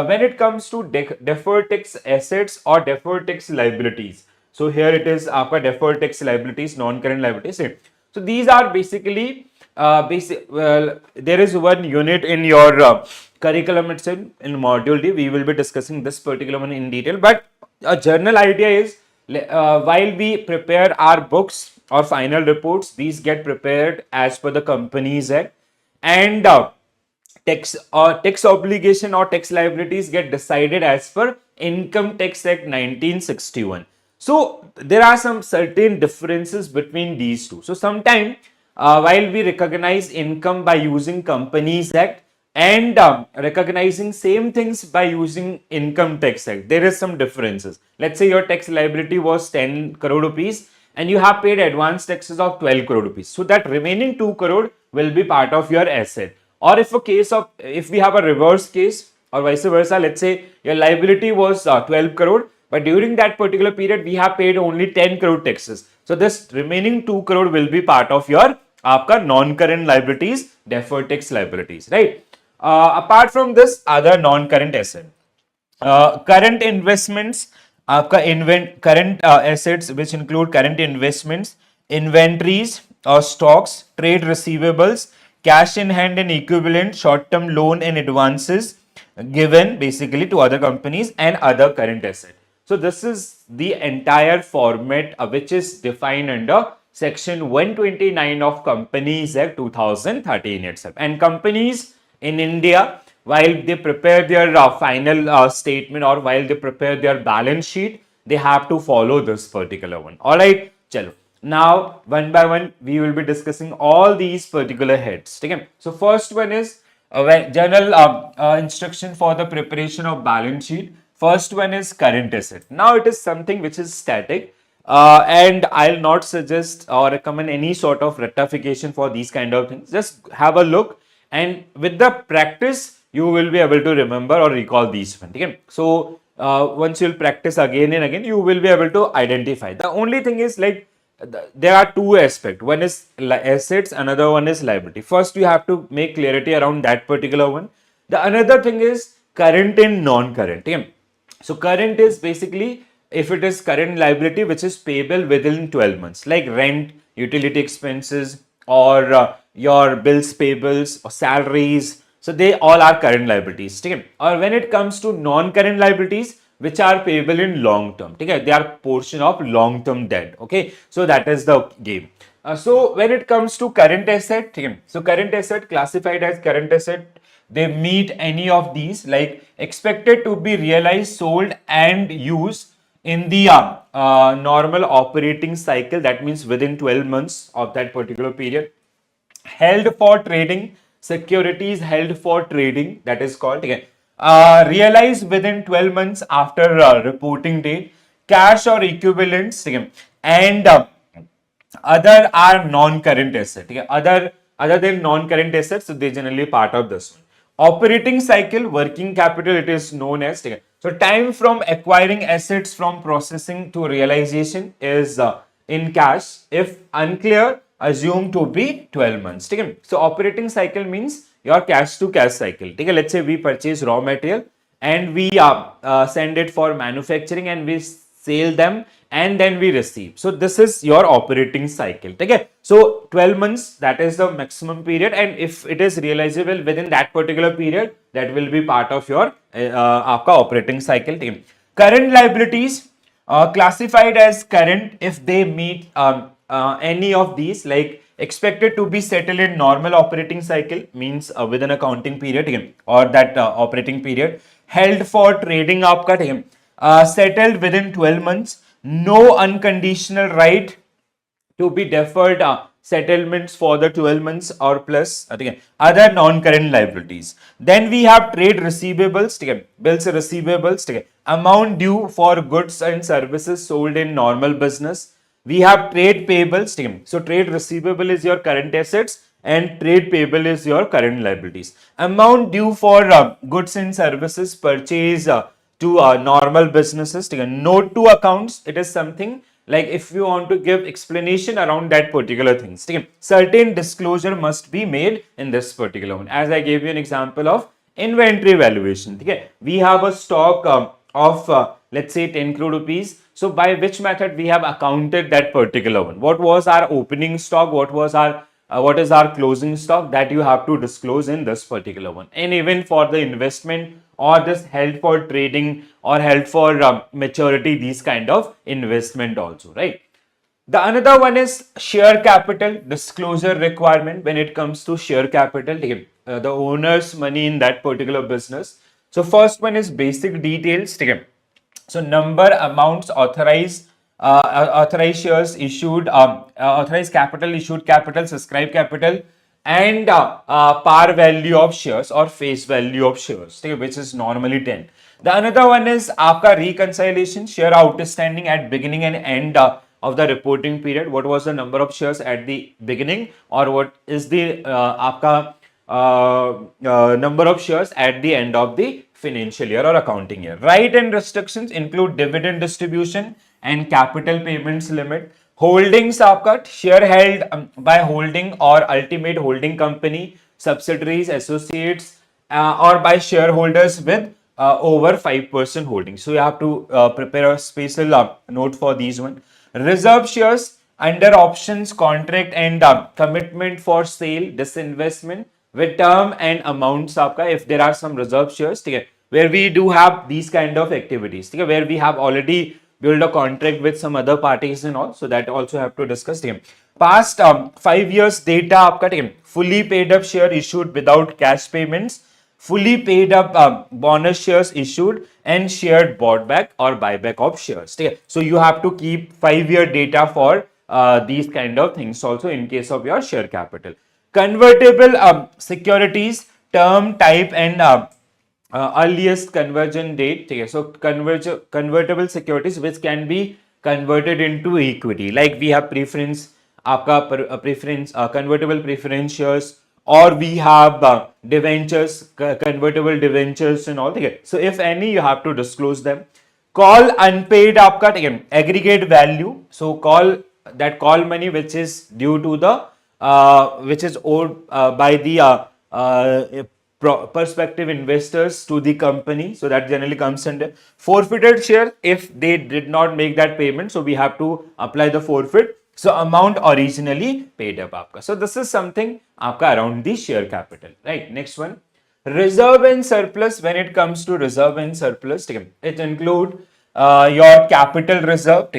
when it comes to deferred tax assets or deferred tax liabilities, so here it is आपका deferred tax liabilities, non-current liabilities. So these are basically there is one unit in your curriculum itself in module D. We will be discussing this particular one in detail, but a general idea is while we prepare our books or final reports, these get prepared as per the Companies Act, and tax obligation or tax liabilities get decided as per Income Tax Act 1961. So there are some certain differences between these two. So sometimes while we recognize income by using Companies Act and recognizing same things by using Income Tax Act, there is some differences. Let's say your tax liability was 10 crore rupees and you have paid advance taxes of 12 crore rupees. So that remaining 2 crore will be part of your asset. Or if we have a reverse case or vice versa, let's say your liability was 12 crore, but during that particular period we have paid only 10 crore taxes. So this remaining 2 crore will be part of your आपका non-current liabilities, deferred tax liabilities, right? Apart from this, other non-current asset, current investments, आपका current assets which include current investments, inventories or stocks, trade receivables, cash in hand and equivalent, short-term loan and advances given basically to other companies, and other current asset. So this is the entire format which is defined under section 129 of Companies Act 2013 itself. And companies in India, while they prepare their final statement or while they prepare their balance sheet, they have to follow this particular one. All right, chalo. Now, one by one, we will be discussing all these particular heads. Okay? So, first one is general instruction for the preparation of balance sheet. First one is current asset. Now, it is something which is static, and I'll not suggest or recommend any sort of rectification for these kind of things. Just have a look, and with the practice, you will be able to remember or recall these ones. Okay? So, once you'll practice again and again, you will be able to identify. The only thing is like there are two aspects. One is assets, another one is liability. First, you have to make clarity around that particular one. The another thing is current and non-current. Okay? So current is basically if it is current liability which is payable within 12 months, like rent, utility expenses, or your bills payables or salaries. So they all are current liabilities. Okay? Or when it comes to non-current liabilities, which are payable in long term. Okay? They are portion of long term debt. Okay, so that is the game. So when it comes to current asset, okay, so current asset classified as current asset, they meet any of these, like expected to be realized, sold and used in the normal operating cycle, that means within 12 months of that particular period. Held for trading, securities held for trading, that is called again. Realized within 12 months after reporting date, cash or equivalents again, and other are non-current asset. Okay? Other than non-current assets, so they generally part of this one. Operating cycle, working capital, it is known as. Okay? So time from acquiring assets from processing to realization is in cash. If unclear, assume to be 12 months. Okay? So operating cycle means your cash to cash cycle. Okay? Let's say we purchase raw material and we send it for manufacturing and we sell them and then we receive. So this is your operating cycle. Okay? So 12 months, that is the maximum period, and if it is realizable within that particular period, that will be part of your operating cycle. Okay? Current liabilities classified as current if they meet any of these, like expected to be settled in normal operating cycle, means within accounting period again, or that operating period. Held for trading आपका ठीक है, settled within 12 months, no unconditional right to be deferred settlements for the 12 months or plus. Okay, other non-current liabilities. Then we have trade receivables, okay, bills receivables, okay, amount due for goods and services sold in normal business. We have trade payables. Okay, so trade receivable is your current assets and trade payable is your current liabilities. Amount due for goods and services purchased to normal businesses. Okay, note to accounts, it is something like if you want to give explanation around that particular things. Okay, certain disclosure must be made in this particular one. As I gave you an example of inventory valuation. Okay, we have a stock of let's say 10 crore rupees. So by which method we have accounted that particular one? What was our opening stock? What is our closing stock? That you have to disclose in this particular one. And even for the investment or this held for trading or held for maturity, these kind of investment also, right? The another one is share capital disclosure requirement when it comes to share capital, the owner's money in that particular business. So first one is basic details. So number, amounts, authorized shares issued, authorized capital, issued capital, subscribed capital, and par value of shares or face value of shares, which is normally 10. The another one is आपका reconciliation, share outstanding at beginning and end of the reporting period. What was the number of shares at the beginning, or what is the आपका number of shares at the end of the financial year or accounting year. Right and restrictions include dividend distribution and capital payments limit. Holdings आपका share held by holding or ultimate holding company, subsidiaries, associates, or by shareholders with over 5% holding. So you have to prepare a special note for these one. Reserve shares under options, contract, and commitment for sale, disinvestment with term and amounts आपका, if there are some reserve shares, where we do have these kind of activities, where we have already build a contract with some other parties and all, so that also have to discuss. Past 5 years data आपका, fully paid up share issued without cash payments, fully paid up bonus shares issued, and shared bought back or buyback of shares. So you have to keep 5-year data for these kind of things also in case of your share capital. Convertible securities, term, type, and earliest conversion date. Okay, so convertible securities which can be converted into equity, like we have preference, preference, convertible preference shares, or we have debentures, convertible debentures and all. Okay, so if any, you have to disclose them. Call unpaid आपका ठीक है aggregate value. So call, that call money which is due to the which is owed by the prospective investors to the company. So that generally comes under forfeited share if they did not make that payment. So we have to apply the forfeit. So amount originally paid up आपका. So this is something आपका around the share capital, right? Next one, reserve and surplus. When it comes to reserve and surplus, it include your capital reserve.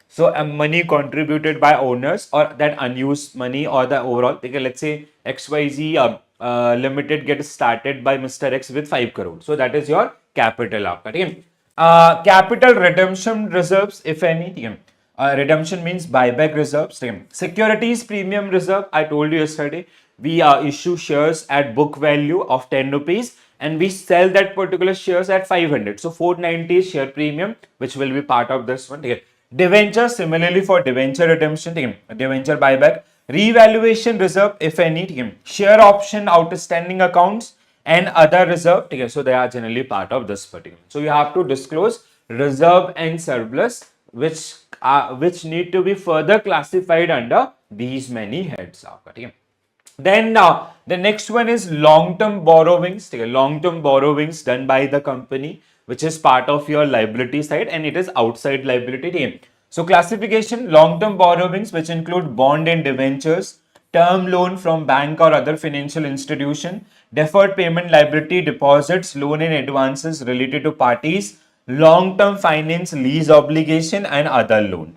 So money contributed by owners, or that unused money, or the overall. Let's say XYZ Limited gets started by Mr. X with 5 crore. So that is your capital आपका. Capital redemption reserves, if any. Redemption means buyback reserves. Securities premium reserve, I told you yesterday, we issue shares at book value of 10 rupees and we sell that particular shares at 500. So 490 is share premium, which will be part of this one. Debenture, similarly for debenture redemption, debenture buyback. Revaluation reserve, if any. Share option outstanding accounts and other reserve. So they are generally part of this particular. So you have to disclose reserve and surplus, which need to be further classified under these many heads. Then the next one is long-term borrowings. Long-term borrowings done by the company, which is part of your liability side and it is outside liability. So classification, long-term borrowings which include bond and debentures, term loan from bank or other financial institution, deferred payment liability, deposits, loan and advances related to parties, long-term finance lease obligation and other loan.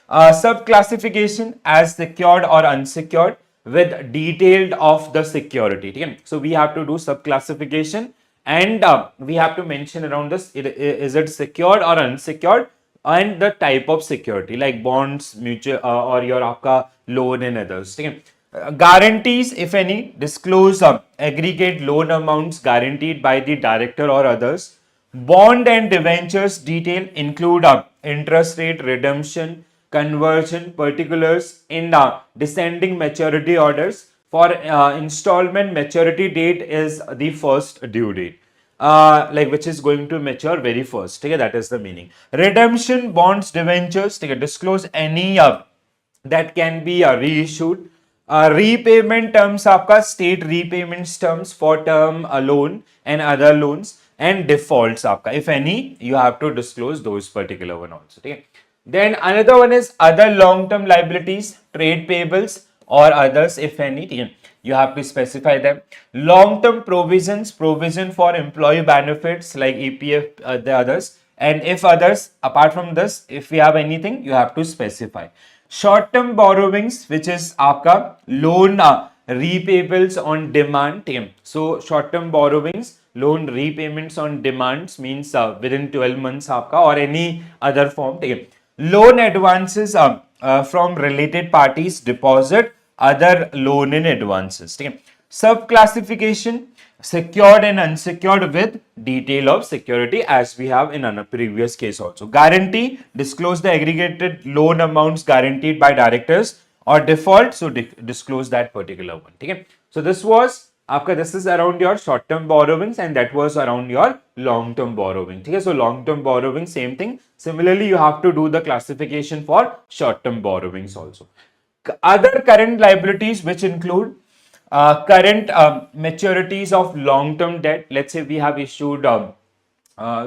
Sub-classification as secured or unsecured with detailed of the security. So we have to do sub-classification and we have to mention around this, is it secured or unsecured, and the type of security like bonds, mutual or your aapka loan and others. Guarantees, if any, disclose aggregate loan amounts guaranteed by the director or others. Bond and debentures detail include interest rate, redemption, conversion, particulars in descending maturity orders. For installment, maturity date is the first due date. Like which is going to mature very first. That is the meaning. Redemption, bonds, debentures, disclose any that can be reissued. Repayment terms, आपका state repayments terms for term loan and other loans, and defaults आपका, if any, you have to disclose those particular one also. Then another one is other long-term liabilities, trade payables or others, if any. You have to specify them. Long-term provisions, provision for employee benefits like EPF, the others. And if others, apart from this, if we have anything, you have to specify. Short-term borrowings, which is आपका loan repayables on demand. So short-term borrowings, loan repayments on demands means within 12 months आपका, or any other form. Loan advances from related parties, deposit, other loan and advances. Sub-classification, secured and unsecured with detail of security, as we have in a previous case also. Guarantee, disclose the aggregated loan amounts guaranteed by directors, or default, so disclose that particular one. So this was this is around your short-term borrowings and that was around your long-term borrowing. So long-term borrowing, same thing. Similarly, you have to do the classification for short-term borrowings also. Other current liabilities, which include current maturities of long-term debt. Let's say we have issued,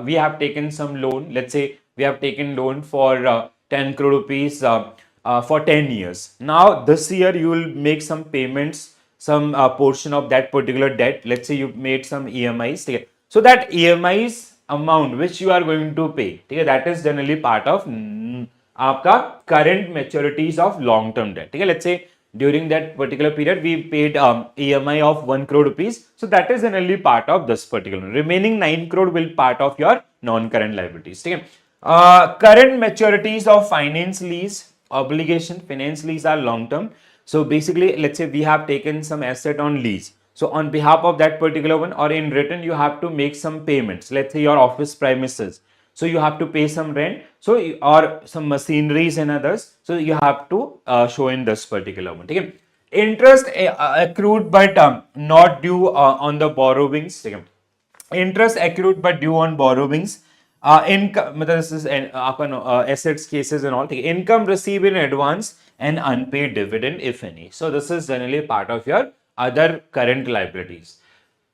we have taken some loan. Let's say we have taken loan for 10 crore rupees for 10 years. Now this year you will make some payments, some portion of that particular debt. Let's say you made some EMIs. So that EMIs amount which you are going to pay, that is generally part of आपका current maturities of long term debt. Let's say during that particular period we paid EMI of 1 crore rupees. So that is generally part of this particular. Remaining 9 crore will part of your non-current liabilities. Current maturities of finance lease, obligation, finance lease are long term. So basically, let's say we have taken some asset on lease. So on behalf of that particular one, or in return, you have to make some payments. Let's say your office premises. So you have to pay some rent. So or some machineries and others. So you have to show in this particular one. Okay? Interest accrued but not due on the borrowings. Okay? Interest accrued but due on borrowings. Income, this is assets cases and all. Income received in advance and unpaid dividend, if any. So this is generally part of your other current liabilities.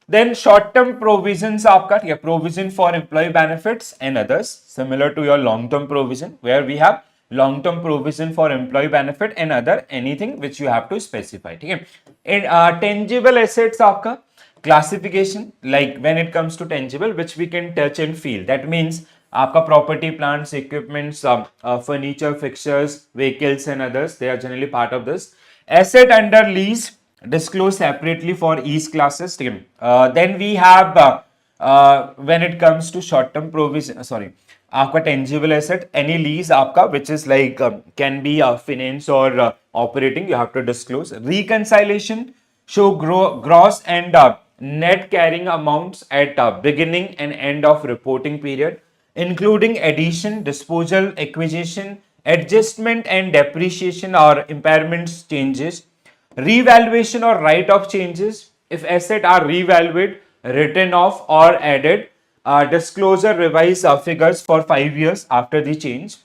Then short-term provisions आपका ठीक है, provision for employee benefits and others, similar to your long-term provision, where we have long-term provision for employee benefit and other anything which you have to specify. ठीक है. Tangible assets आपका classification, like when it comes to tangible, which we can touch and feel. That means आपका property, plants, equipments, furniture, fixtures, vehicles and others, they are generally part of this. Asset under lease disclose separately for each classes. Then we have when it comes to short term provision, आपका tangible asset, any lease आपका which is like can be finance or operating, you have to disclose. Reconciliation, show gross and net carrying amounts at beginning and end of reporting period, including addition, disposal, acquisition, adjustment and depreciation or impairments changes, revaluation or write-off changes, if assets are revalued, written off or added, disclosure revise figures for 5 years after the change.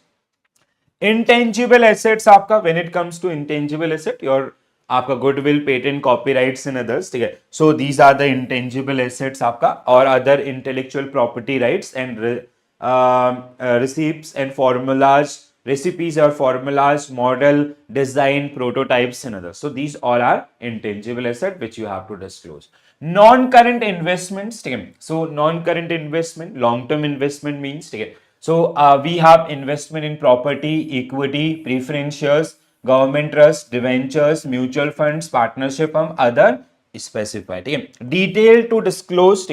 Intangible assets आपका, when it comes to intangible asset, your आपका goodwill, patent, copyrights and others, ठीक है. So these are the intangible assets आपका, or other intellectual property rights and receipts and formulas, recipes or formulas, model, design, prototypes and others. So these all are intangible asset which you have to disclose. Non-current investments, ठीक है. So non-current investment, long-term investment means, ठीक है. So we have investment in property, equity, preference shares, government trust, debentures, mutual funds, partnership firm, other specified. Detail to disclose.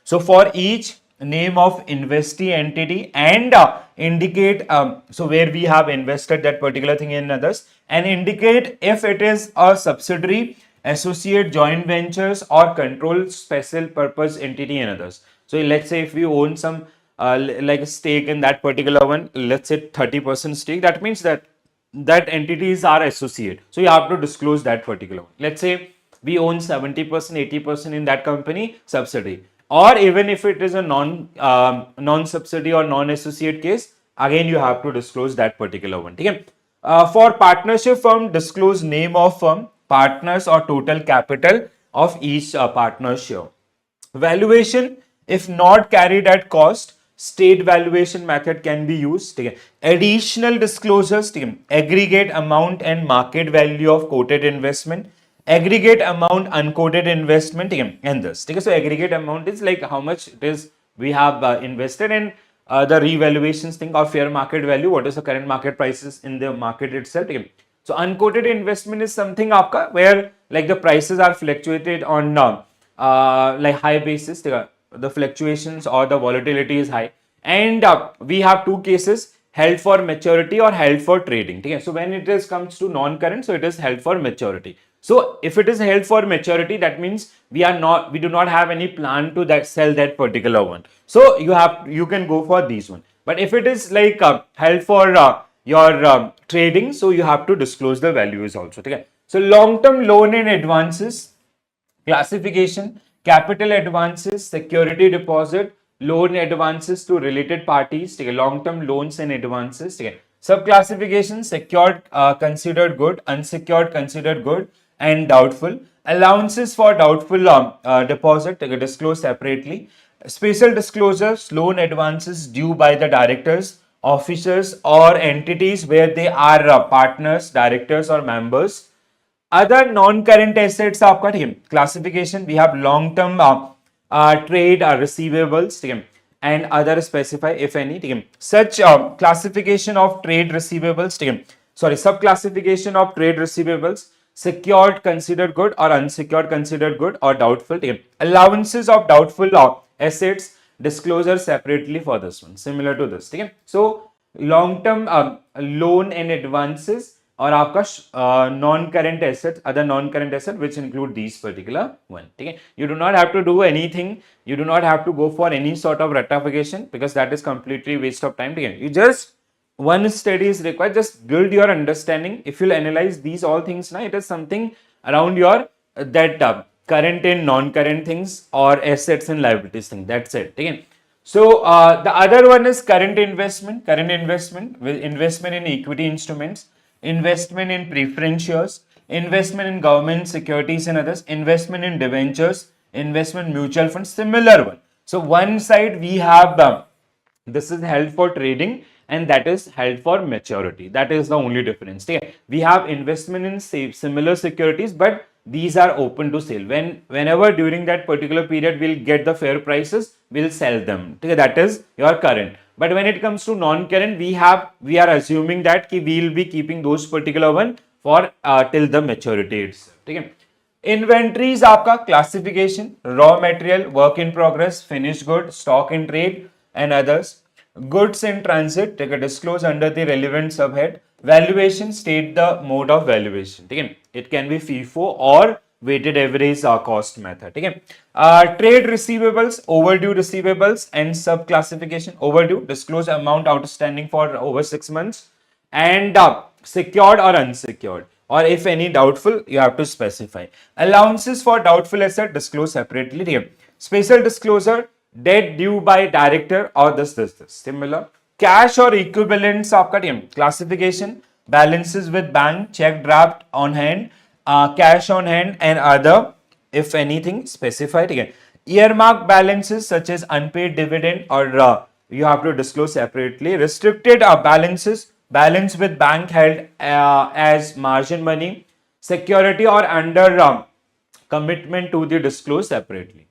So for each name of investee entity and indicate so where we have invested that particular thing in others, and indicate if it is a subsidiary, associate, joint ventures or controlled special purpose entity and others. So let's say if we own some like a stake in that particular one, let's say 30% stake, that means that entities are associate. So you have to disclose that particular one. Let's say we own 70%, 80% in that company, subsidiary, or even if it is a non-subsidiary or non-associate case, again you have to disclose that particular one. Okay? For partnership firm, disclose name of firm, partners or total capital of each partner share. Valuation, if not carried at cost, state valuation method can be used. Additional disclosures, aggregate amount and market value of quoted investment, aggregate amount unquoted investment, and this. So aggregate amount is like how much it is we have invested, and the revaluations thing of fair market value, what is the current market prices in the market itself. So unquoted investment is something आपका where like the prices are fluctuated on like high basis, the fluctuations or the volatility is high, and we have two cases, held for maturity or held for trading. Okay? So when it is comes to non-current, so it is held for maturity. So if it is held for maturity, that means we do not have any plan to sell that particular one. So you can go for these one. But if it is like held for your trading, so you have to disclose the values also. Okay? So long-term loan and advances, classification, capital advances, security deposit, loan advances to related parties, long-term loans and advances. Subclassification, secured considered good, unsecured considered good, and doubtful. Allowances for doubtful deposit, disclose separately. Special disclosures, loan advances due by the directors, officers or entities where they are partners, directors or members. Other non-current assets आपका, ठीक है, classification, we have long-term trade receivables, ठीक है, and other specify if any, ठीक है. Such classification of trade receivables, ठीक है, sorry, subclassification of trade receivables, secured considered good or unsecured considered good or doubtful, ठीक है. Allowances of doubtful assets, disclosure separately for this one, similar to this. ठीक है. So long term loan and advances और आपका non current asset, other non current asset which include these particular one. ठीक है, you do not have to do anything, you do not have to go for any sort of ratification because that is completely waste of time. You just one study is required, just build your understanding. If you'll analyze these all things now, it is something around your that current and non-current things or assets and liabilities thing. That's it. Again, so the other one is current investment. Current investment with investment in equity instruments, investment in preference shares, investment in government securities and others, investment in debentures, investment mutual funds, similar one. So one side we have this is held for trading and that is held for maturity. That is the only difference. Okay? We have investment in similar securities, but these are open to sale. Whenever during that particular period we'll get the fair prices, we'll sell them. Okay? That is your current. But when it comes to non-current, we are assuming that we'll be keeping those particular one for till the maturity itself. Okay? Inventories आपका classification, raw material, work in progress, finished good, stock in trade and others. Goods in transit, take a disclose under the relevant subhead. Valuation, state the mode of valuation. ठीक है, it can be FIFO or weighted average cost method. ठीक है, trade receivables, overdue receivables and sub classification. Overdue, disclose amount outstanding for over 6 months and secured or unsecured, or if any doubtful, you have to specify. Allowances for doubtful asset, disclose separately. Special disclosure, debt due by director or this. Similar. Cash or equivalents आपका team classification, balances with bank, check draft on hand, cash on hand and other, if anything specified. Again, earmark balances such as unpaid dividend or you have to disclose separately. Restricted balances, balance with bank held as margin money, security or under commitment to the disclose separately.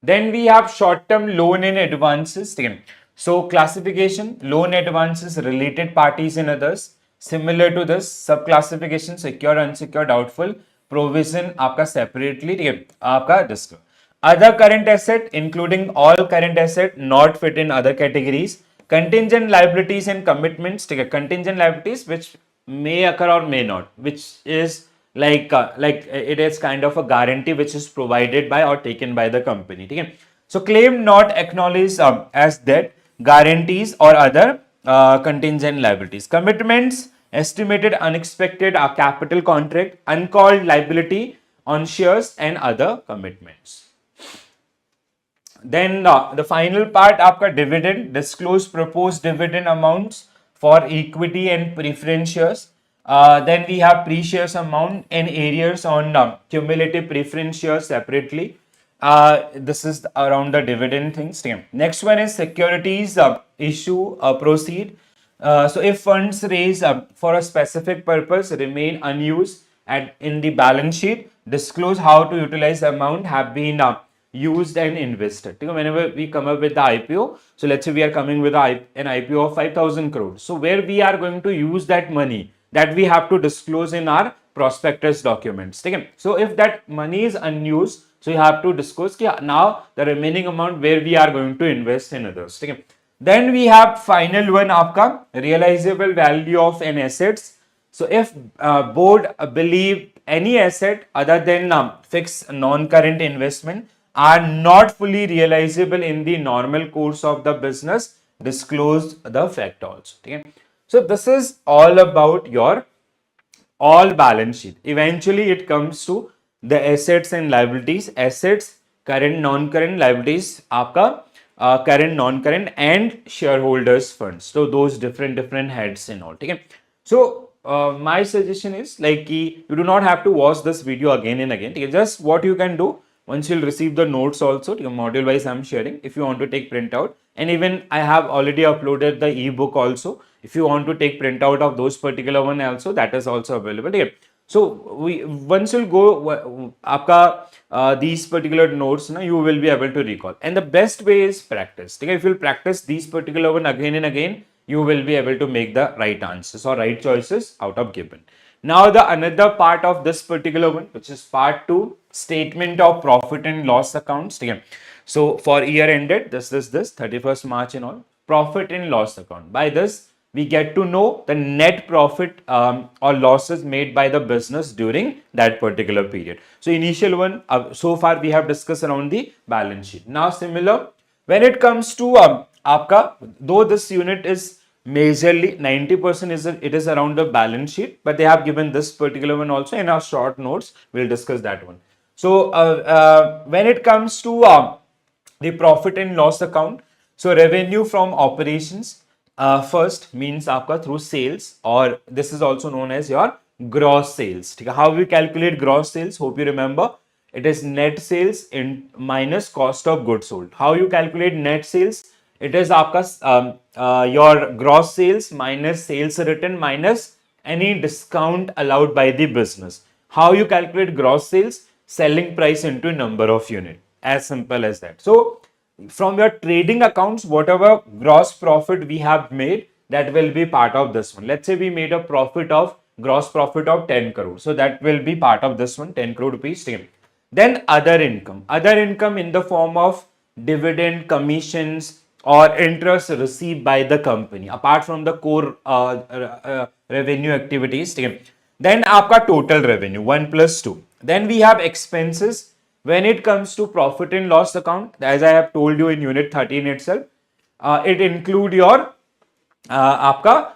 Then we have short-term loan and advances. So classification, loan advances, related parties and others. Similar to this, sub-classification, secure, unsecured, doubtful, provision आपका separately. ठीक है, आपका disclose. Other current asset, including all current asset not fit in other categories. Contingent liabilities and commitments. ठीक है, contingent liabilities which may occur or may not, which is like it is kind of a guarantee which is provided by or taken by the company. Okay? So claim not acknowledged as debt, guarantees or other contingent liabilities. Commitments, estimated unexpected capital contract, uncalled liability on shares and other commitments. Then the final part आपका dividend, disclose proposed dividend amounts for equity and preference shares. Then we have pre-shares amount and arrears on cumulative preference shares separately. This is around the dividend things. Next one is securities issue proceed. So if funds raised for a specific purpose remain unused in the balance sheet, disclose how to utilize the amount have been used and invested. Whenever we come up with the IPO, so let's say we are coming with an IPO of 5,000 crores. So where we are going to use that money, that we have to disclose in our prospectus documents. So if that money is unused, so you have to disclose now the remaining amount where we are going to invest in others. Then we have final one आपका realizable value of an assets. So if board believe any asset other than fixed non-current investment are not fully realizable in the normal course of the business, disclose the fact also. Okay? So this is all about your all balance sheet. Eventually it comes to the assets and liabilities. Assets, current, non-current, liabilities, आपका current, non-current and shareholders funds. So those different heads and all. Okay? So my suggestion is like you do not have to watch this video again and again. Okay? Just what you can do, once you'll receive the notes also, your module wise I'm sharing, if you want to take printout, and even I have already uploaded the ebook also. If you want to take printout of those particular one also, that is also available. Okay? So we once you'll go आपका these particular notes na, you will be able to recall, and the best way is practice. Okay? If you'll practice these particular one again and again, you will be able to make the right answers or right choices out of given. Now the another part of this particular one, which is part 2, statement of profit and loss accounts. Okay? So for year ended, this 31st March and all, profit and loss account. By this, we get to know the net profit or losses made by the business during that particular period. So initial one, so far we have discussed around the balance sheet. Now similar, when it comes to आपका, though this unit is majorly 90% it is around the balance sheet, but they have given this particular one also in our short notes. We'll discuss that one. So when it comes to the profit and loss account, so revenue from operations first means आपका through sales, or this is also known as your gross sales. How we calculate gross sales? Hope you remember. It is net sales in minus cost of goods sold. How you calculate net sales? It is आपका your gross sales minus sales written minus any discount allowed by the business. How you calculate gross sales? Selling price into number of unit. As simple as that. So from your trading accounts, whatever gross profit we have made, that will be part of this one. Let's say we made a gross profit of 10 crore. So that will be part of this one, 10 crore rupees. Then other income in the form of dividend, commissions, or interest received by the company apart from the core revenue activities. Then आपका total revenue 1 plus 2. Then we have expenses. When it comes to profit and loss account, as I have told you in unit 13 itself, it include your आपका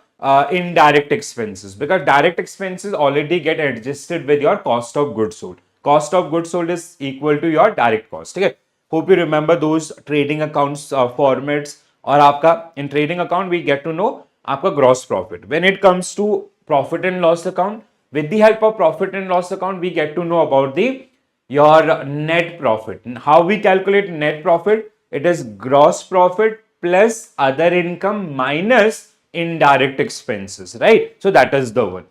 indirect expenses, because direct expenses already get adjusted with your cost of goods sold. Cost of goods sold is equal to your direct cost. Okay. Hope you remember those trading accounts formats, or आपका in trading account we get to know आपका gross profit. When it comes to profit and loss account, with the help of profit and loss account we get to know about the your net profit. How we calculate net profit? It is gross profit plus other income minus indirect expenses, right? So that is the one.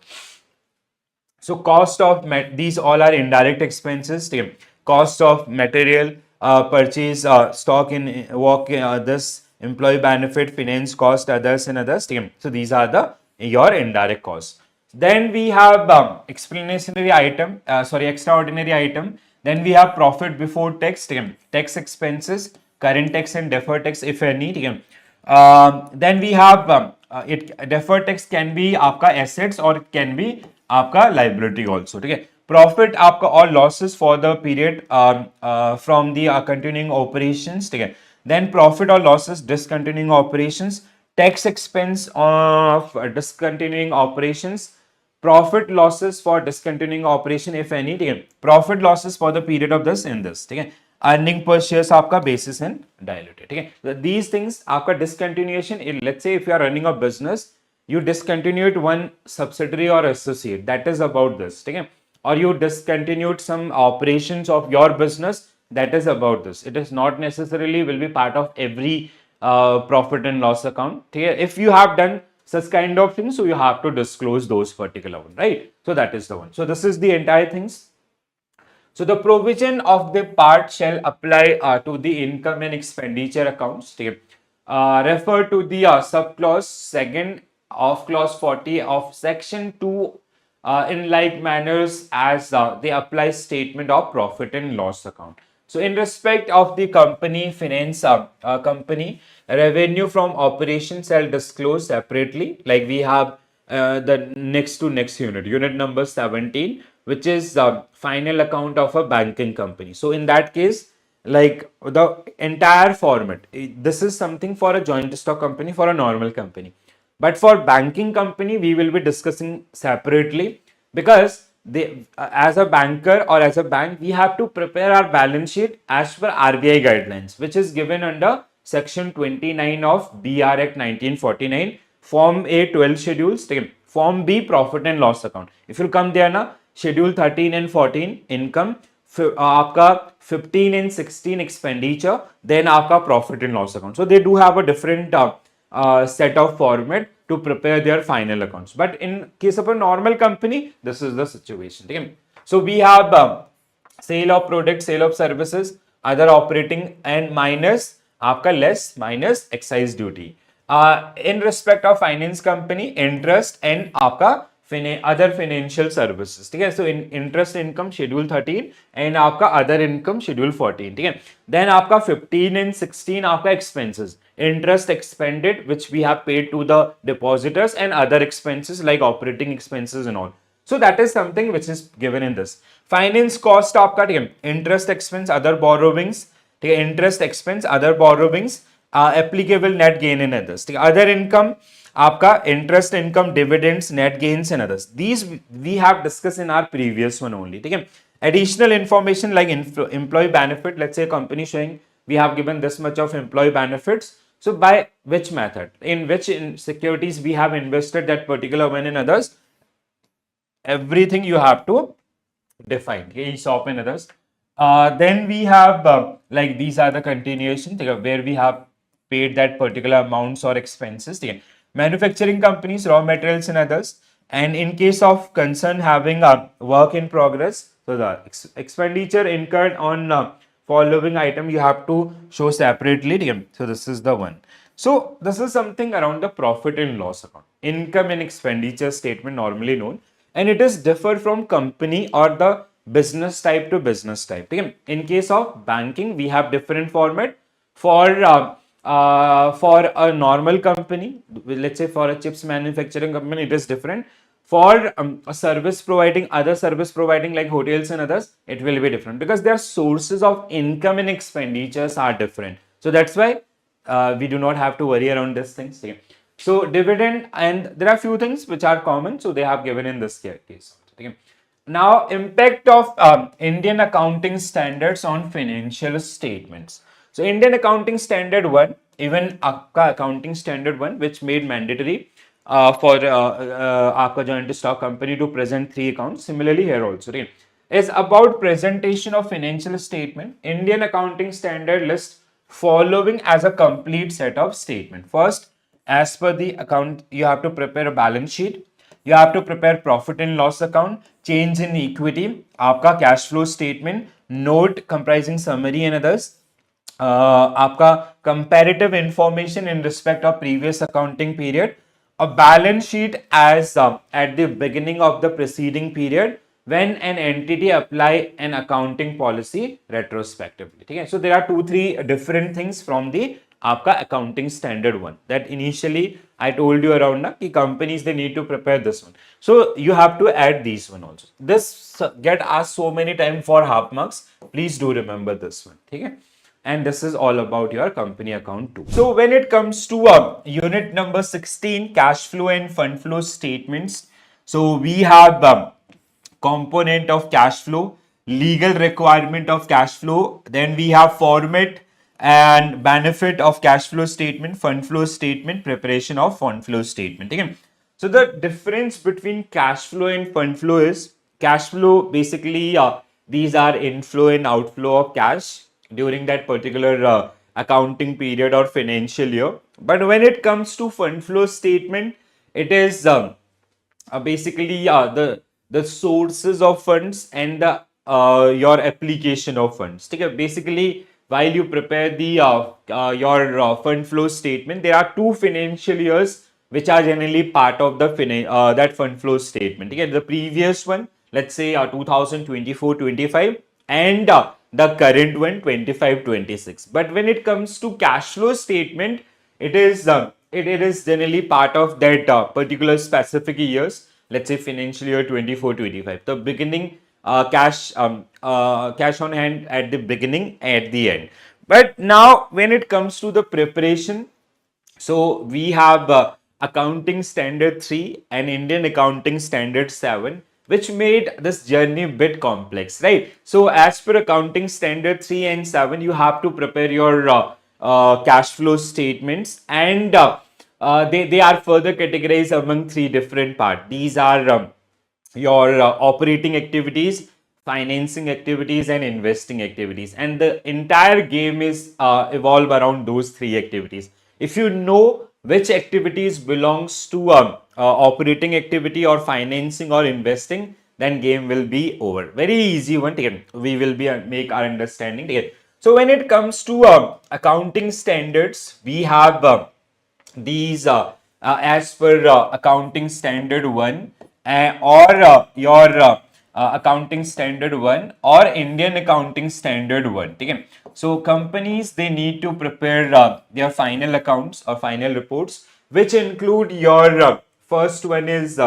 So cost of these all are indirect expenses. Cost of material, purchase, stock in work, this employee benefit, finance cost, others and others. So these are the your indirect costs. Then we have extraordinary item. Then we have profit before tax, tax expenses, current tax and deferred tax if any. Then we have deferred tax can be आपका assets or it can be आपका liability also. Okay. Profit आपका or losses for the period from the continuing operations. Okay. Then profit or losses discontinuing operations, tax expense of discontinuing operations, profit losses for discontinuing operation if any. Profit losses for the period of this in this. Okay. Earning per shares आपका basis and diluted. Okay. So these things आपका discontinuation, let's say if you are running a business, you discontinued one subsidiary or associate, that is about this. Okay. Or you discontinued some operations of your business, that is about this. It is not necessarily will be part of every profit and loss account. Okay. If you have done such kind of things, so you have to disclose those particular one, right? So that is the one. So this is the entire things. So the provision of the part shall apply to the income and expenditure accounts. Refer to the subclause second of clause 40 of section 2 in like manners as they apply statement of profit and loss account. So in respect of the company finance company, revenue from operations shall disclose separately, like we have the next to next unit number 17, which is final account of a banking company. So in that case, like the entire format, this is something for a joint stock company, for a normal company. But for banking company, we will be discussing separately, because they, as a banker or as a bank, we have to prepare our balance sheet as per RBI guidelines, which is given under section 29 of BR Act 1949, Form A 12 schedules, Form B profit and loss account. If you come there na, schedule 13 and 14 income, आपका 15 and 16 expenditure, then आपका profit and loss account. So they do have a different set of format to prepare their final accounts. But in case of a normal company, this is the situation. Okay? So we have sale of products, sale of services, other operating, and minus आपका less minus excise duty. In respect of finance company, interest and आपका other financial services. ठीक है, so in interest income schedule 13 and आपका other income schedule 14. ठीक है, then आपका 15 and 16 आपका expenses, interest expended which we have paid to the depositors and other expenses like operating expenses and all. So that is something which is given in this. Finance cost आपका, ठीक है, interest expense other borrowings, ठीक है, interest expense other borrowings, applicable net gain and others. ठीक है, other income आपका interest income, dividends, net gains and others. These we have discussed in our previous one only. ठीक है, additional information like employee benefit. Let's say company showing we have given this much of employee benefits. So by which method, in which securities we have invested that particular one and others, everything you have to define. Okay, ESOP and others. Then we have like these are the continuation where we have paid that particular amounts or expenses. Okay. Manufacturing companies, raw materials and others. And in case of concern having a work in progress, so the expenditure incurred on following item you have to show separately. Okay. So this is the one. So this is something around the profit and loss account. Income and expenditure statement normally known, and it is differ from company or the business type to business type. Okay? In case of banking, we have different format. For a normal company, let's say for a chips manufacturing company, it is different. For a service providing, other service providing like hotels and others, it will be different because their sources of income and expenditures are different. So that's why we do not have to worry around these things. Okay? So dividend, and there are few things which are common, so they have given in this case. Okay? Now, impact of Indian accounting standards on financial statements. So Indian accounting standard 1, even आपका accounting standard 1, which made mandatory for आपका joint stock company to present 3 accounts. Similarly here also, right, is about presentation of financial statement. Indian accounting standard lists following as a complete set of statement. First, as per the account, you have to prepare a balance sheet. You have to prepare profit and loss account, change in equity, आपका cash flow statement, note comprising summary and others, आपका comparative information in respect of previous accounting period, a balance sheet as at the beginning of the preceding period when an entity apply an accounting policy retrospectively. Okay? So there are 2-3 different things from the आपका accounting standard 1 that initially I told you around na ki companies they need to prepare this one. So you have to add these one also. This get asked so many times for half marks. Please do remember this one. Okay? And this is all about your company account too. So when it comes to unit number 16, cash flow and fund flow statements. So we have component of cash flow, legal requirement of cash flow, then we have format and benefit of cash flow statement, fund flow statement, preparation of fund flow statement. Okay? So the difference between cash flow and fund flow is cash flow basically these are inflow and outflow of cash during that particular accounting period or financial year. But when it comes to fund flow statement, it is basically the sources of funds and the your application of funds. Okay? Basically, while you prepare the your fund flow statement, there are 2 financial years which are generally part of the that fund flow statement. Okay? The previous one, let's say 2024-25, and the current one 25-26. But when it comes to cash flow statement, it is generally part of that particular specific years. Let's say financial year 24-25. The beginning cash on hand at the beginning, at the end. But now when it comes to the preparation, so we have accounting standard 3 and Indian accounting standard 7, which made this journey a bit complex, right? So as per accounting standard 3 and 7, you have to prepare your cash flow statements, and they are further categorized among 3 different parts. These are your operating activities, financing activities, and investing activities, and the entire game is evolve around those 3 activities. If you know which activities belongs to operating activity or financing or investing, then game will be over. Very easy one. We will be make our understanding. So when it comes to accounting standards, we have these as per accounting standard 1 or your accounting standard 1 or Indian accounting standard 1. Okay? So companies, they need to prepare their final accounts or final reports, which include your first one is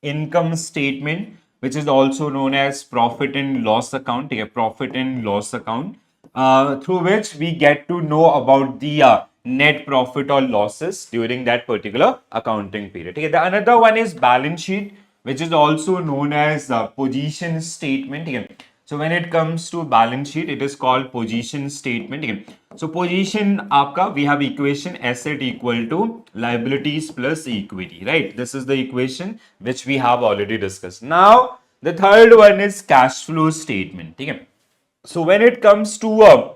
income statement, which is also known as profit and loss account. Yeah, profit and loss account, through which we get to know about the net profit or losses during that particular accounting period. Okay, the another one is balance sheet, which is also known as position statement. Okay. So when it comes to balance sheet, it is called position statement. Okay. So position आपका, we have equation asset equal to liabilities plus equity, right? This is the equation which we have already discussed. Now the third one is cash flow statement. Okay. So when it comes to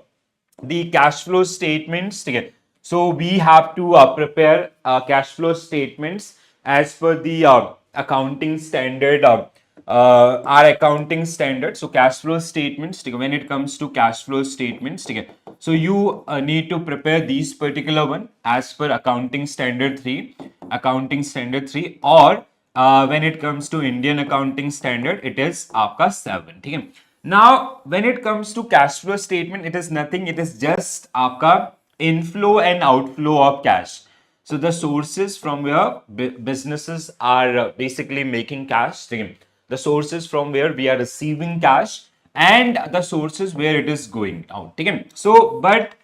the cash flow statements, okay, so we have to prepare cash flow statements as per the accounting standard, our accounting standard. So cash flow statements, okay, when it comes to cash flow statements, okay, so you need to prepare these particular one as per accounting standard 3, or when it comes to Indian accounting standard, it is आपका 7. ठीक है. Now, when it comes to cash flow statement, it is nothing. It is just आपका inflow and outflow of cash. So the sources from where businesses are basically making cash, ठीक है, the sources from where we are receiving cash, and the sources where it is going out. ठीक है. So, but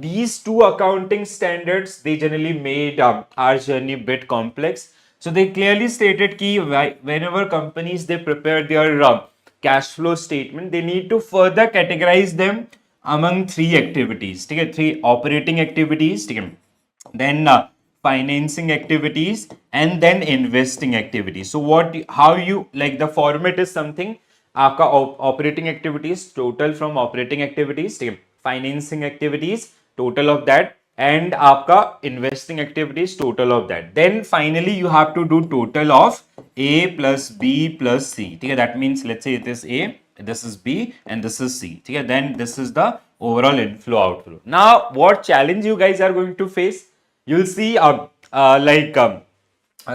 these two accounting standards, they generally made our journey a bit complex. So they clearly stated कि whenever companies, they prepare their cash flow statement, they need to further categorize them among three activities. ठीक है, three operating activities, ठीक है, then financing activities, and then investing activities. So what, how you like, the format is something, आपका operating activities, total from operating activities, ठीक है, financing activities, total of that, and आपका investing activities, total of that. Then finally you have to do total of A plus B plus C. ठीक है, that means let's say it is A, this is B, and this is C. ठीक है, then this is the overall inflow outflow. Now what challenge you guys are going to face? You'll see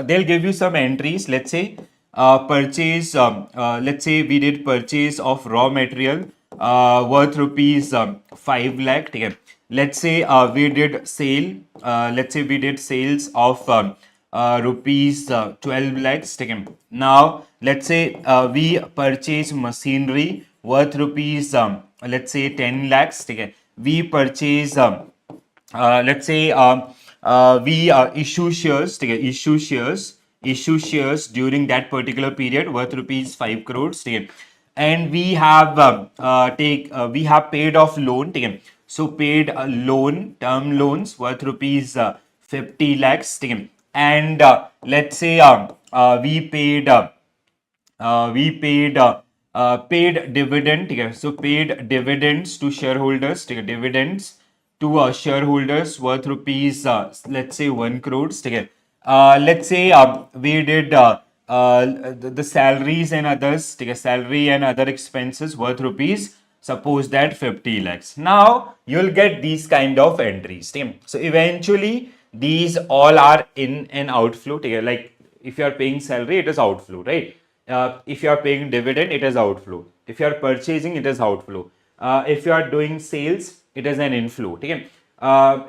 they'll give you some entries. Let's say purchase, let's say we did purchase of raw material worth rupees 5 lakh. Okay. Let's say we did sale, let's say we did sales of rupees 12 lakhs. Okay. Now let's say we purchase machinery worth rupees let's say 10 lakhs. Okay. We purchase let's say we issue shares, issue shares during that particular period worth rupees 5 crores, and we have we have paid off loan, so paid a loan, term loans worth rupees 50 lakhs, and let's say we paid paid dividend, so paid dividends to shareholders, dividends to shareholders worth rupees let's say 1 crores. Let's say we did the salaries and others, salary and other expenses worth rupees, suppose that 50 lakhs. Now you'll get these kind of entries. So eventually these all are in and outflow. Like if you are paying salary, it is outflow, right? If you are paying dividend, it is outflow. If you are purchasing, it is outflow. If you are doing sales, it is an inflow. Okay?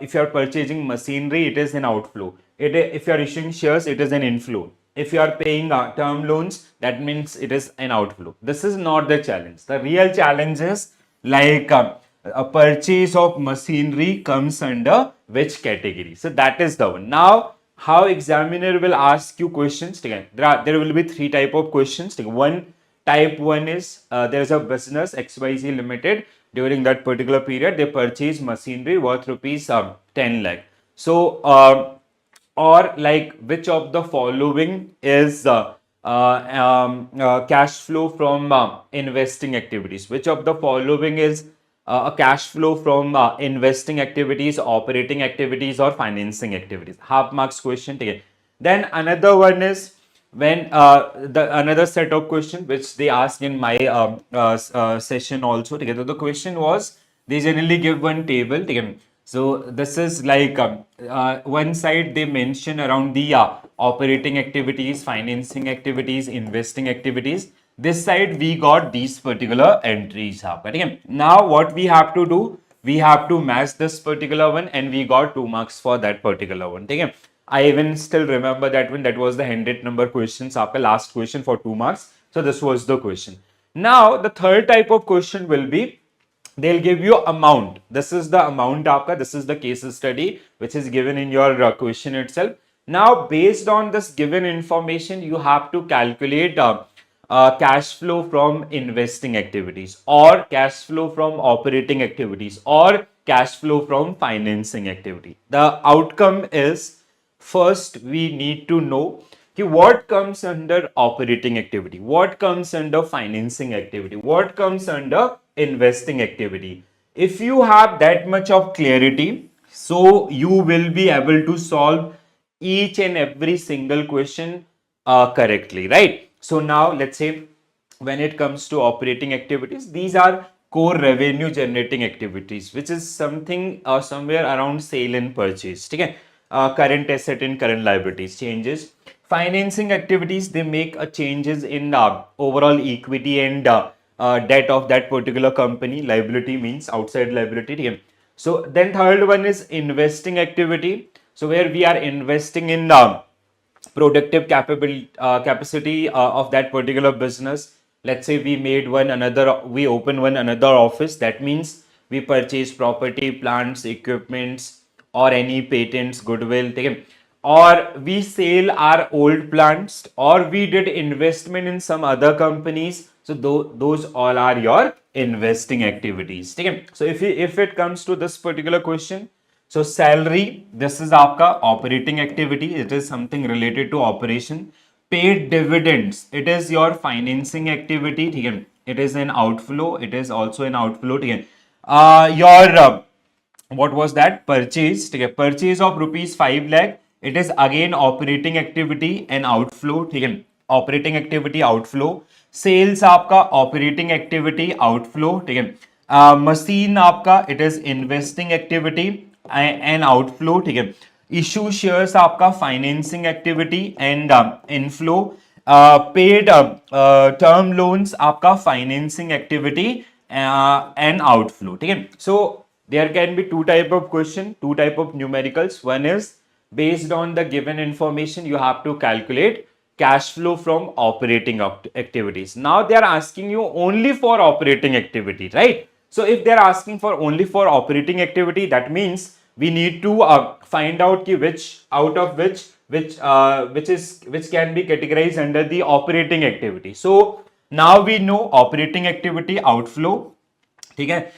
If you are purchasing machinery, it is an outflow. If you are issuing shares, it is an inflow. If you are paying term loans, that means it is an outflow. This is not the challenge. The real challenge is like a purchase of machinery comes under which category. So that is the one. Now, how examiner will ask you questions? There will be three type of questions. One, type 1 is there is a business XYZ Limited, during that particular period they purchase machinery worth rupees 10 lakh. So or like which of the following is cash flow from investing activities? Which of the following is a cash flow from investing activities, operating activities, or financing activities? Half marks question. Then another one is when the another set of questions which they asked in my session also together. The question was, they generally give one table. So this is like one side they mention around the operating activities, financing activities, investing activities. This side we got these particular entries. Okay? Now what we have to do, we have to match this particular one, and we got 2 marks for that particular one. Okay? I even still remember that one. That was the 100 number questions. After last question for 2 marks. So this was the question. Now the third type of question will be, they'll give you amount. This is the amount aapka. This is the case study which is given in your question itself. Now based on this given information, you have to calculate cash flow from investing activities, or cash flow from operating activities, or cash flow from financing activity. The outcome is, first we need to know what comes under operating activity, what comes under financing activity, what comes under investing activity. If you have that much of clarity, so you will be able to solve each and every single question correctly, right? So now let's say, when it comes to operating activities, these are core revenue generating activities, which is something somewhere around sale and purchase. Okay? Current asset and current liabilities changes. Financing activities, they make a changes in overall equity and debt of that particular company. Liability means outside liability. Okay? So then third one is investing activity. So where we are investing in productive capacity of that particular business. Let's say we open one another office. That means we purchase property, plants, equipments, or any patents, goodwill, okay? Or we sell our old plants, or we did investment in some other companies. So those all are your investing activities. Okay? So if it comes to this particular question, so salary, this is आपका operating activity. It is something related to operation. Paid dividends, it is your financing activity. ठीक है? It is an outflow. It is also an outflow. ठीक है? Your what was that? Purchase. ठीक है? Purchase of rupees 5 lakh. It is again operating activity and outflow. ठीक है? Operating activity outflow. Sales आपका operating activity outflow. ठीक है? Machine आपका, it is investing activity and outflow. ठीक है? Issue shares आपका financing activity and inflow. Paid term loans आपका financing activity and outflow. ठीक है? So there can be two type of question, two type of numericals. One is based on the given information, you have to calculate cash flow from operating activities. Now they are asking you only for operating activity, right? So if they are asking for only for operating activity, that means we need to find out which out of which can be categorized under the operating activity. So now we know operating activity outflow. Okay,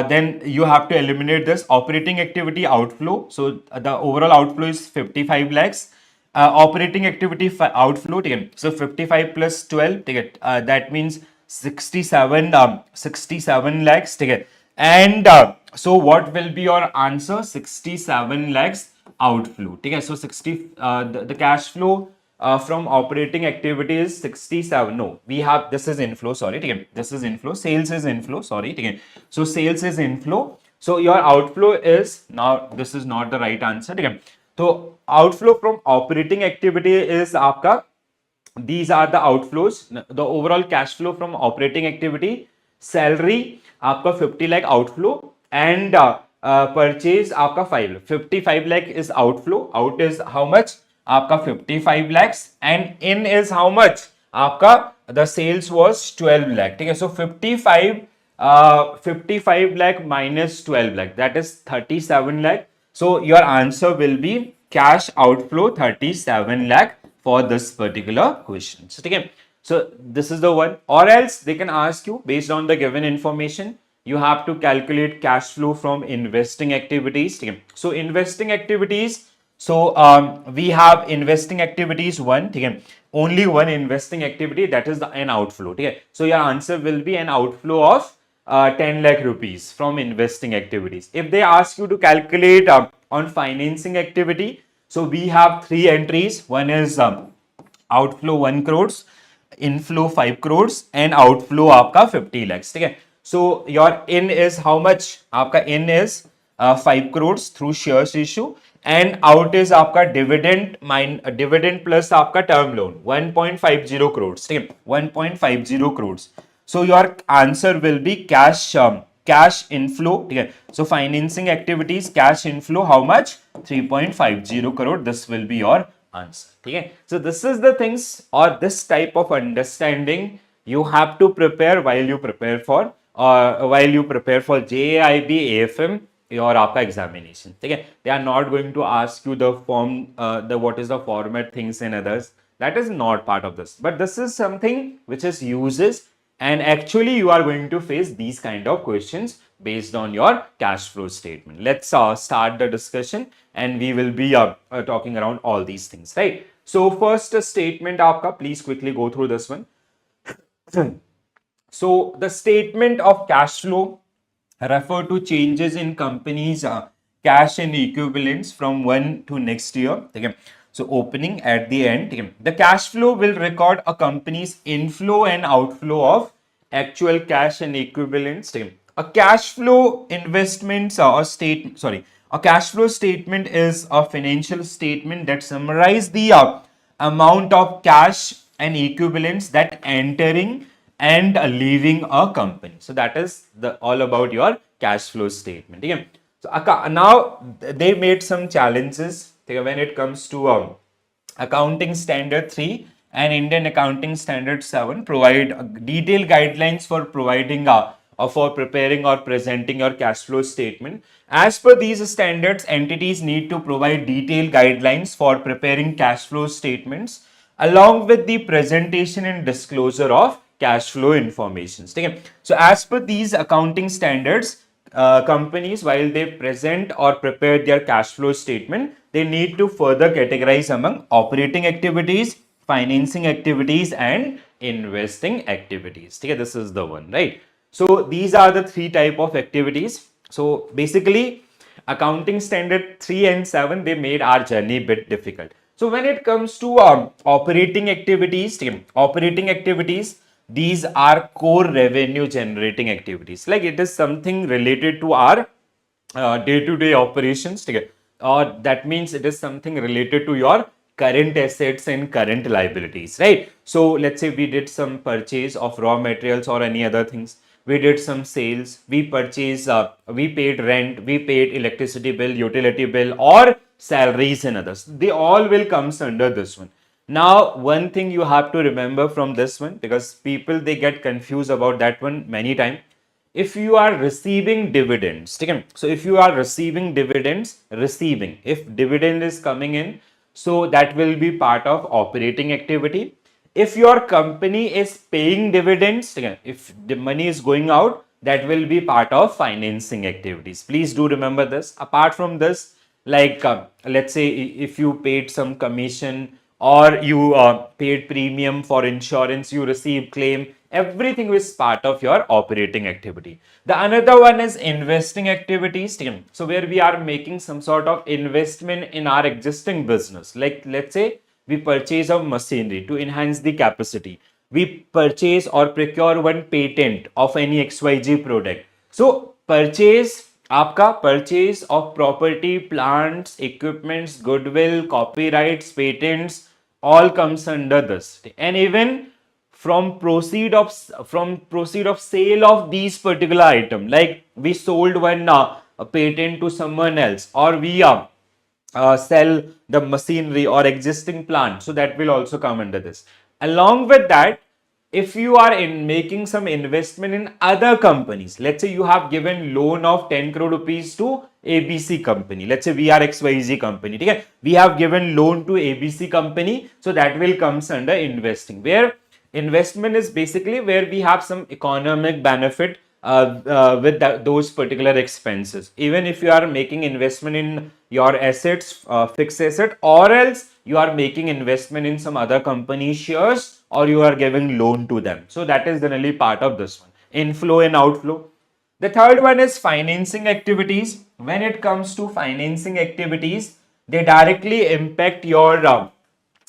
then you have to eliminate this operating activity outflow. So the overall outflow is 55 lakhs. Operating activity outflow, okay. So 55 plus 12, okay. That means 67 lakhs. Okay. And so what will be your answer? 67 lakhs outflow. Okay. So the cash flow from operating activity is 67. No, we have, this is inflow, sorry. Okay. This is inflow. Sales is inflow, sorry. Okay. So sales is inflow. So your outflow is, now this is not the right answer. Okay. So outflow from operating activity is आपका, these are the outflows. The overall cash flow from operating activity, salary आपका 50 lakh outflow and purchase आपका 55 lakh is outflow. Out is how much? आपका 55 lakhs and in is how much? आपका the sales was 12 lakh. ठीक है? So 55 lakh minus 12 lakh, that is 37 lakh. So your answer will be cash outflow 37 lakh for this particular question. So, okay. So this is the one, or else they can ask you based on the given information, you have to calculate cash flow from investing activities. Okay. So investing activities, so we have investing activities one, okay. Only one investing activity, that is an outflow. Okay. So your answer will be an outflow of 10 lakh rupees from investing activities. If they ask you to calculate on financing activity, so we have three entries. One is outflow 1 crores, inflow 5 crores and outflow आपका 50 lakhs. ठीक है? So your in is how much? आपका in is 5 crores through shares issue, and out is आपका dividend plus आपका term loan 1.50 crores, ठीक है, 1.50 crores. So your answer will be cash inflow, ठीक है. So financing activities cash inflow how much? 3.50 crore. This will be your answer. Okay, so this is the things or this type of understanding you have to prepare while you prepare for JAIB AFM or आपका examination. ठीक है, they are not going to ask you the form, the what is the format things and others. That is not part of this, but this is something which is uses, and actually you are going to face these kind of questions based on your cash flow statement. Let's start the discussion, and we will be talking around all these things, right? So first statement aapka, please quickly go through this one. So the statement of cash flow refer to changes in company's cash and equivalents from one to next year. Okay. So opening at the end, okay. The cash flow will record a company's inflow and outflow of actual cash and equivalents. Okay. A cash flow investments a cash flow statement is a financial statement that summarize the amount of cash and equivalents that entering and leaving a company. So that is the all about your cash flow statement. Okay? So now they made some challenges, okay, when it comes to accounting standard 3 and Indian accounting standard 7 provide detailed guidelines for providing for preparing or presenting your cash flow statement. As per these standards, entities need to provide detailed guidelines for preparing cash flow statements along with the presentation and disclosure of cash flow information. Okay? So as per these accounting standards, companies, while they present or prepare their cash flow statement, they need to further categorize among operating activities, financing activities, and investing activities. Okay? This is the one, right? So these are the three type of activities. So basically, accounting standard 3 and 7, they made our journey a bit difficult. So when it comes to operating activities, these are core revenue generating activities. Like it is something related to our day-to-day operations, okay? Or that means it is something related to your current assets and current liabilities, right? So let's say we did some purchase of raw materials or any other things. We did some sales, we purchased, we paid rent, we paid electricity bill, utility bill, or salaries and others. They all will comes under this one. Now, one thing you have to remember from this one, because people, they get confused about that one many times. If you are receiving dividends, okay? So if you are receiving dividends, if dividend is coming in, so that will be part of operating activity. If your company is paying dividends, okay, if the money is going out, that will be part of financing activities. Please do remember this. Apart from this, like let's say if you paid some commission or you paid premium for insurance, you receive claim, everything is part of your operating activity. The another one is investing activities, so where we are making some sort of investment in our existing business. Like let's say we purchase a machinery to enhance the capacity, we purchase or procure one patent of any XYZ product. So purchase, आपका purchase of property, plants, equipments, goodwill, copyrights, patents, all comes under this. And even from proceed of sale of these particular item, like we sold one a patent to someone else, or we sell the machinery or existing plant, so that will also come under this. Along with that, if you are in making some investment in other companies, let's say you have given loan of 10 crore rupees to ABC company, let's say we are XYZ company, okay? We have given loan to ABC company, so that will comes under investing, where investment is basically where we have some economic benefit with those particular expenses. Even if you are making investment in your assets, fixed asset, or else you are making investment in some other company shares, or you are giving loan to them. So that is generally part of this one, inflow and outflow. The third one is financing activities. When it comes to financing activities, they directly impact your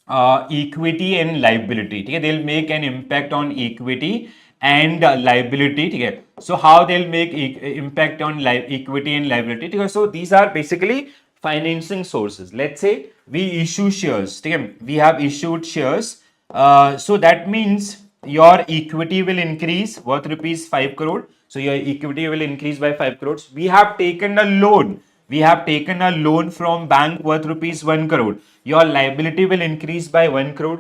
equity and liability. Okay? They'll make an impact on equity and liability. Okay? So how they'll make impact on equity and liability. Okay? So these are basically financing sources. Let's say we issue shares. Okay? We have issued shares. So that means your equity will increase worth rupees 5 crore. So your equity will increase by 5 crores. We have taken a loan. We have taken a loan from bank worth rupees 1 crore. Your liability will increase by 1 crore.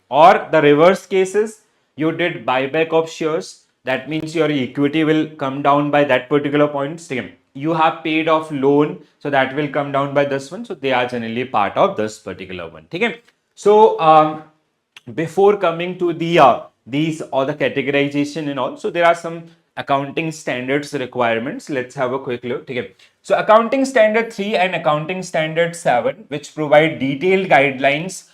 Or the reverse cases, you did buyback of shares. That means your equity will come down by that particular point. You have paid off loan, so that will come down by this one. So they are generally part of this particular one. Okay? So before coming to the these or the categorization and all, so there are some accounting standards requirements. Let's have a quick look. Okay. So accounting standard 3 and accounting standard 7, which provide detailed guidelines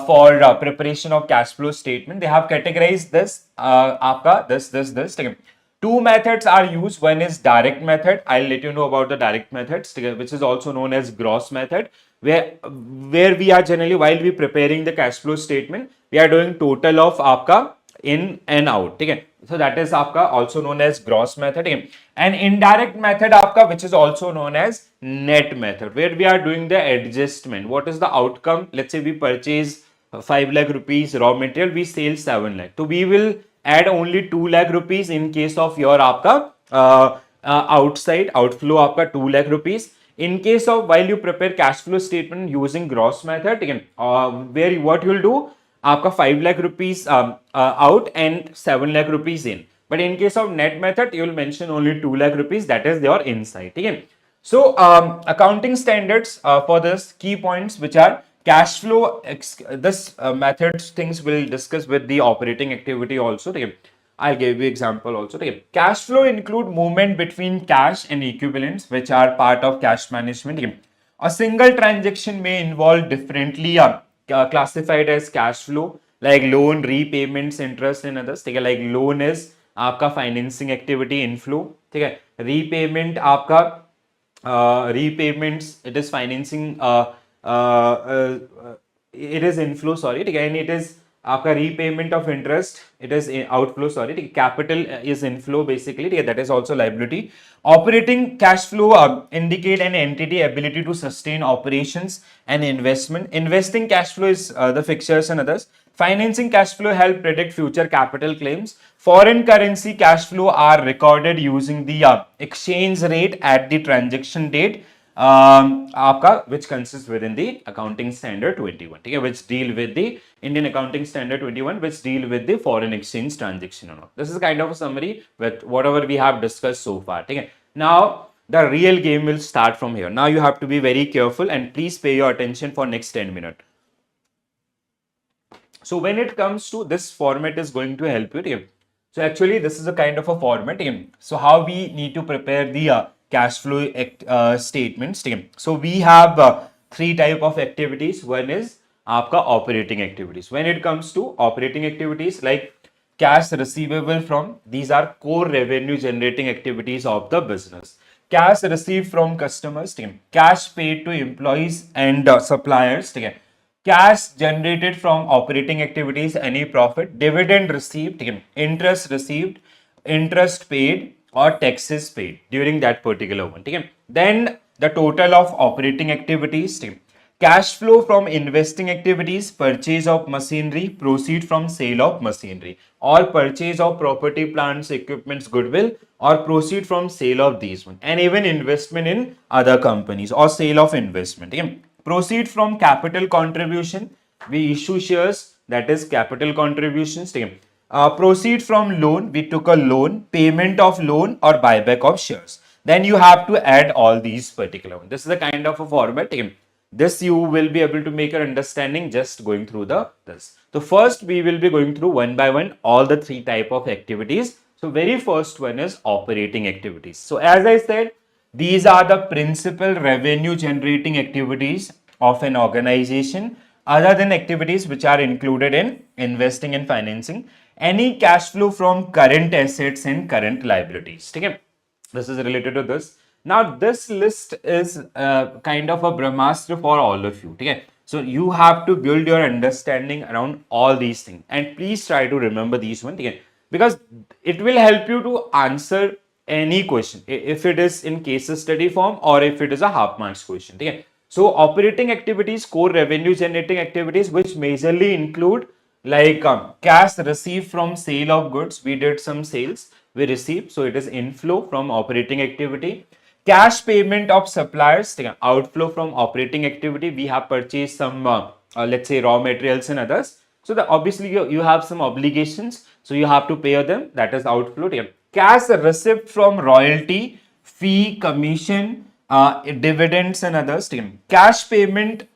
for preparation of cash flow statement. They have categorized this aapka this. Okay. Two methods are used. One is direct method. I'll let you know about the direct methods, which is also known as gross method, where we are generally, while we preparing the cash flow statement, we are doing total of aapka in and out. Okay? So that is aapka also known as gross method. Okay? And indirect method aapka, which is also known as net method, where we are doing the adjustment. What is the outcome? Let's say we purchase 5 lakh rupees raw material, we sell 7 lakh. So we will add only 2 lakh rupees in case of your aapka outside outflow aapka 2 lakh rupees. In case of while you prepare cash flow statement using gross method, again, where what you will do, aapka 5 lakh rupees out and 7 lakh rupees in. But in case of net method, you will mention only 2 lakh rupees, that is your insight. Again. So accounting standards for this key points, which are cash flow, this methods things will discuss with the operating activity also. Okay. I'll give you example also. Okay. Cash flow include movement between cash and equivalents, which are part of cash management. Okay. A single transaction may involve differently classified as cash flow, like loan, repayments, interest and others. Okay. Like loan is आपका financing activity inflow. Okay. Repayment आपका repayments, it is financing it is inflow, sorry, and it is आपका repayment of interest, it is outflow, sorry, capital is inflow basically, that is also liability. Operating cash flow indicate an entity ability to sustain operations and investment. Investing cash flow is the fixtures and others. Financing cash flow help predict future capital claims. Foreign currency cash flow are recorded using the exchange rate at the transaction date, आपका which consists within the accounting standard 21, okay, which deal with the Indian accounting standard 21, which deal with the foreign exchange transaction or not. This is kind of a summary with whatever we have discussed so far. Okay. Now the real game will start from here. Now you have to be very careful and please pay your attention for next 10 minutes. So when it comes to this format is going to help you. Okay. So actually this is a kind of a format. Okay. So how we need to prepare the cash flow statements. Okay. So we have three type of activities. One is आपका operating activities. When it comes to operating activities, like cash receivable from, these are core revenue generating activities of the business. Cash received from customers, cash paid to employees and suppliers, cash generated from operating activities, any profit, dividend received, interest received, interest paid or taxes paid during that particular one. Then the total of operating activities, cash flow from investing activities, purchase of machinery, proceed from sale of machinery, or purchase of property, plants, equipments, goodwill, or proceed from sale of these one, and even investment in other companies or sale of investment. Proceed from capital contribution, we issue shares, that is capital contributions. Proceed from loan, we took a loan, payment of loan or buyback of shares. Then you have to add all these particular one. This is the kind of a format. This you will be able to make an understanding just going through this. So first we will be going through one by one all the three type of activities. So very first one is operating activities. So as I said, these are the principal revenue generating activities of an organization other than activities which are included in investing and financing. Any cash flow from current assets and current liabilities. Okay? This is related to this. Now this list is kind of a Brahmastra for all of you. Okay? So you have to build your understanding around all these things and please try to remember these ones. Okay? because it will help you to answer any question, if it is in case study form or if it is a half marks question. Okay? So operating activities, core revenue generating activities, which majorly include like cash received from sale of goods. We did some sales, we received, so it is inflow from operating activity. Cash payment of suppliers, outflow from operating activity. We have purchased some let's say raw materials and others, so the obviously you have some obligations, so you have to pay them, that is outflow. Cash receipt from royalty, fee, commission, dividends and others. Cash payment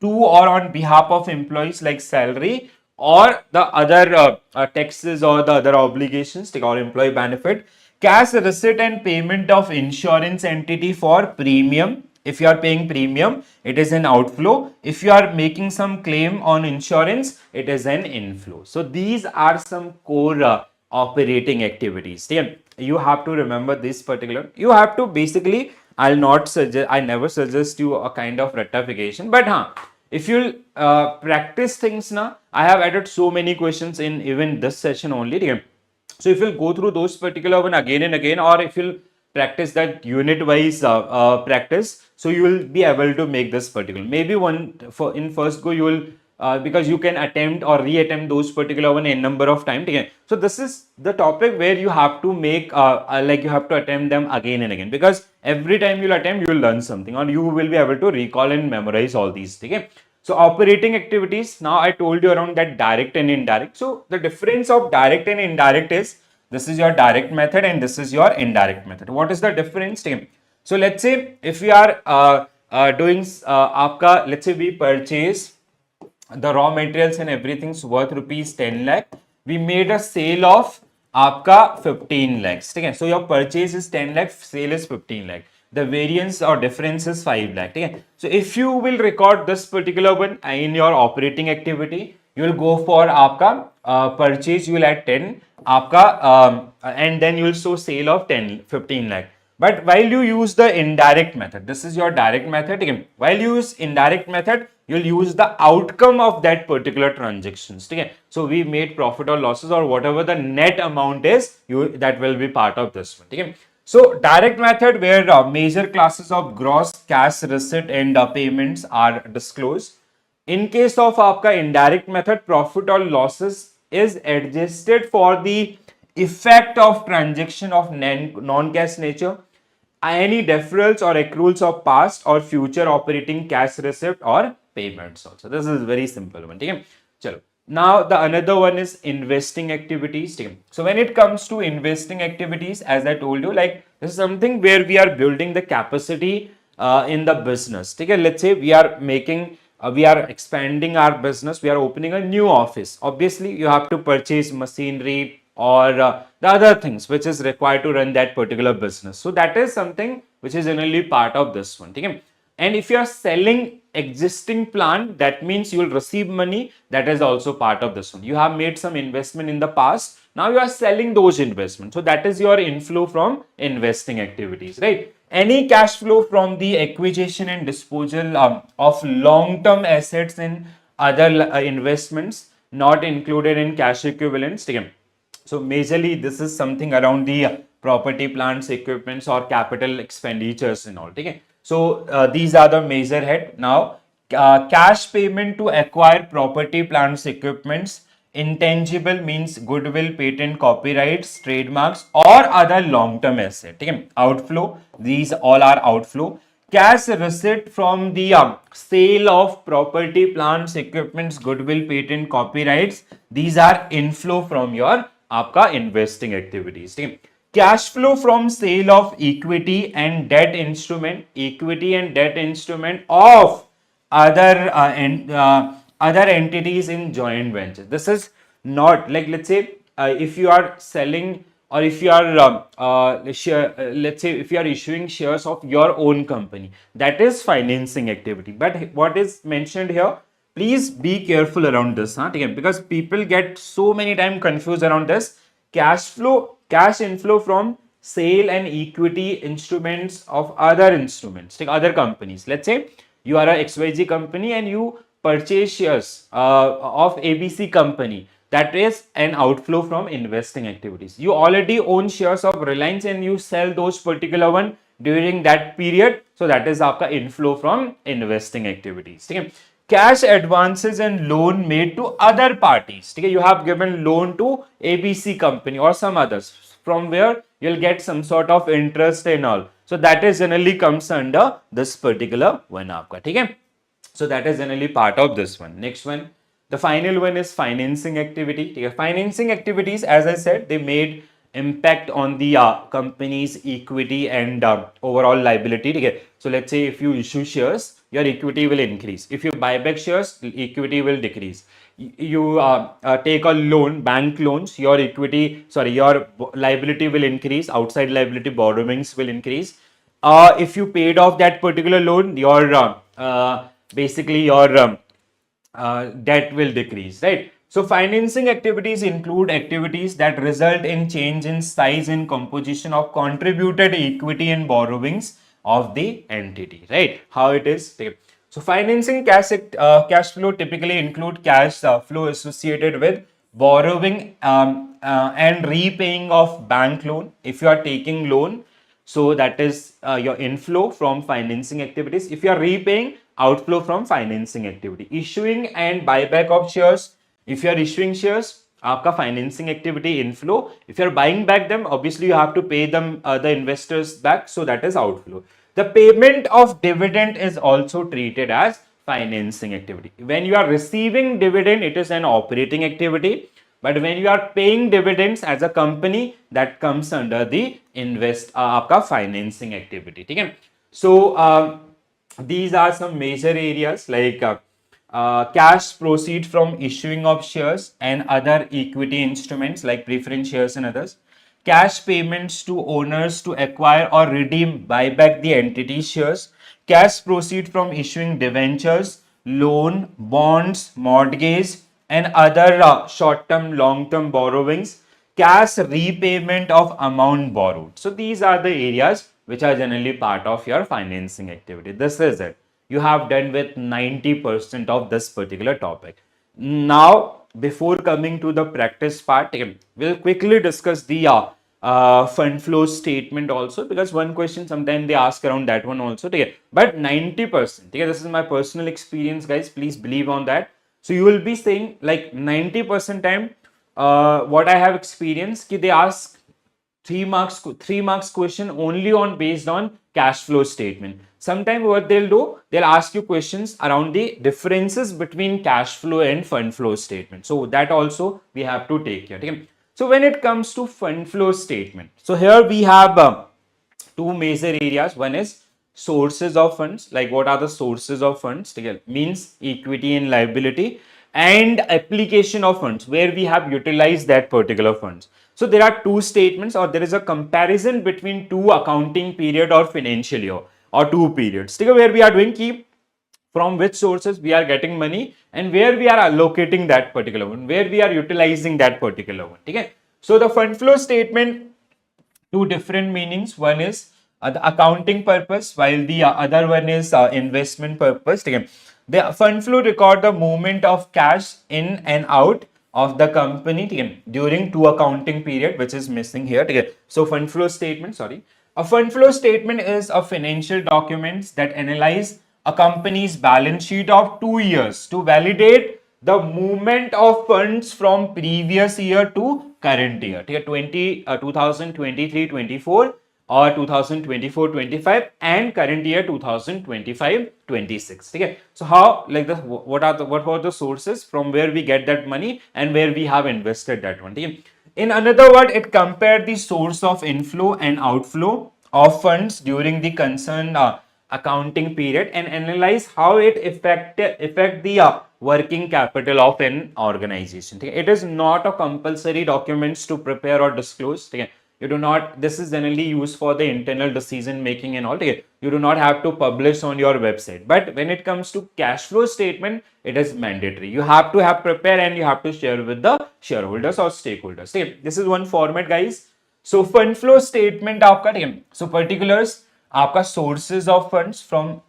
to or on behalf of employees like salary or the other taxes or the other obligations, or employee benefit. Cash receipt and payment of insurance entity for premium. If you are paying premium, it is an outflow. If you are making some claim on insurance, it is an inflow. So these are some core operating activities. You have to remember this particular. You have to basically, I never suggest you a kind of rectification, but if you practice things now, I have added so many questions in even this session only. So if you'll go through those particular one again and again, or if you'll practice that unit wise practice, so you will be able to make this particular. Maybe one for in first go you will because you can attempt or reattempt those particular one n number of times. Again, so this is the topic where you have to make like you have to attempt them again and again, because every time you'll attempt you will learn something or you will be able to recall and memorize all these. Okay. So operating activities, now I told you around that direct and indirect. So the difference of direct and indirect is, this is your direct method and this is your indirect method. What is the difference? So let's say if we are doing let's say we purchase the raw materials and everything's worth rupees 10 lakh. We made a sale of आपका 15 lakhs. Okay? So your purchase is 10 lakh, sale is 15 lakh. The variance or difference is 5 lakh. Okay? So if you will record this particular one in your operating activity, you will go for आपका purchase, you will add 10 आपका and then you will show sale of 15 lakh. But while you use the indirect method, this is your direct method. Again, while you use indirect method, you'll use the outcome of that particular transactions. Okay? So we made profit or losses or whatever the net amount is, that will be part of this one. Okay? So direct method, where major classes of gross, cash, receipt and payments are disclosed. In case of आपका indirect method, profit or losses is adjusted for the effect of transaction of non-cash nature, any deferrals or accruals of past or future operating cash receipt or payments also. This is very simple one. Okay? Chalo. Now the another one is investing activities. Okay? So when it comes to investing activities, as I told you, like this is something where we are building the capacity in the business. Okay? Let's say we are making we are expanding our business, we are opening a new office. Obviously you have to purchase machinery or the other things which is required to run that particular business. So that is something which is generally part of this one. Okay? And if you are selling existing plant, that means you will receive money, that is also part of this one. You have made some investment in the past, now you are selling those investments, so that is your inflow from investing activities, right? Any cash flow from the acquisition and disposal of long-term assets and other investments not included in cash equivalents. Okay? So majorly this is something around the property, plants, equipments or capital expenditures and all. Okay? So these are the major head. Now cash payment to acquire property, plants, equipments. Intangible means goodwill, patent, copyrights, trademarks or other long-term asset. Okay? Outflow, these all are outflow. Cash receipt from the sale of property, plants, equipments, goodwill, patent, copyrights. These are inflow from your आपका investing activities. ठीक है? Cash flow from sale of equity and debt instrument, of other entities in joint venture. This is not like, let's say if you are selling or if you are let's say if you are issuing shares of your own company, that is financing activity. But what is mentioned here, please be careful around this, because people get so many times confused around this. Cash inflow from sale and equity instruments of other instruments, like other companies. Let's say you are a XYZ company and you purchase shares of ABC company. that is an outflow from investing activities. You already own shares of Reliance and you sell those particular one during that period, so that is आपका inflow from investing activities. ठीक है? Cash advances and loan made to other parties. ठीक है? You have given loan to ABC company or some others, from where you'll get some sort of interest and all. So that is generally comes under this particular one आपका. ठीक है? So that is generally part of this one. Next one, the final one is financing activity. Financing activities, as I said, they made impact on the company's equity and overall liability. So let's say if you issue shares, your equity will increase. If you buy back shares, equity will decrease. You take a loan, bank loans, your equity, sorry, your liability will increase. Outside liability borrowings will increase. If you paid off that particular loan, your basically your debt will decrease, right? So financing activities include activities that result in change in size and composition of contributed equity and borrowings of the entity, right? How it is. So financing cash flow typically include cash flow associated with borrowing and repaying of bank loan. If you are taking loan, so that is your inflow from financing activities. If you are repaying, outflow from financing activity. Issuing and buyback of shares. If you are issuing shares, आपका financing activity inflow. If you are buying back them, obviously you have to pay them the investors back, so that is outflow. The payment of dividend is also treated as financing activity. When you are receiving dividend, it is an operating activity. But when you are paying dividends as a company, that comes under the आपका financing activity. ठीक है? So these are some major areas like cash proceeds from issuing of shares and other equity instruments like preference shares and others. Cash payments to owners to acquire or redeem, buy back the entity shares. Cash proceeds from issuing debentures, loan, bonds, mortgage, and other short-term, long-term borrowings. Cash repayment of amount borrowed. So these are the areas which are generally part of your financing activity. This is it. You have done with 90% of this particular topic. Now, before coming to the practice part, we'll quickly discuss the fund flow statement also, because one question sometimes they ask around that one also. But 90%, this is my personal experience, guys. Please believe on that. So you will be saying like 90% time, what I have experienced, they ask 3 marks question only on based on cash flow statement. Sometimes what they'll do, they'll ask you questions around the differences between cash flow and fund flow statement. So that also we have to take care. Okay? So when it comes to fund flow statement, so here we have two major areas. One is sources of funds, like what are the sources of funds, means equity and liability, and application of funds, where we have utilized that particular funds. So there are two statements, or there is a comparison between two accounting period or financial year, or two periods, where we are doing key from which sources we are getting money and where we are allocating that particular one, where we are utilizing that particular one. Okay? So the fund flow statement, two different meanings. One is the accounting purpose, while the other one is investment purpose. Okay? The fund flow record the movement of cash in and out of the company during two accounting period, which is missing here. Okay? So fund flow statement, sorry. A fund flow statement is a financial document that analyze a company's balance sheet of 2 years to validate the movement of funds from previous year to current year. 2023-24 or 2024-25 and current year 2025-26. Okay? So how, like the what were the sources from where we get that money and where we have invested that one. Okay? In another word, it compared the source of inflow and outflow of funds during the concerned accounting period and analyze how it affect the working capital of an organization. It is not a compulsory documents to prepare or disclose. You do not, this is generally used for the internal decision making and all. You do not have to publish on your website. But when it comes to cash flow statement, it is mandatory. You have to have prepare and you have to share with the shareholders or stakeholders. This is one format, guys. So fund flow statement आपका, so particulars आपका sources of funds from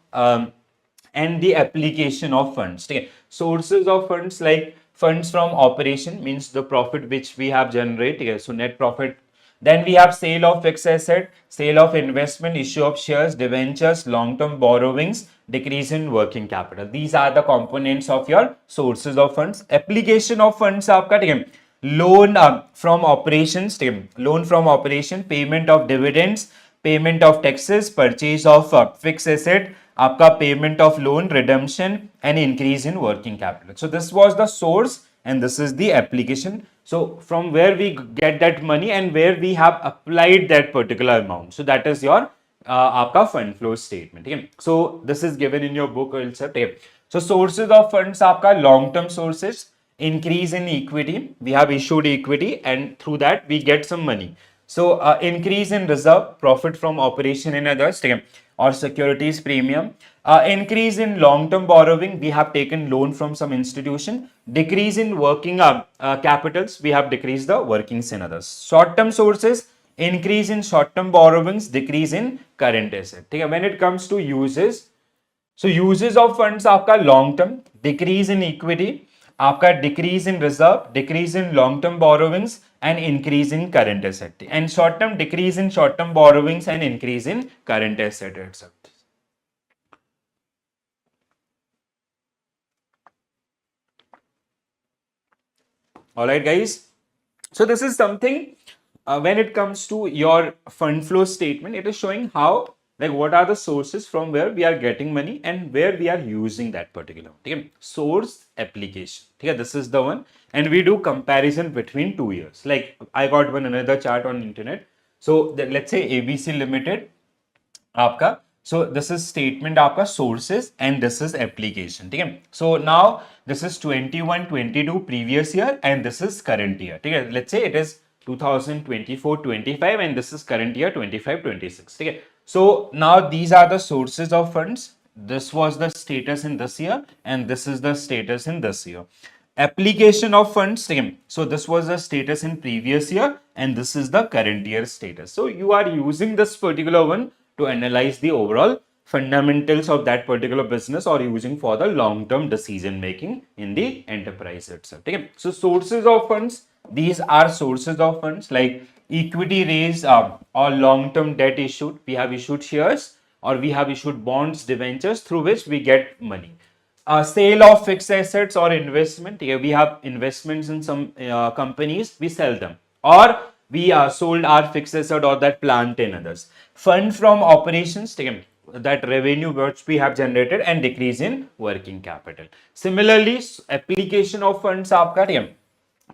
and the application of funds. Sources of funds like funds from operation means the profit which we have generated. So net profit. Then we have sale of fixed asset, sale of investment, issue of shares, debentures, long-term borrowings, decrease in working capital. These are the components of your sources of funds. Application of funds आपका ठीक है, loan from operations, ठीक है, loan from operation, payment of dividends, payment of taxes, purchase of fixed asset, आपका payment of loan, redemption, and increase in working capital. So this was the source and this is the application. So from where we get that money and where we have applied that particular amount. So that is your आपका fund flow statement. Okay? So this is given in your book itself. Okay? So sources of funds आपका long term sources, increase in equity. We have issued equity and through that we get some money. So increase in reserve, profit from operation and others, or securities premium. Increase in long-term borrowing, we have taken loan from some institution. Decrease in working capitals, we have decreased the workings in others. Short-term sources, increase in short-term borrowings, decrease in current asset. When it comes to uses, so uses of funds आपका long term, decrease in equity, आपका decrease in reserve, decrease in long term borrowings and increase in current asset. And short term, decrease in short term borrowings and increase in current asset itself. All right, guys. So this is something when it comes to your fund flow statement, it is showing how, like, what are the sources from where we are getting money and where we are using that particular. Okay? Source, application. Okay? This is the one. And we do comparison between 2 years. Like I got another chart on internet. So let's say ABC Limited, आपका. So this is statement आपका sources and this is application. ठीक है? So now this is 21-22 previous year and this is current year. ठीक है? Let's say it is 2024-25 and this is current year 25-26. ठीक है? So now these are the sources of funds. This was the status in this year and this is the status in this year. Application of funds, same. So this was the status in previous year and this is the current year status. So you are using this particular one to analyze the overall fundamentals of that particular business or using for the long-term decision making in the enterprise itself. Okay? So sources of funds, these are sources of funds like equity raise or long-term debt issued. We have issued shares or we have issued bonds, debentures through which we get money. Sale of fixed assets or investment. Here we have investments in some companies, we sell them. Or we sold our fixed asset or that plant in others. Fund from operations, that revenue which we have generated and decrease in working capital. Similarly, application of funds, aapka,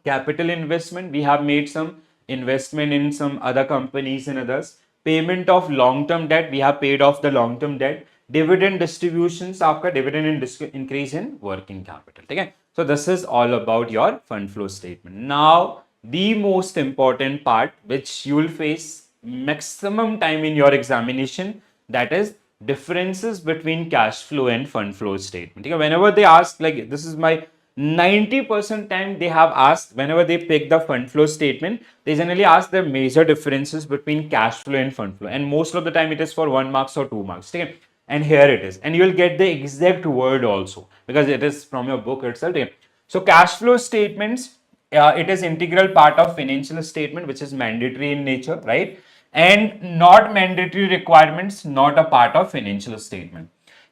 capital investment, we have made some investment in some other companies and others. Payment of long-term debt, we have paid off the long-term debt. Dividend distributions, aapka dividend and increase in working capital. Okay? So this is all about your fund flow statement. Now, the most important part which you will face maximum time in your examination, that is differences between cash flow and fund flow statement. Okay? Whenever they ask, like this is my 90% time they have asked, whenever they pick the fund flow statement, they generally ask the major differences between cash flow and fund flow. And most of the time it is for 1 marks or 2 marks. Okay? And here it is. And you will get the exact word also because it is from your book itself. Okay? So cash flow statements, it is integral part of financial statement which is mandatory in nature, right? And not mandatory requirements, not a part of financial statement.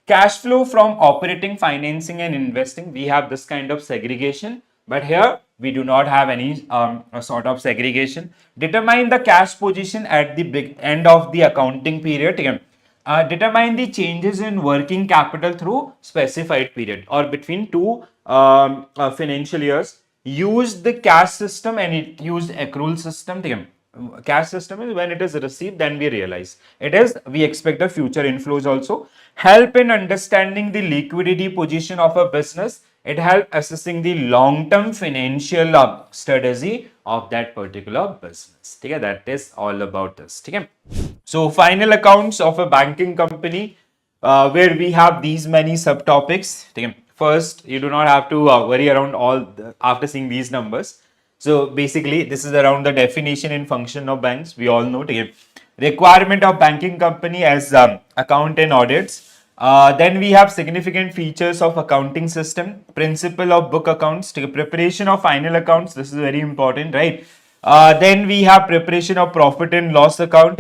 Cash flow from operating, financing and investing, we have this kind of segregation, but here we do not have any sort of segregation. Determine the cash position at the big end of the accounting period. Determine the changes in working capital through specified period or between two financial years. Use the cash system and it used accrual system. Cash system is when it is received, then we realize it is, we expect the future inflows also. Help in understanding the liquidity position of a business. It helps assessing the long-term financial strategy of that particular business. Okay? That is all about this. Okay? So final accounts of a banking company where we have these many subtopics. Okay? First, you do not have to worry around all after seeing these numbers. So basically, this is around the definition and function of banks. We all know. Okay? Requirement of banking company as account and audits. Then we have significant features of accounting system, principle of book accounts, preparation of final accounts. This is very important, right? Then we have preparation of profit and loss account,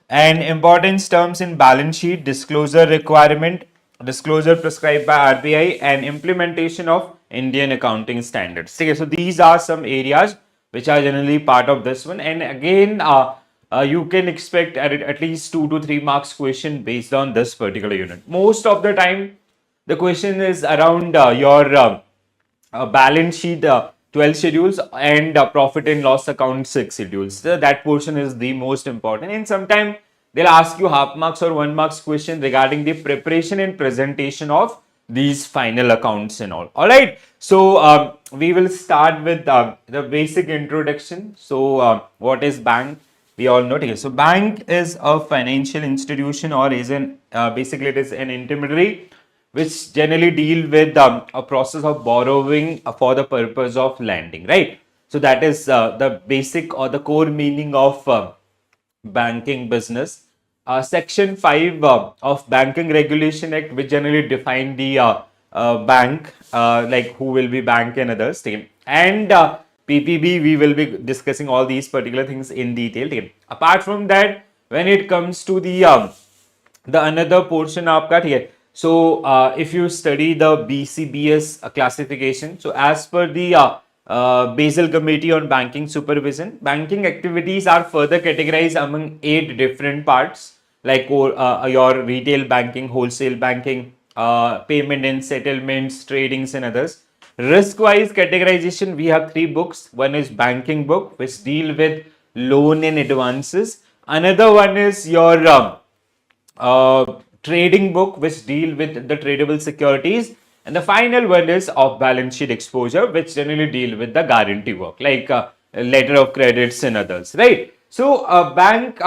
and importance terms in balance sheet, disclosure requirement, disclosure prescribed by RBI, and implementation of Indian accounting standards. Okay, so these are some areas which are generally part of this one. And again, you can expect at least 2 to 3 marks question based on this particular unit. Most of the time, the question is around your balance sheet 12 schedules and profit and loss account 6 schedules. So that portion is the most important. And sometimes they'll ask you half marks or 1 marks question regarding the preparation and presentation of these final accounts and all. All right. So we will start with the basic introduction. So what is bank? We all know. Okay. So bank is a financial institution, or is an basically it is an intermediary which generally deal with a process of borrowing for the purpose of lending, right? So that is the basic or the core meaning of banking business. Section 5 of Banking Regulation Act, which generally define the bank, like who will be bank and others. And PPB, we will be discussing all these particular things in detail. Apart from that, when it comes to the another portion आपका, ठीक है. So if you study the BCBS classification, so as per the Basel Committee on Banking Supervision, banking activities are further categorized among 8 different parts, like your retail banking, wholesale banking, payment and settlements, tradings and others. Risk-wise categorization, we have 3 books. One is banking book, which deal with loan and advances. Another one is your trading book, which deal with the tradable securities, and the final one is off balance sheet exposure, which generally deal with the guarantee work, like letter of credits and others, right? So a bank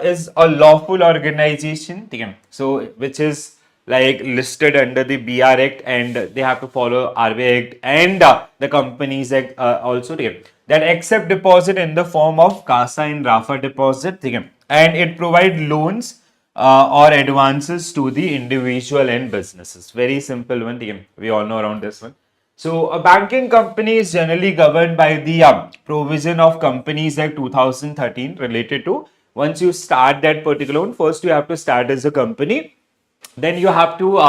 is a lawful organization, so which is like listed under the BR Act, and they have to follow RBI Act and the Companies Act also, that accept deposit in the form of CASA and RAFA deposit, and it provide loans or advances to the individual and businesses. Very simple one. We all know around this one. So a banking company is generally governed by the provision of Companies Act 2013 related to, once you start that particular one, first you have to start as a company, then you have to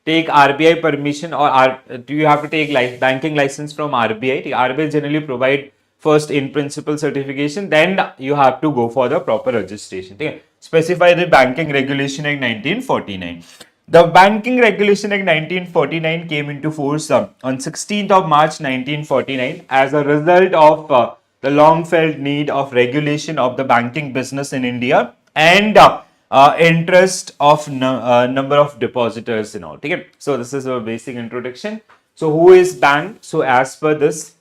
take RBI permission, or do you have to take banking license from RBI. RBI generally provide first in principle certification, then you have to go for the proper registration. Okay? Specify the Banking Regulation Act 1949. The Banking Regulation Act 1949 came into force on 16th of March 1949 as a result of the long felt need of regulation of the banking business in India, and interest of number of depositors and all. Okay? So this is a basic introduction. So who is bank? So as per this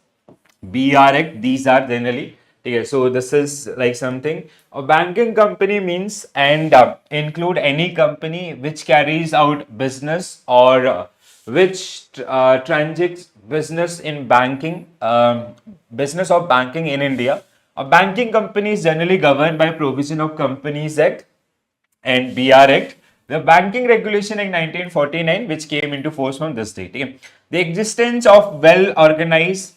BR Act, these are generally. Okay, so this is like something. A banking company means and include any company which carries out business or which transacts business in banking, business of banking in India. A banking company is generally governed by provision of Companies Act and BR Act. The Banking Regulation Act 1949, which came into force from this date. Okay. The existence of well-organized,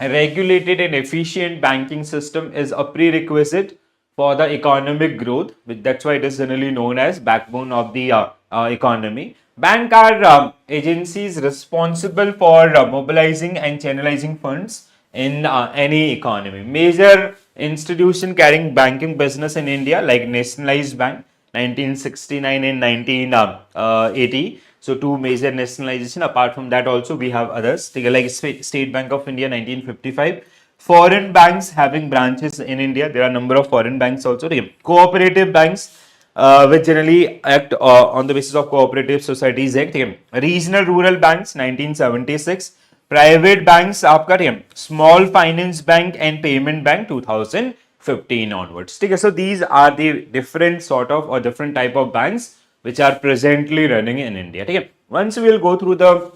regulated and efficient banking system is a prerequisite for the economic growth. That's why it is generally known as backbone of the economy. Bank are agencies responsible for mobilizing and channelizing funds in any economy. Major institution carrying banking business in India, like Nationalized Bank 1969 and 1980. So 2 major nationalization. Apart from that also we have others, like State Bank of India 1955. Foreign banks having branches in India. There are a number of foreign banks also. Cooperative banks, which generally act on the basis of Cooperative Societies Act. Regional rural banks 1976. Private banks, आपका small finance bank and payment bank 2015 onwards. So these are the different sort of or different type of banks which are presently running in India. Once we will go through the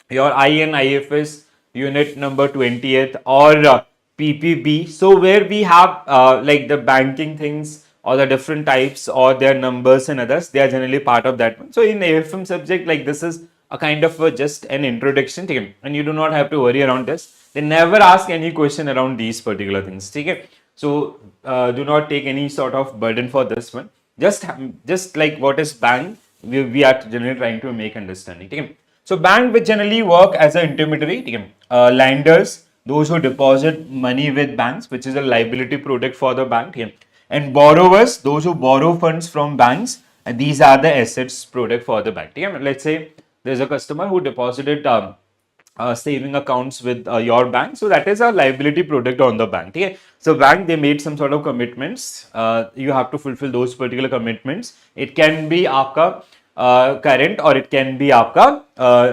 your INIFS unit number 20th or PPB. So where we have like the banking things, or the different types or their numbers and others, they are generally part of that one. So in AFM subject, like this is a kind of just an introduction, okay? And you do not have to worry around this. They never ask any question around these particular things, okay? So do not take any sort of burden for this one. Just like what is bank, we are generally trying to make understanding, okay? So bank will generally work as an intermediary, okay? Lenders, those who deposit money with banks, which is a liability product for the bank, okay? And borrowers, those who borrow funds from banks, and these are the assets product for the bank, okay? Let's say there's a customer who deposited saving accounts with your bank, so that is a liability product on the bank, okay? So bank, they made some sort of commitments, you have to fulfill those particular commitments. It can be aapka current, or it can be aapka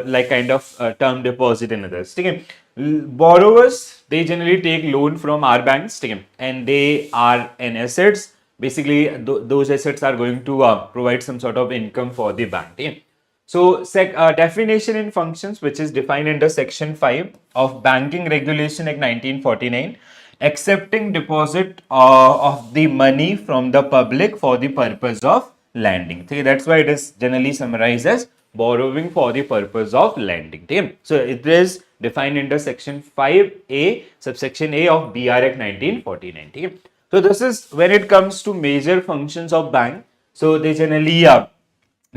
like kind of term deposit and others, okay? Borrowers, they generally take loan from our banks, okay? And they are an assets. Basically those assets are going to provide some sort of income for the bank, okay? So, definition in functions, which is defined under Section 5 of Banking Regulation Act 1949, accepting deposit of the money from the public for the purpose of lending. Okay, that's why it is generally summarized as borrowing for the purpose of lending. Okay? So, it is defined under Section 5A, subsection A of BR Act 1949. Okay? So, this is when it comes to major functions of bank. So, they generally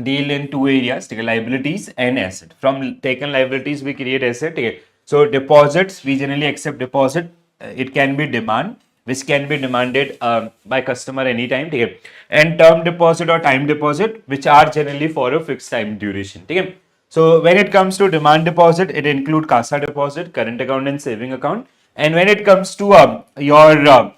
deal in two areas, take liabilities and asset. From taken liabilities, we create asset. So deposits, we generally accept deposit. It can be demand, which can be demanded by customer anytime. And term deposit or time deposit, which are generally for a fixed time duration. So when it comes to demand deposit, it include CASA deposit, current account and saving account. And when it comes to your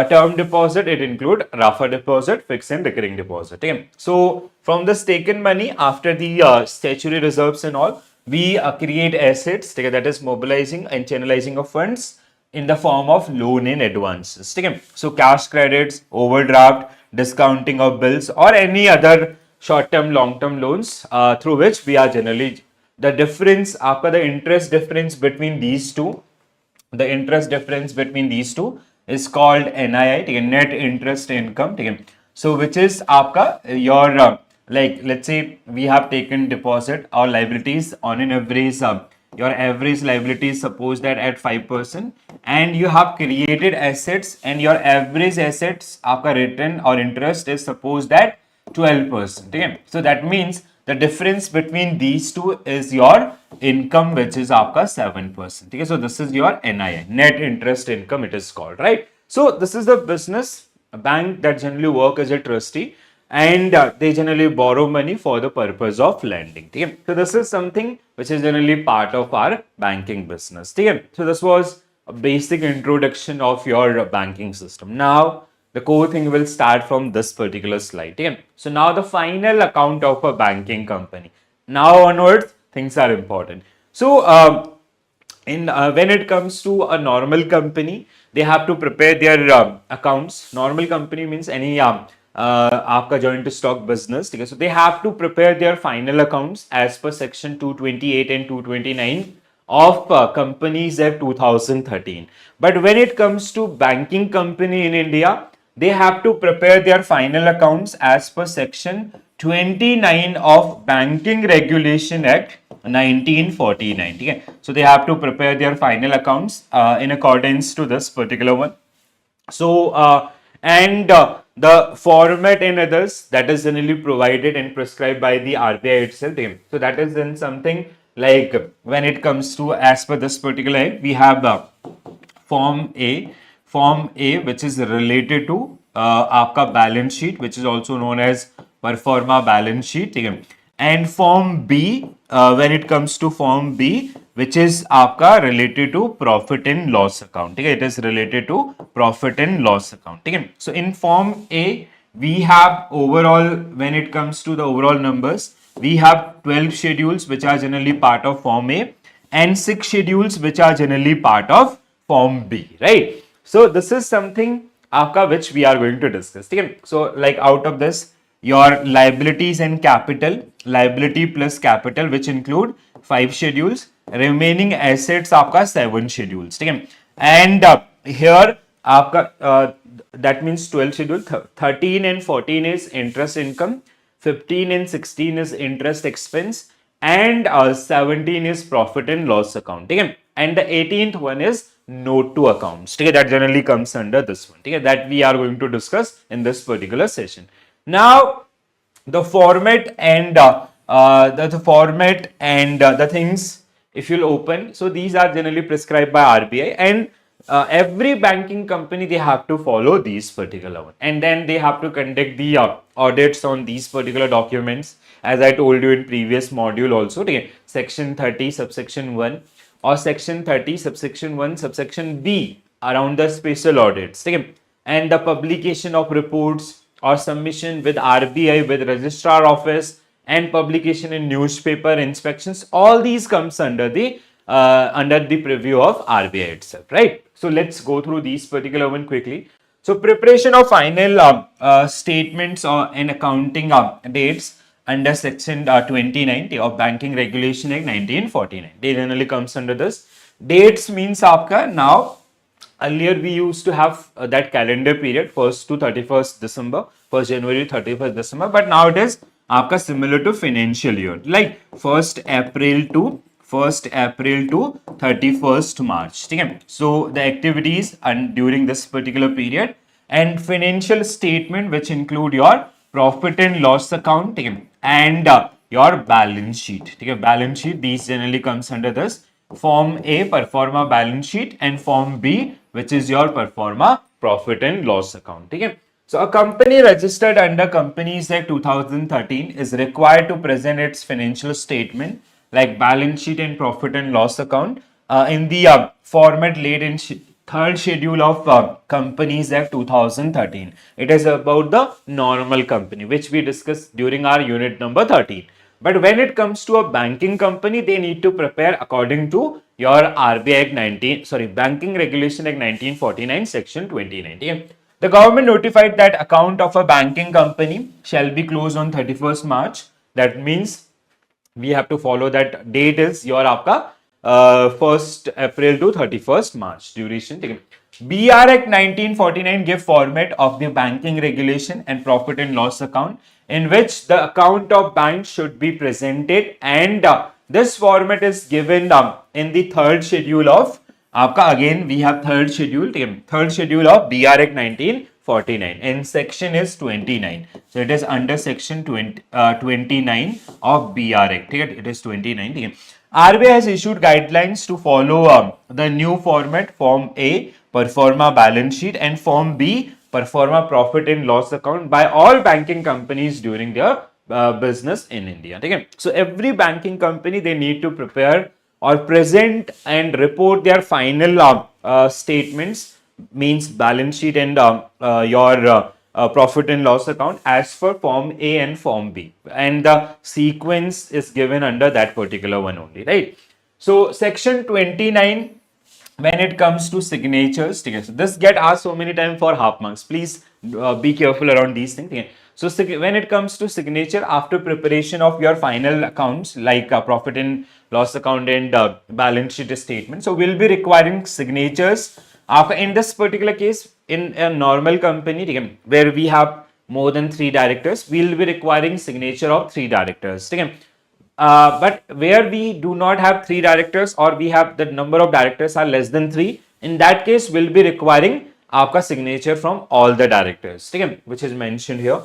term deposit, it include RAFA deposit, fixed and recurring deposit. Okay? So from this taken money after the statutory reserves and all, we create assets, okay, that is mobilizing and channelizing of funds in the form of loan and advances. Okay? So cash credits, overdraft, discounting of bills, or any other short-term, long-term loans through which we are generally the difference after the interest difference between these two. The interest difference between these two is called NII, net interest income. So which is आपका your like let's say we have taken deposit or liabilities on an average your average liabilities suppose that at 5%, and you have created assets and your average assets आपका return or interest is suppose that 12%. Okay? So that means the difference between these two is your income, which is आपका 7%. Okay? So this is your NII, net interest income, it is called, right? So this is the business. A bank that generally work as a trustee, and they generally borrow money for the purpose of lending. Okay? So this is something which is generally part of our banking business. Okay? So this was a basic introduction of your banking system. Now the core thing will start from this particular slide. Okay? So now the final account of a banking company. Now onwards, things are important. So when it comes to a normal company, they have to prepare their accounts. Normal company means any आपका joint stock business. Okay? So they have to prepare their final accounts as per section 228 and 229 of Companies Act 2013. But when it comes to banking company in India, they have to prepare their final accounts as per section 29 of Banking Regulation Act 1949. Okay? So they have to prepare their final accounts in accordance to this particular one. So the format and others, that is generally provided and prescribed by the RBI itself. So that is then something like when it comes to as per this particular act, we have Form A, which is related to आपका balance sheet, which is also known as performa balance sheet. And Form B, when it comes to Form B, which is आपका related to profit and loss account. It is related to profit and loss account. So in Form A, we have overall, when it comes to the overall numbers, we have 12 schedules which are generally part of Form A, and 6 schedules which are generally part of Form B, right? So this is something आपका which we are going to discuss. So like out of this, your liabilities and capital, liability plus capital, which include 5 schedules, remaining assets आपका 7 schedules. And here आपका that means 12th schedule. 13 and 14 is interest income, 15 and 16 is interest expense, and 17 is profit and loss account. Okay? And the 18th one is note to accounts. Okay? That generally comes under this one. Okay? That we are going to discuss in this particular session. Now, the format and the format and the things, if you'll open, so these are generally prescribed by RBI, and every banking company, they have to follow these particular one, and then they have to conduct the audits on these particular documents, as I told you in previous module also. Okay? Section 30 subsection 1 or section 30 subsection 1 subsection B around the special audits. Okay? And the publication of reports or submission with RBI, with registrar office, and publication in newspaper, inspections, all these comes under the preview of RBI itself, right? So let's go through these particular one quickly. So preparation of final statements or and accounting dates under section 29 of Banking Regulation Act 1949. They generally comes under this. Dates means आपका now, earlier we used to have that calendar period 1st to 31st December, 1st January 31st December, but nowadays आपका similar to financial year, like 1st April to 31st March. Okay? So the activities and during this particular period, and financial statement which include your profit and loss account, okay, and your balance sheet. Okay? Balance sheet, these generally comes under this. Form A, performa balance sheet, and Form B, which is your performa profit and loss account. Okay? So a company registered under Companies Act 2013 is required to present its financial statement like balance sheet and profit and loss account in the format laid in third schedule of Companies Act 2013. It is about the normal company, which we discussed during our unit number 13. But when it comes to a banking company, they need to prepare according to your Banking Regulation Act 1949, Section 2019. The government notified that account of a banking company shall be closed on 31st March. That means we have to follow that date is your 1st April to 31st March duration. BR Act 1949 give format of the banking regulation and profit and loss account, in which the account of bank should be presented, and this format is given in the third schedule of again we have third schedule of BR Act 1949, and section is 29. So it is under section 29 of BR Act. It is 29. RBI has issued guidelines to follow the new format, Form A, performa balance sheet, and Form B, performa profit and loss account, by all banking companies during their business in India. Okay? So every banking company, they need to prepare or present and report their final statements, means balance sheet and your profit and loss account, as for Form A and Form B, and the sequence is given under that particular one only, right? So section 29, when it comes to signatures, so this get asked so many times for half marks. Please be careful around these things. So when it comes to signature, after preparation of your final accounts like profit and loss account and balance sheet statement, so we'll be requiring signatures. After, in this particular case, in a normal company where we have more than 3 directors, we'll be requiring signature of 3 directors. But where we do not have 3 directors, or we have the number of directors are less than 3, in that case we'll be requiring आपका signature from all the directors, which is mentioned here.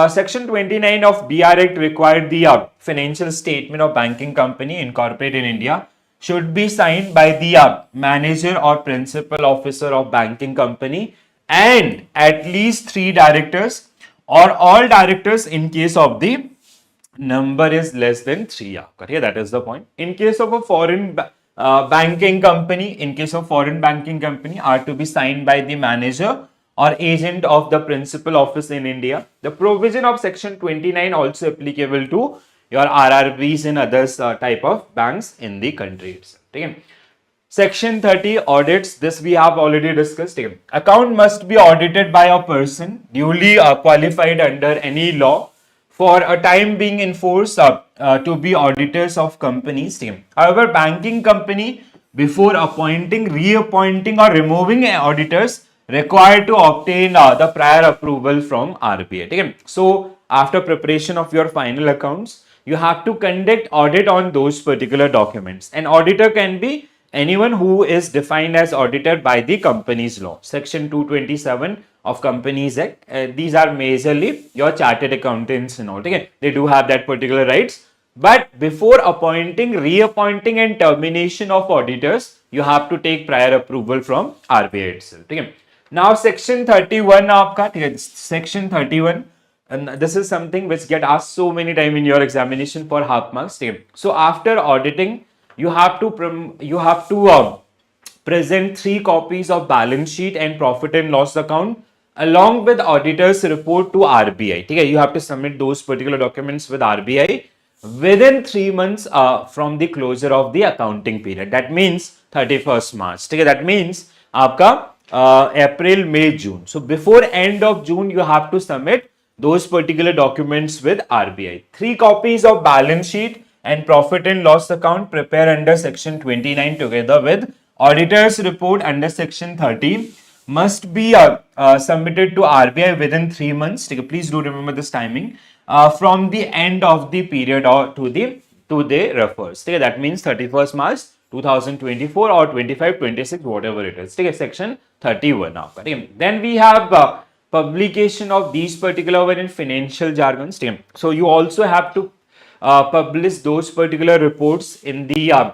Section 29 of BR Act required the financial statement of banking company incorporated in India should be signed by the manager or principal officer of banking company, and at least 3 directors or all directors in case of the number is less than 3. Okay, that is the point. In case of a foreign banking company, are to be signed by the manager or agent of the principal office in India. The provision of section 29 also applicable to your RRBs and others type of banks in the country itself. Okay. Section 30, audits. This we have already discussed. Account must be audited by a person duly qualified under any law for a time being enforced to be auditors of companies. However, banking company, before appointing, reappointing or removing auditors, required to obtain the prior approval from RBI. Okay? So after preparation of your final accounts, you have to conduct audit on those particular documents. An auditor can be anyone who is defined as auditor by the companies law, section 227 of Companies Act. These are majorly your chartered accountants and all. Okay? They do have that particular rights. But before appointing, reappointing and termination of auditors, you have to take prior approval from RBI itself. Okay? Now section 31 आपका, section 31, and this is something which get asked so many time in your examination for half marks. So after auditing, you have to present 3 copies of balance sheet and profit and loss account along with auditor's report to RBI. Okay? You have to submit those particular documents with RBI within 3 months from the closure of the accounting period. That means 31st March. Okay? That means आपका April, May, June. So before end of June, you have to submit those particular documents with RBI. 3 copies of balance sheet and profit and loss account prepare under section 29 together with auditor's report under section 30 must be submitted to RBI within 3 months. Please do remember this timing from the end of the period or to the refers. That means 31st March 2024 or 25, 26, whatever it is. Section 31 now. Then we have publication of these particular one in financial jargons. So you also have to publish those particular reports in the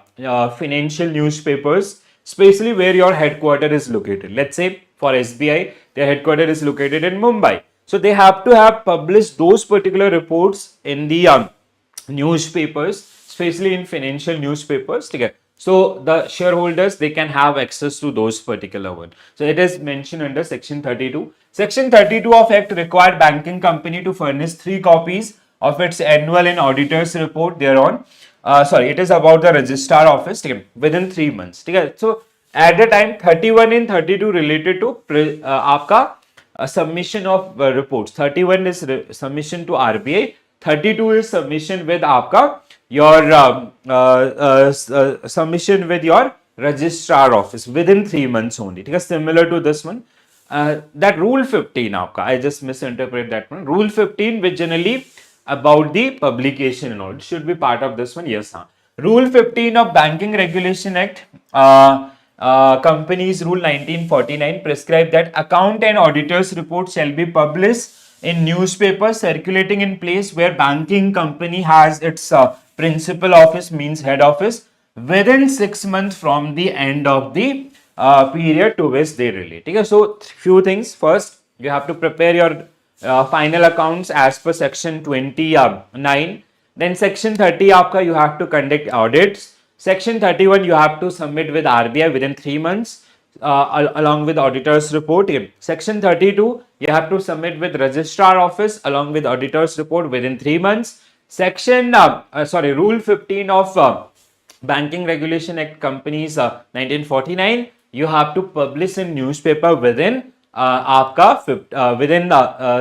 financial newspapers, especially where your headquarter is located. Let's say for SBI, their headquarter is located in Mumbai. So they have to have published those particular reports in the newspapers, especially in financial newspapers. So the shareholders, they can have access to those particular one. So it is mentioned under section 32. Section 32 of Act required banking company to furnish 3 copies of its annual and auditor's report thereon. It is about the registrar office within 3 months. So at the time 31 and 32 related to आपका submission of reports. 31 is submission to RBI. 32 is submission with आपका your submission with your registrar office within 3 months only. Similar to this one. That rule 15 आपका, I just misinterpret that one. Rule 15 which generally about the publication and all, it should be part of this one. Yes, Rule 15 of Banking Regulation Act, Companies Rule 1949 prescribe that account and auditors report shall be published in newspapers circulating in place where banking company has its principal office, means head office, within 6 months from the end of the period to which they relate. Okay? So few things. First, you have to prepare your final accounts as per section 29. Then section 30 आपका you have to conduct audits. Section 31 you have to submit with RBI within 3 months along with auditor's report. Section 32 you have to submit with registrar office along with auditor's report within 3 months. Section Rule 15 of Banking Regulation Act Companies 1949 you have to publish in newspaper within within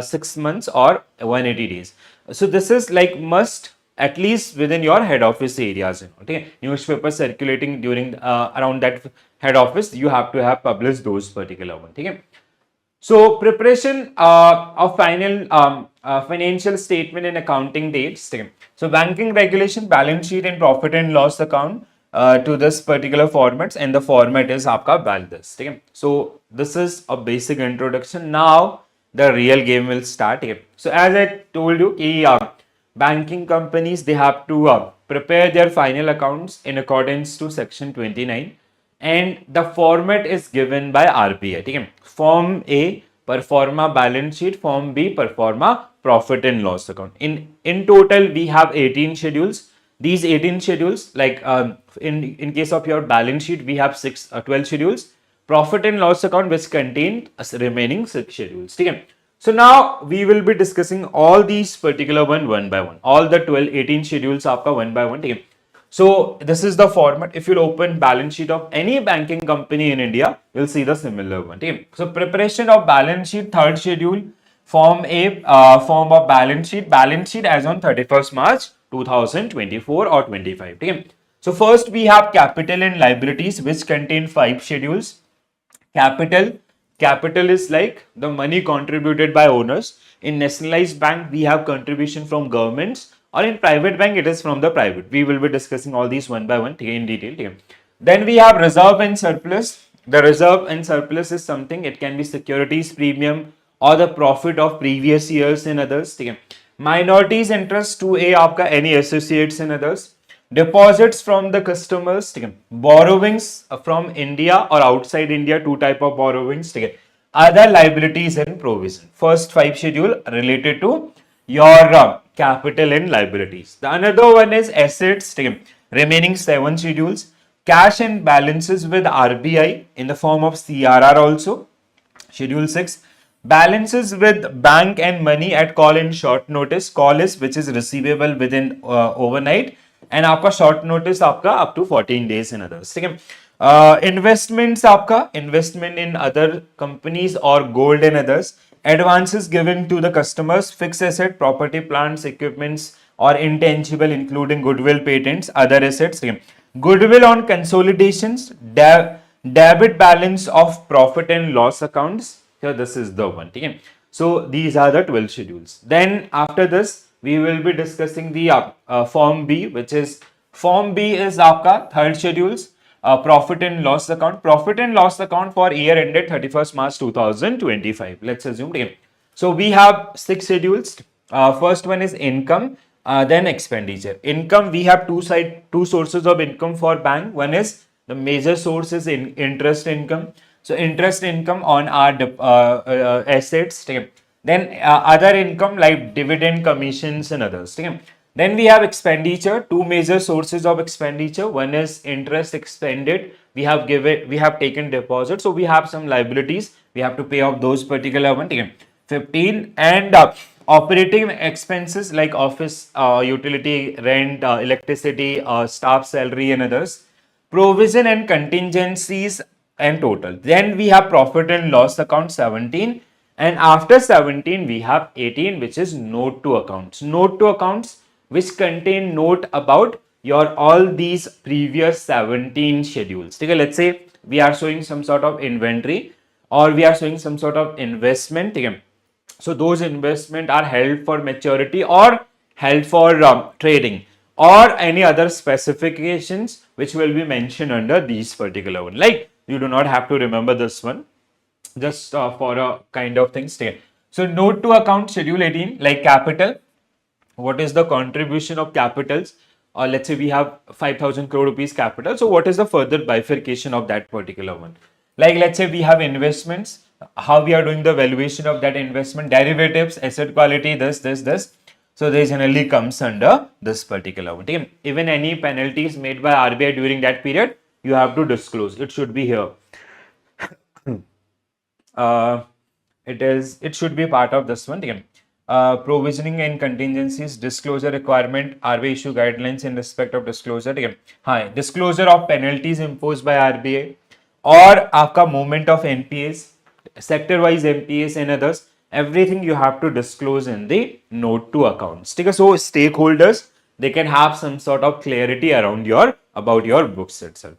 6 months or 180 days. So this is like must at least within your head office areas. Okay? Newspaper circulating during around that head office, you have to have published those particular one. Okay? So preparation of final financial statement and accounting dates. Okay? So banking regulation, balance sheet and profit and loss account to this particular formats, and the format is आपका balance. Okay? So this is a basic introduction. Now the real game will start. Okay? So as I told you, banking companies, they have to prepare their final accounts in accordance to section 29, and the format is given by RBI. Okay? Form A, performa balance sheet. Form B, performa profit and loss account. In total, we have 18 schedules. These 18 schedules, like in case of your balance sheet, we have 12 schedules. Profit and loss account, which contain remaining 6 schedules. Okay? So now we will be discussing all these particular one by one. All the 18 schedules आपका one by one. Okay? So this is the format. If you open balance sheet of any banking company in India, you'll see the similar one. Okay? So preparation of balance sheet, third schedule. Form A, form of balance sheet as on 31st March 2024 or 25. Okay? So first we have capital and liabilities, which contain 5 schedules. Capital, capital is like the money contributed by owners. In nationalized bank, we have contribution from governments, or in private bank, it is from the private. We will be discussing all these one by one in detail. Then we have reserve and surplus. The reserve and surplus is something, it can be securities premium or the profit of previous years and others. Minorities interest 2A आपका any associates and others. Deposits from the customers, borrowings from India or outside India, two type of borrowings, other liabilities and provision. First 5 schedule related to your capital and liabilities. The another one is assets, remaining 7 schedules. Cash and balances with RBI in the form of CRR also. Schedule 6. Balances with bank and money at call in short notice. Call is which is receivable within overnight, and आपका short notice आपका up to 14 days in others. ठीक है. Investments आपका investment in other companies or gold and others. Advances given to the customers, fixed asset, property, plants, equipments or intangible including goodwill, patents, other assets. Goodwill on consolidations, debit balance of profit and loss accounts. Here this is the one. Okay? So these are the 12 schedules. Then after this we will be discussing the form B, which is form B is आपका third schedules. Profit and loss account. Profit and loss account for year ended 31st March 2025. Let's assume. Okay. So we have 6 schedules. First one is income. Then expenditure. Income, we have two sources of income for bank. One is the major source is interest income. So interest income on our assets. Then other income like dividend, commissions and others. Then we have expenditure, two major sources of expenditure. One is interest expended. We have taken deposit. So we have some liabilities. We have to pay off those particular one. 15 and operating expenses like office, utility, rent, electricity, staff salary and others. Provision and contingencies and total. Then we have profit and loss account 17. And after 17 we have 18, which is note to accounts. Note to accounts which contain note about your all these previous 17 schedules. Okay, let's say we are showing some sort of inventory or we are showing some sort of investment. Okay. So those investment are held for maturity or held for trading or any other specifications which will be mentioned under these particular one. Like you do not have to remember this one, just for a kind of thing. So note to account schedule 18 like capital. What is the contribution of capitals? Let's say we have 5,000 crore rupees capital. So what is the further bifurcation of that particular one? Like let's say we have investments, how we are doing the valuation of that investment, derivatives, asset quality, this. So they generally comes under this particular one. Even any penalties made by RBI during that period, you have to disclose. It should be here. It should be part of this one. Provisioning and contingencies, disclosure requirement, RBI issue guidelines in respect of disclosure. Hi, disclosure of penalties imposed by RBI or आपका movement of NPAs, sector wise NPAs and others. Everything you have to disclose in the note to accounts. So stakeholders, they can have some sort of clarity around about your books itself.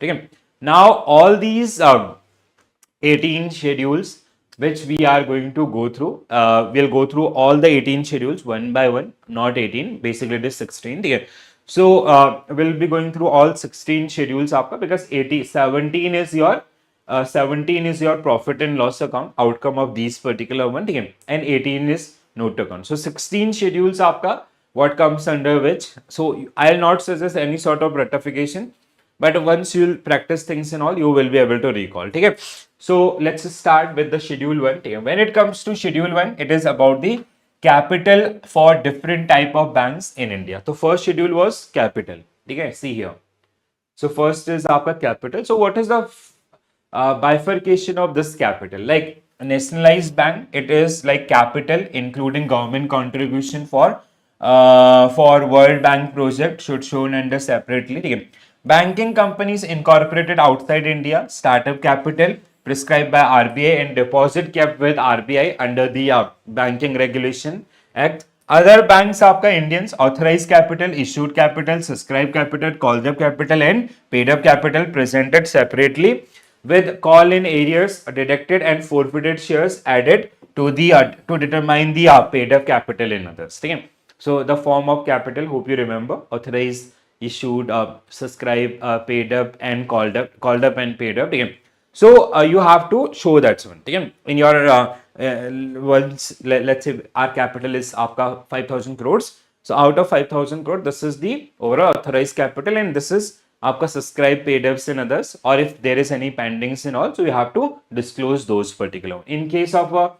Now all these 18 schedules which we are going to go through. We'll go through all the 18 schedules one by one, not 18, basically it is 16. So we'll be going through all 16 schedules because 17 is your 17 is your profit and loss account, outcome of these particular one, and 18 is note account. So 16 schedules what comes under which. So I'll not suggest any sort of ratification, but once you'll practice things and all, you will be able to recall. Okay. So let's start with the schedule 1. When it comes to schedule 1, it is about the capital for different type of banks in India. So first schedule was capital. Okay, see here. So first is aapka capital. So what is the bifurcation of this capital? Like a nationalized bank, it is like capital including government contribution for World Bank project should shown under separately. Banking companies incorporated outside India, startup capital prescribed by RBI and deposit kept with RBI under the Banking Regulation Act. Other banks आपका Indians, authorized capital, issued capital, subscribed capital, called up capital and paid up capital presented separately. with call-in arrears deducted and forfeited shares added to the to determine the paid-up capital in others. Okay? So the form of capital, hope you remember, authorized, issued, subscribed, paid up, and called up and paid up. Okay? So you have to show that one. Okay? In your once let's say our capital is आपका 5,000 crores. So out of 5,000 crore, this is the overall authorized capital, and this is आपका subscribe paid ups and others. Or if there is any pendings and all, so you have to disclose those particular. In case of a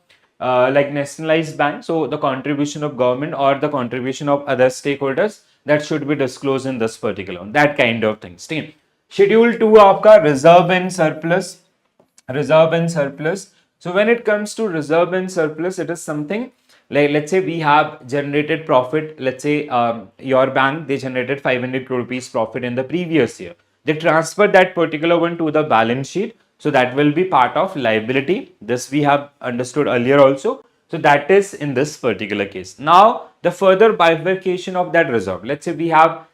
like nationalized bank, so the contribution of government or the contribution of other stakeholders, that should be disclosed in this particular, that kind of things. Schedule 2 आपका reserve and surplus. Reserve and surplus. So when it comes to reserve and surplus, it is something like, let's say we have generated profit. Let's say your bank, they generated 500 crore rupees profit in the previous year. They transferred that particular one to the balance sheet. So that will be part of liability. This we have understood earlier also. So that is in this particular case. Now the further bifurcation of that reserve. Let's say we have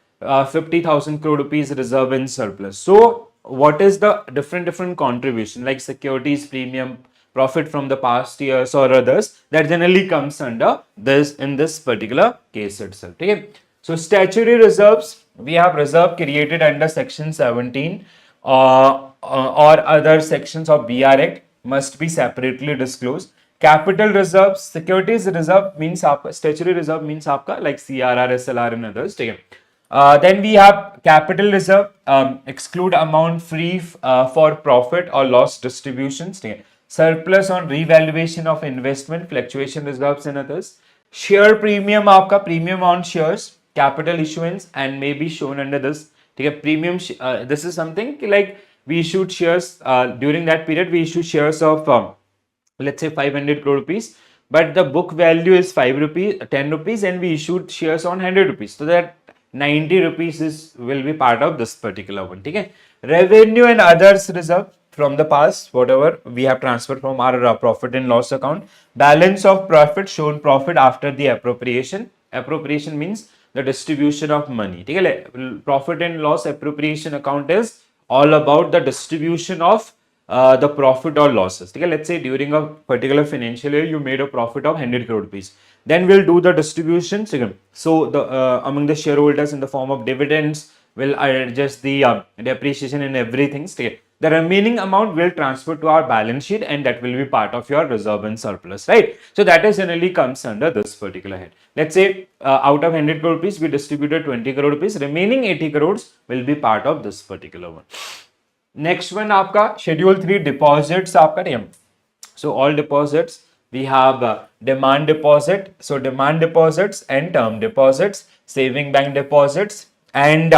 50,000 crore rupees reserve and surplus. So what is the different contribution like securities premium, profit from the past years or others, that generally comes under this in this particular case itself. Okay? So statutory reserves, we have reserve created under section 17 or other sections of BR Act must be separately disclosed. Capital reserves, securities reserve means aapka, statutory reserve means aapka like CRR, SLR and others. Okay? Then we have capital reserve, exclude amount free for profit or loss distributions. Surplus on revaluation of investment, fluctuation reserves and others. Share premium, आपका premium on shares, capital issuance and may be shown under this. Premium, this is something like we issued shares during that period. We issued shares of let's say 500 crore rupees, but the book value is 5 rupees, 10 rupees, and we issued shares on 100 rupees. So that 90 rupees will be part of this particular one. Okay? Revenue and others reserve from the past, whatever we have transferred from our profit and loss account. Balance of profit, shown profit after the appropriation. Appropriation means the distribution of money. Okay? Profit and loss appropriation account is all about the distribution of the profit or losses. Okay? Let's say during a particular financial year, you made a profit of 100 crore rupees. Then we'll do the distribution. So the among the shareholders in the form of dividends, will adjust the depreciation and everything. The remaining amount will transfer to our balance sheet, and that will be part of your reserve and surplus, right? So that is generally comes under this particular head. Let's say out of 100 crore rupees, we distributed 20 crore rupees. Remaining 80 crores will be part of this particular one. Next one, आपका schedule 3 deposits आपका. So all deposits, we have demand deposit. So demand deposits and term deposits, saving bank deposits, and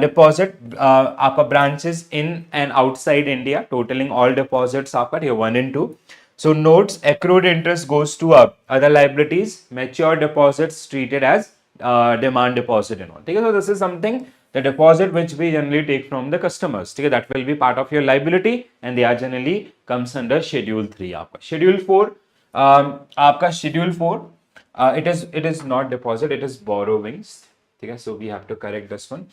deposit आपका branches in and outside India, totaling all deposits आपका here 1 and 2. So notes, accrued interest goes to other liabilities, mature deposits treated as demand deposit and all. Okay? So this is something, the deposit which we generally take from the customers. Okay? That will be part of your liability, and they are generally comes under schedule 3. आपका schedule 4, आपका schedule 4, it is not deposit, it is borrowings. Okay? So we have to correct this one.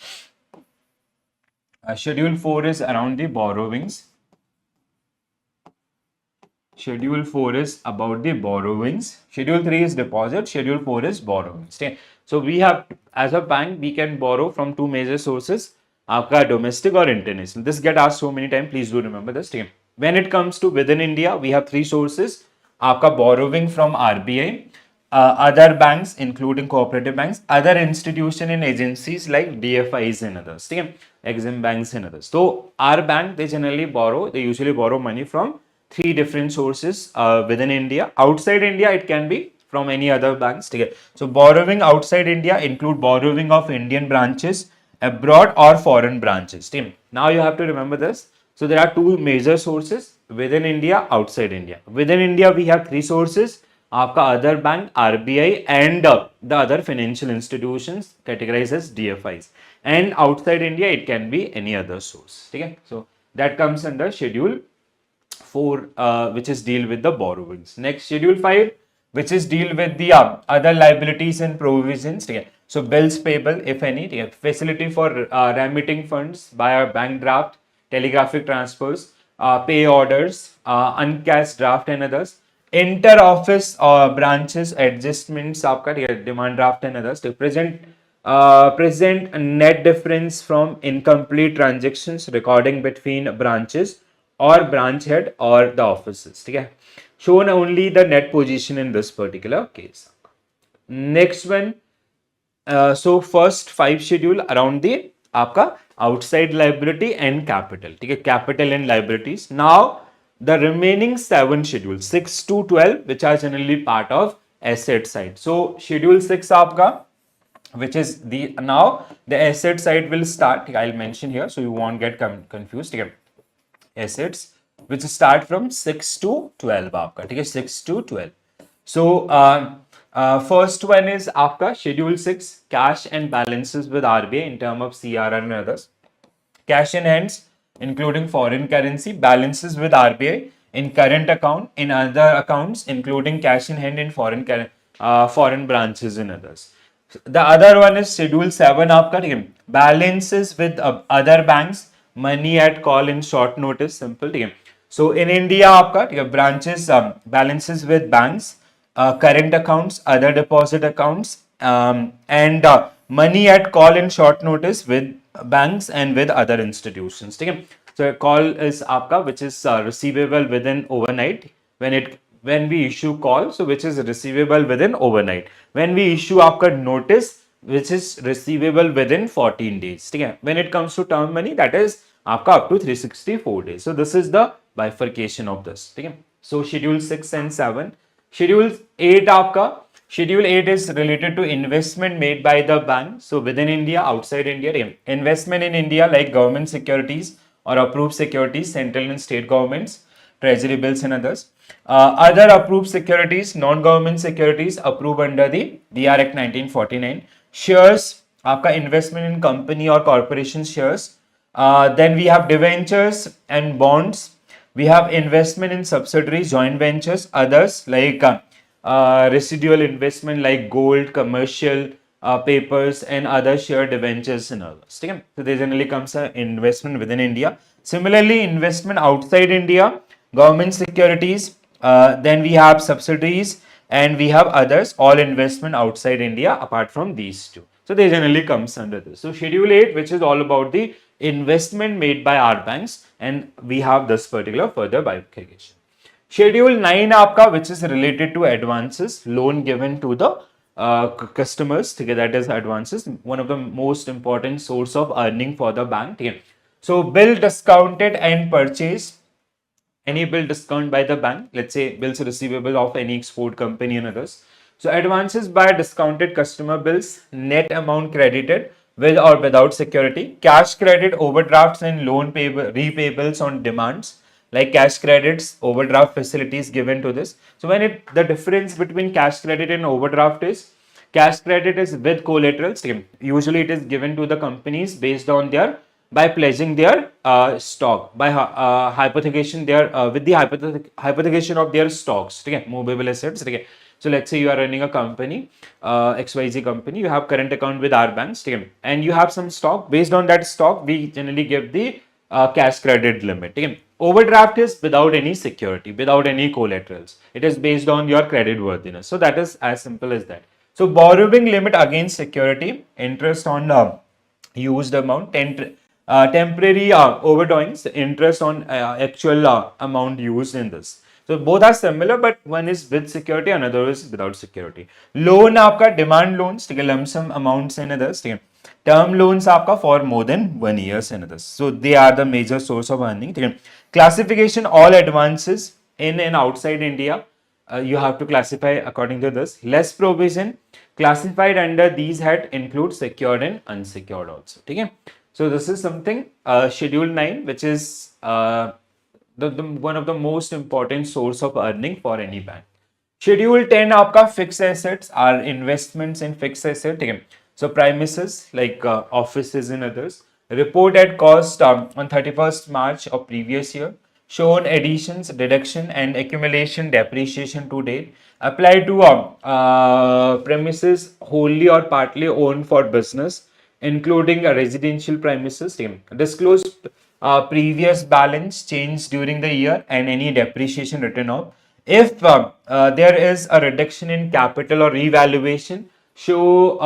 Schedule 4 is around the borrowings. Schedule 4 is about the borrowings. Schedule 3 is deposit. Schedule 4 is borrowings. Okay? So we have, as a bank, we can borrow from two major sources, आपका domestic or international. This get asked so many times. Please do remember this. Okay? When it comes to within India, we have three sources. आपका borrowing from RBI, other banks including cooperative banks, other institution and agencies like DFIs and others. Okay? Exim banks and others. So our bank, they generally borrow. They usually borrow money from three different sources within India. Outside India, it can be from any other banks. So borrowing outside India include borrowing of Indian branches, abroad or foreign branches. Now you have to remember this. So there are two major sources within India, outside India. Within India, we have three sources. आपका other bank, RBI, and the other financial institutions categorized as DFIs. And outside India, it can be any other source. Okay? So that comes under schedule 4, which is deal with the borrowings. Next, schedule 5, which is deal with the other liabilities and provisions. Okay? So bills payable, if any, facility for remitting funds by a bank draft, telegraphic transfers, pay orders, uncashed draft and others, inter office branches adjustments आपका demand draft and others, to present a net difference from incomplete transactions recording between branches or branch head or the offices. ठीक है, shown only the net position in this particular case. Next one, so first 5 schedule around the आपका outside liability and capital, ठीक है, capital and liabilities. Now the remaining 7 schedules 6 to 12 which are generally part of asset side. So schedule 6 आपका, which is the now the asset side will start. I'll mention here so you won't get confused. Okay, assets which start from 6 to 12 आपका, ठीक है, 6 to 12. So first one is आपका schedule 6, cash and balances with RBI in term of CRR and others. Cash in hands including foreign currency, balances with RBI in current account, in other accounts including cash in hand in foreign branches and others. The other one is schedule 7 आपका, ठीक है, balances with other banks, money at call in short notice, simple, ठीक है. So in India आपका, ठीक है, branches balances with banks, current accounts, other deposit accounts, and money at call in short notice with banks and with other institutions, ठीक है. So a call is आपका which is receivable within overnight when we issue call, so which is receivable within overnight. When we issue आपका notice, which is receivable within 14 days, ठीक है. When it comes to term money, that is आपका up to 364 days. So this is the bifurcation of this, ठीक है. So schedule 6 and 7. Schedule 8 आपका, schedule 8 is related to investment made by the bank. So within India, outside India, investment in India like government securities or approved securities, central and state governments, treasury bills and others. Other approved securities, non-government securities approved under the DR Act 1949. Shares, आपका investment in company or corporation shares. Then we have debentures and bonds. We have investment in subsidiaries, joint ventures, others like residual investment like gold, commercial papers and other share debentures and others. Okay? So there generally comes an investment within India. Similarly, investment outside India, government securities, then we have subsidiaries and we have others, all investment outside India apart from these two. So they generally comes under this. So schedule 8, which is all about the investment made by our banks, and we have this particular further bifurcation. Schedule 9 आपका, which is related to advances, loan given to the customers, that is advances, one of the most important source of earning for the bank. So bill discounted and purchased, any bill discount by the bank, let's say bills receivable of any export company and others. So advances by discounted customer bills, net amount credited with or without security, cash credit, overdrafts and loan repayables on demands, like cash credits, overdraft facilities given to this. So when the difference between cash credit and overdraft is, cash credit is with collaterals. Usually it is given to the companies based on their, by pledging their stock, by hypothecation their with the hypothecation of their stocks, movable assets. So let's say you are running a company, XYZ company, you have current account with our banks, and you have some stock. Based on that stock, we generally give the cash credit limit. Overdraft is without any security, without any collaterals. It is based on your credit worthiness. So that is as simple as that. So borrowing limit against security, interest on used amount, temporary overdrawings, interest on actual amount used in this. So both are similar, but one is with security, another is without security. Loan आपका demand loans, lump sum amounts and others. Term loans आपका for more than 1 year and others. So they are the major source of earning. Classification, all advances in and outside India, you have to classify according to this. Less provision classified under these head include secured and unsecured also. So this is something schedule 9, which is one of the most important source of earning for any bank. Schedule 10 आपका fixed assets are investments in fixed asset. So premises like offices and others. Report at cost on 31st March of previous year. Shown additions, deduction and accumulation depreciation to date. Apply to premises wholly or partly owned for business, including a residential premises. Disclosed previous balance changed during the year and any depreciation written off. If there is a reduction in capital or revaluation, show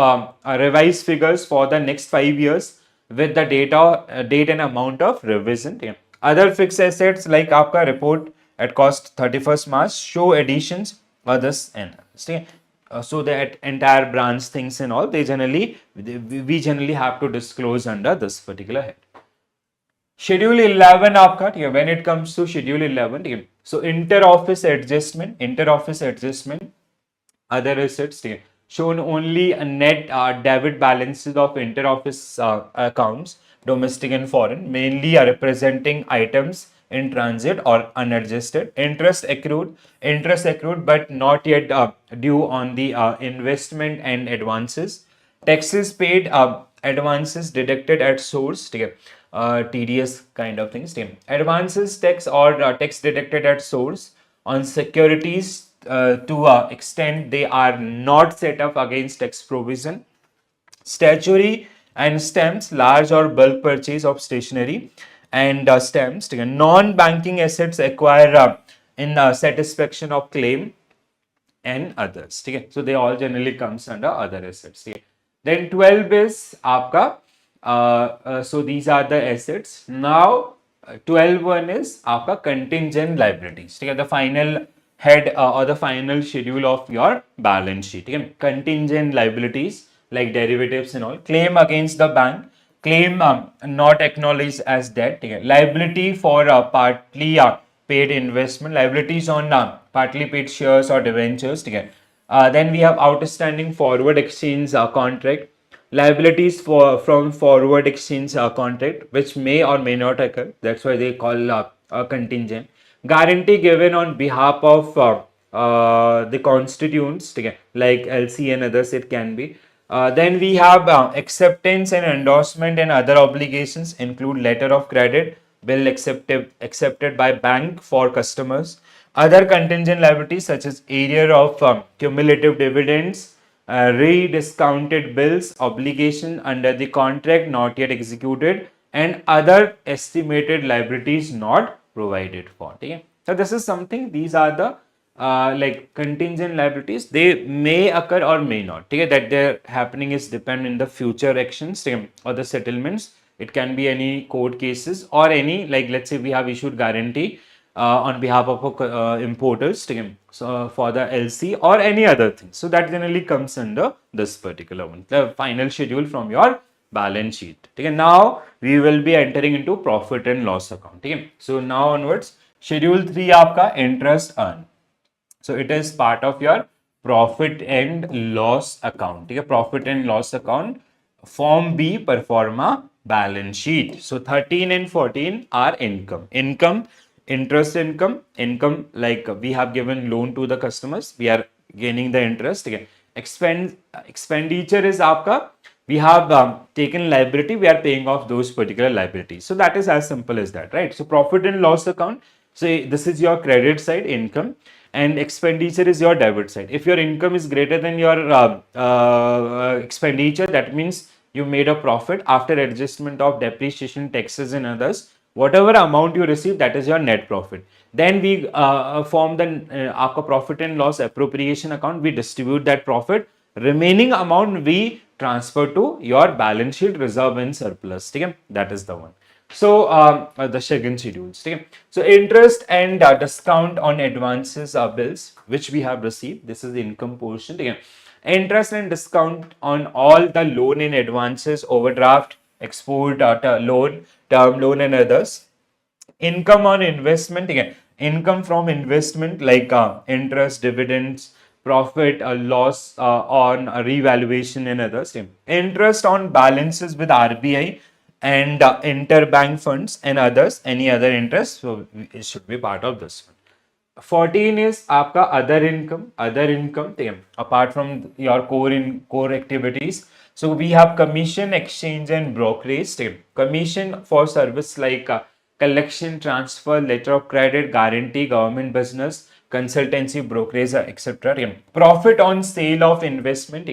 revised figures for the next 5 years with the date and amount of revision. Yeah. Other fixed assets like आपका report at cost 31st March show additions others and so that entire branch things and all we generally have to disclose under this particular head. Schedule 11 आपका ठीक है, when it comes to schedule 11 ठीक है, so inter office adjustment other assets ठीक है, shown only a net debit balances of inter office accounts domestic and foreign mainly are representing items in transit or unadjusted. Interest accrued but not yet due on the investment and advances. Taxes paid, advances deducted at source ठीक है, TDS kind of things ठीक है. Advances tax or tax deducted at source on securities to extent they are not set up against tax provision. Statutory and stamps, large or bulk purchase of stationery and stamps. Non-banking assets acquire in satisfaction of claim and others. So they all generally comes under other assets. Then 12 is आपका so these are the assets. Now 12 one is आपका contingent liabilities. The final head or the final schedule of your balance sheet. Contingent liabilities like derivatives and all. Claim against the bank. Claim not acknowledged as debt. Liability for partly paid investment. Liabilities on partly paid shares or debentures. Then we have outstanding forward exchange contract. Liabilities from forward exchange contract which may or may not occur. That's why they call contingent. Guarantee given on behalf of the constituents like LC and others it can be. Then we have acceptance and endorsement and other obligations include letter of credit, bill accepted by bank for customers. Other contingent liabilities such as area of cumulative dividends, rediscounted bills, obligation under the contract not yet executed, and other estimated liabilities not provided for. Okay? So this is something, these are the like contingent liabilities. They may occur or may not. Okay? That they're happening is depend in the future actions or the settlements. It can be any court cases or any, like let's say we have issued guarantee on behalf of importers so for the LC or any other thing. So that generally comes under this particular one, the final schedule from your balance sheet. Now we will be entering into profit and loss account. So now onwards, schedule 3 आपका interest earn. So it is part of your profit and loss account. Profit and loss account, form B, performa balance sheet. So 13 and 14 are income. Interest income like we have given loan to the customers, we are gaining the interest. Expenditure is आपका, we have taken liability, we are paying off those particular liabilities. So that is as simple as that, right? So profit and loss account, so this is your credit side, income, and expenditure is your debit side. If your income is greater than your expenditure, that means you made a profit after adjustment of depreciation, taxes and others. Whatever amount you receive, that is your net profit. Then we form the profit and loss appropriation account. We distribute that profit. Remaining amount we transfer to your balance sheet reserve and surplus. That is the one. So the second schedules. So interest and discount on advances bills which we have received. This is the income portion. Interest and discount on all the loan and advances, overdraft, export loan, term loan and others. Income on investment, again income from investment like interest, dividends, profit, loss on revaluation and others. Interest on balances with RBI and interbank funds and others, any other interest, so it should be part of this one. 14 is आपका other income apart from your core activities. So we have commission, exchange and brokerage. Commission for service like collection, transfer, letter of credit, guarantee, government business, consultancy, brokerage, etc. Profit on sale of investment.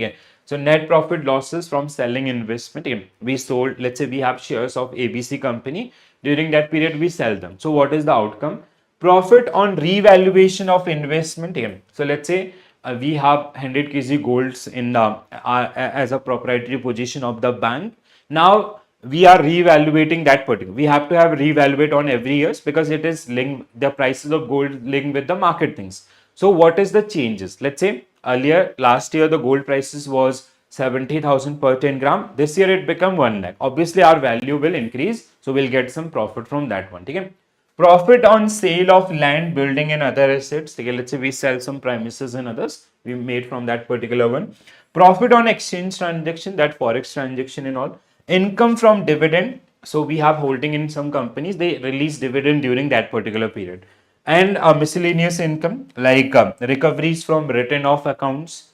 So net profit losses from selling investment. We sold, let's say we have shares of ABC company. During that period, we sell them. So what is the outcome? Profit on revaluation of investment. So let's say we have 100 kg golds in as a proprietary position of the bank. Now we are reevaluating that particular. We have to have reevaluate on every years because it is linked, the prices of gold linked with the market things. So what is the changes? Let's say earlier last year the gold prices was 70,000 per 10 gram. This year it become 1 lakh. Obviously our value will increase, so we'll get some profit from that one. Okay? Profit on sale of land, building and other assets. Okay, let's say we sell some premises and others we made from that particular one. Profit on exchange transaction, that forex transaction and all. Income from dividend. So we have holding in some companies, they release dividend during that particular period. And miscellaneous income like recoveries from written off accounts,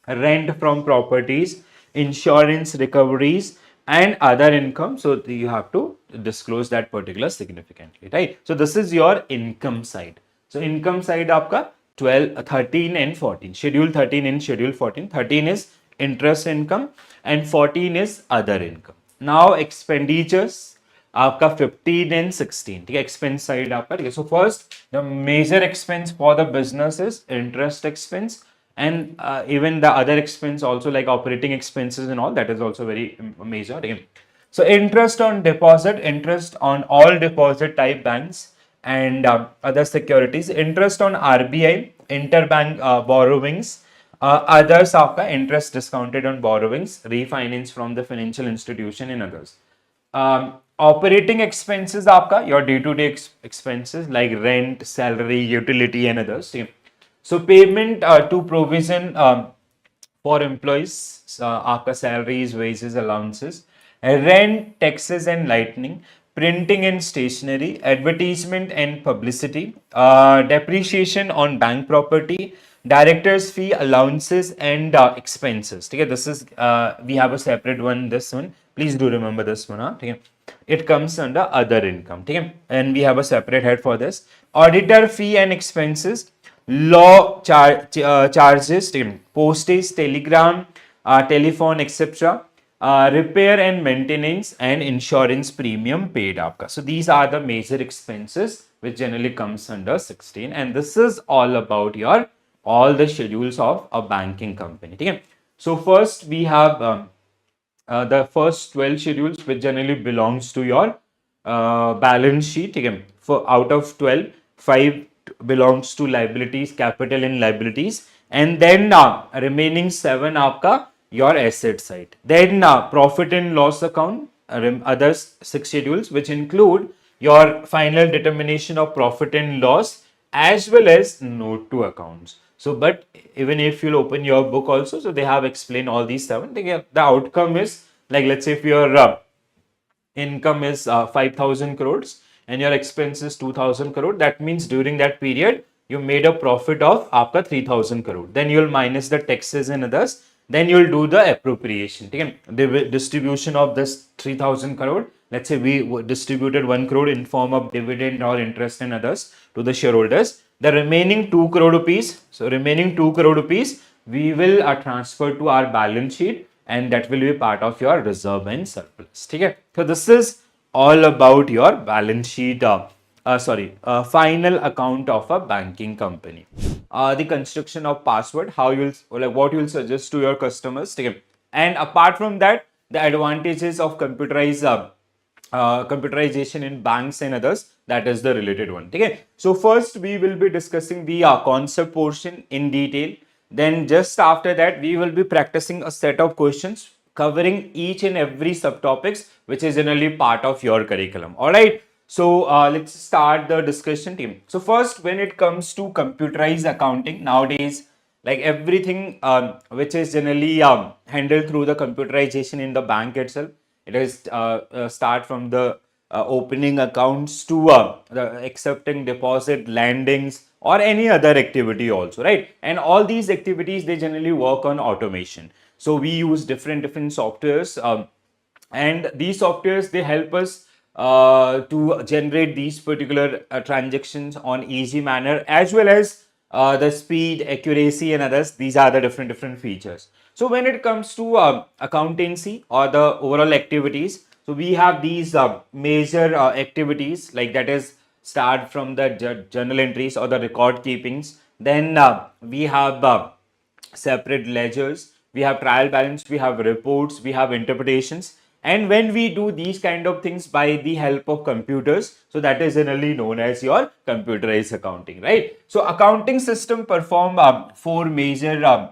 rent from properties, insurance recoveries, and other income. So you have to disclose that particular significantly, right? So this is your income side. So income side आपका 12, 13 and 14. Schedule 13 and Schedule 14. 13 is interest income and 14 is other income. Now expenditures आपका 15 and 16. ठीक है, expense side आपका. ठीक है, so first the major expense for the business is interest expense, and even the other expense also like operating expenses and all, that is also very major. So interest on deposit, interest on all deposit type banks and other securities, interest on RBI interbank borrowings, others आपका interest discounted on borrowings, refinance from the financial institution and others. Operating expenses आपका your day-to-day expenses like rent, salary, utility and others. So payment to provision for employees, आपका salaries, wages, allowances, rent, taxes and lightning, printing and stationery, advertisement and publicity, depreciation on bank property, director's fee, allowances and expenses. Okay, this is we have a separate one. This one, please do remember this one. Okay? It comes under other income. Okay? And we have a separate head for this. Auditor fee and expenses, law charges, postage, telegram, telephone, etc. Repair and maintenance and insurance premium paid आपका. So these are the major expenses which generally comes under 16, and this is all about your all the schedules of a banking company. Okay? So first we have the first 12 schedules which generally belongs to your balance sheet. Okay? For out of 12, 5 belongs to liabilities, capital and liabilities, and then remaining 7 आपका your asset side. Then profit and loss account, others 6 schedules which include your final determination of profit and loss as well as note to accounts. So, but even if you'll open your book also, so they have explained all these 7. The outcome is like, let's say if your income is 5,000 crores and your expense is 2,000 crore, that means during that period you made a profit of आपका 3,000 crore. Then you'll minus the taxes and others. Then you'll do the appropriation. The distribution of this 3,000 crore. Let's say we distributed 1 crore in form of dividend or interest and others to the shareholders. The remaining 2 crore rupees. So remaining 2 crore rupees we will transfer to our balance sheet, and that will be part of your reserve and surplus. Okay? So this is all about your balance sheet. Final account of a banking company. The construction of password, how you'll like what you'll suggest to your customers. Okay? And apart from that, the advantages of computerization in banks and others, that is the related one. Okay? So first we will be discussing the concept portion in detail. Then just after that we will be practicing a set of questions covering each and every subtopics which is generally part of your curriculum. All right. So let's start the discussion, team. So first, when it comes to computerized accounting, nowadays, like everything which is generally handled through the computerization in the bank itself, it is start from the opening accounts to the accepting deposit, landings, or any other activity also, right? And all these activities, they generally work on automation. So we use different softwares, and these softwares, they help us to generate these particular transactions on easy manner, as well as the speed, accuracy and others. These are the different features. So when it comes to accountancy or the overall activities, So we have these major activities, like that is start from the journal entries or the record keepings. Then we have separate ledgers, we have trial balance, we have reports, we have interpretations. And when we do these kind of things by the help of computers, so that is generally known as your computerized accounting, right? So accounting system perform four major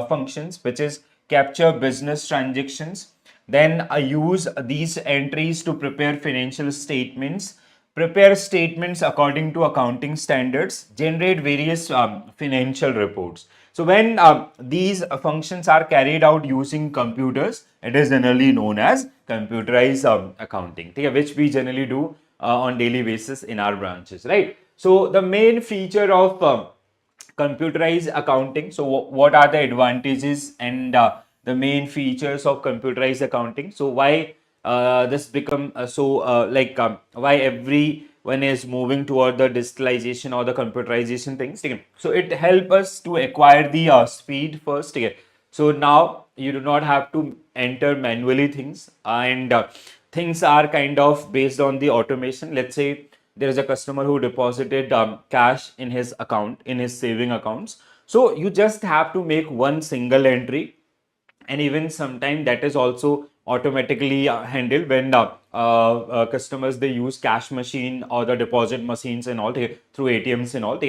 functions, which is capture business transactions, then use these entries to prepare financial statements, prepare statements according to accounting standards, generate various financial reports. So when these functions are carried out using computers, it is generally known as computerized accounting, okay, which we generally do on daily basis in our branches, right? So the main feature of computerized accounting. So what are the advantages and the main features of computerized accounting? So why this become why everyone is moving toward the digitalization or the computerization things? Okay. So it help us to acquire the speed first. Okay. So now you do not have to enter manually things, and things are kind of based on the automation. Let's say there is a customer who deposited cash in his account, in his saving accounts. So you just have to make one single entry, and even sometime that is also automatically handled when customers they use cash machine or the deposit machines and all through ATMs and all.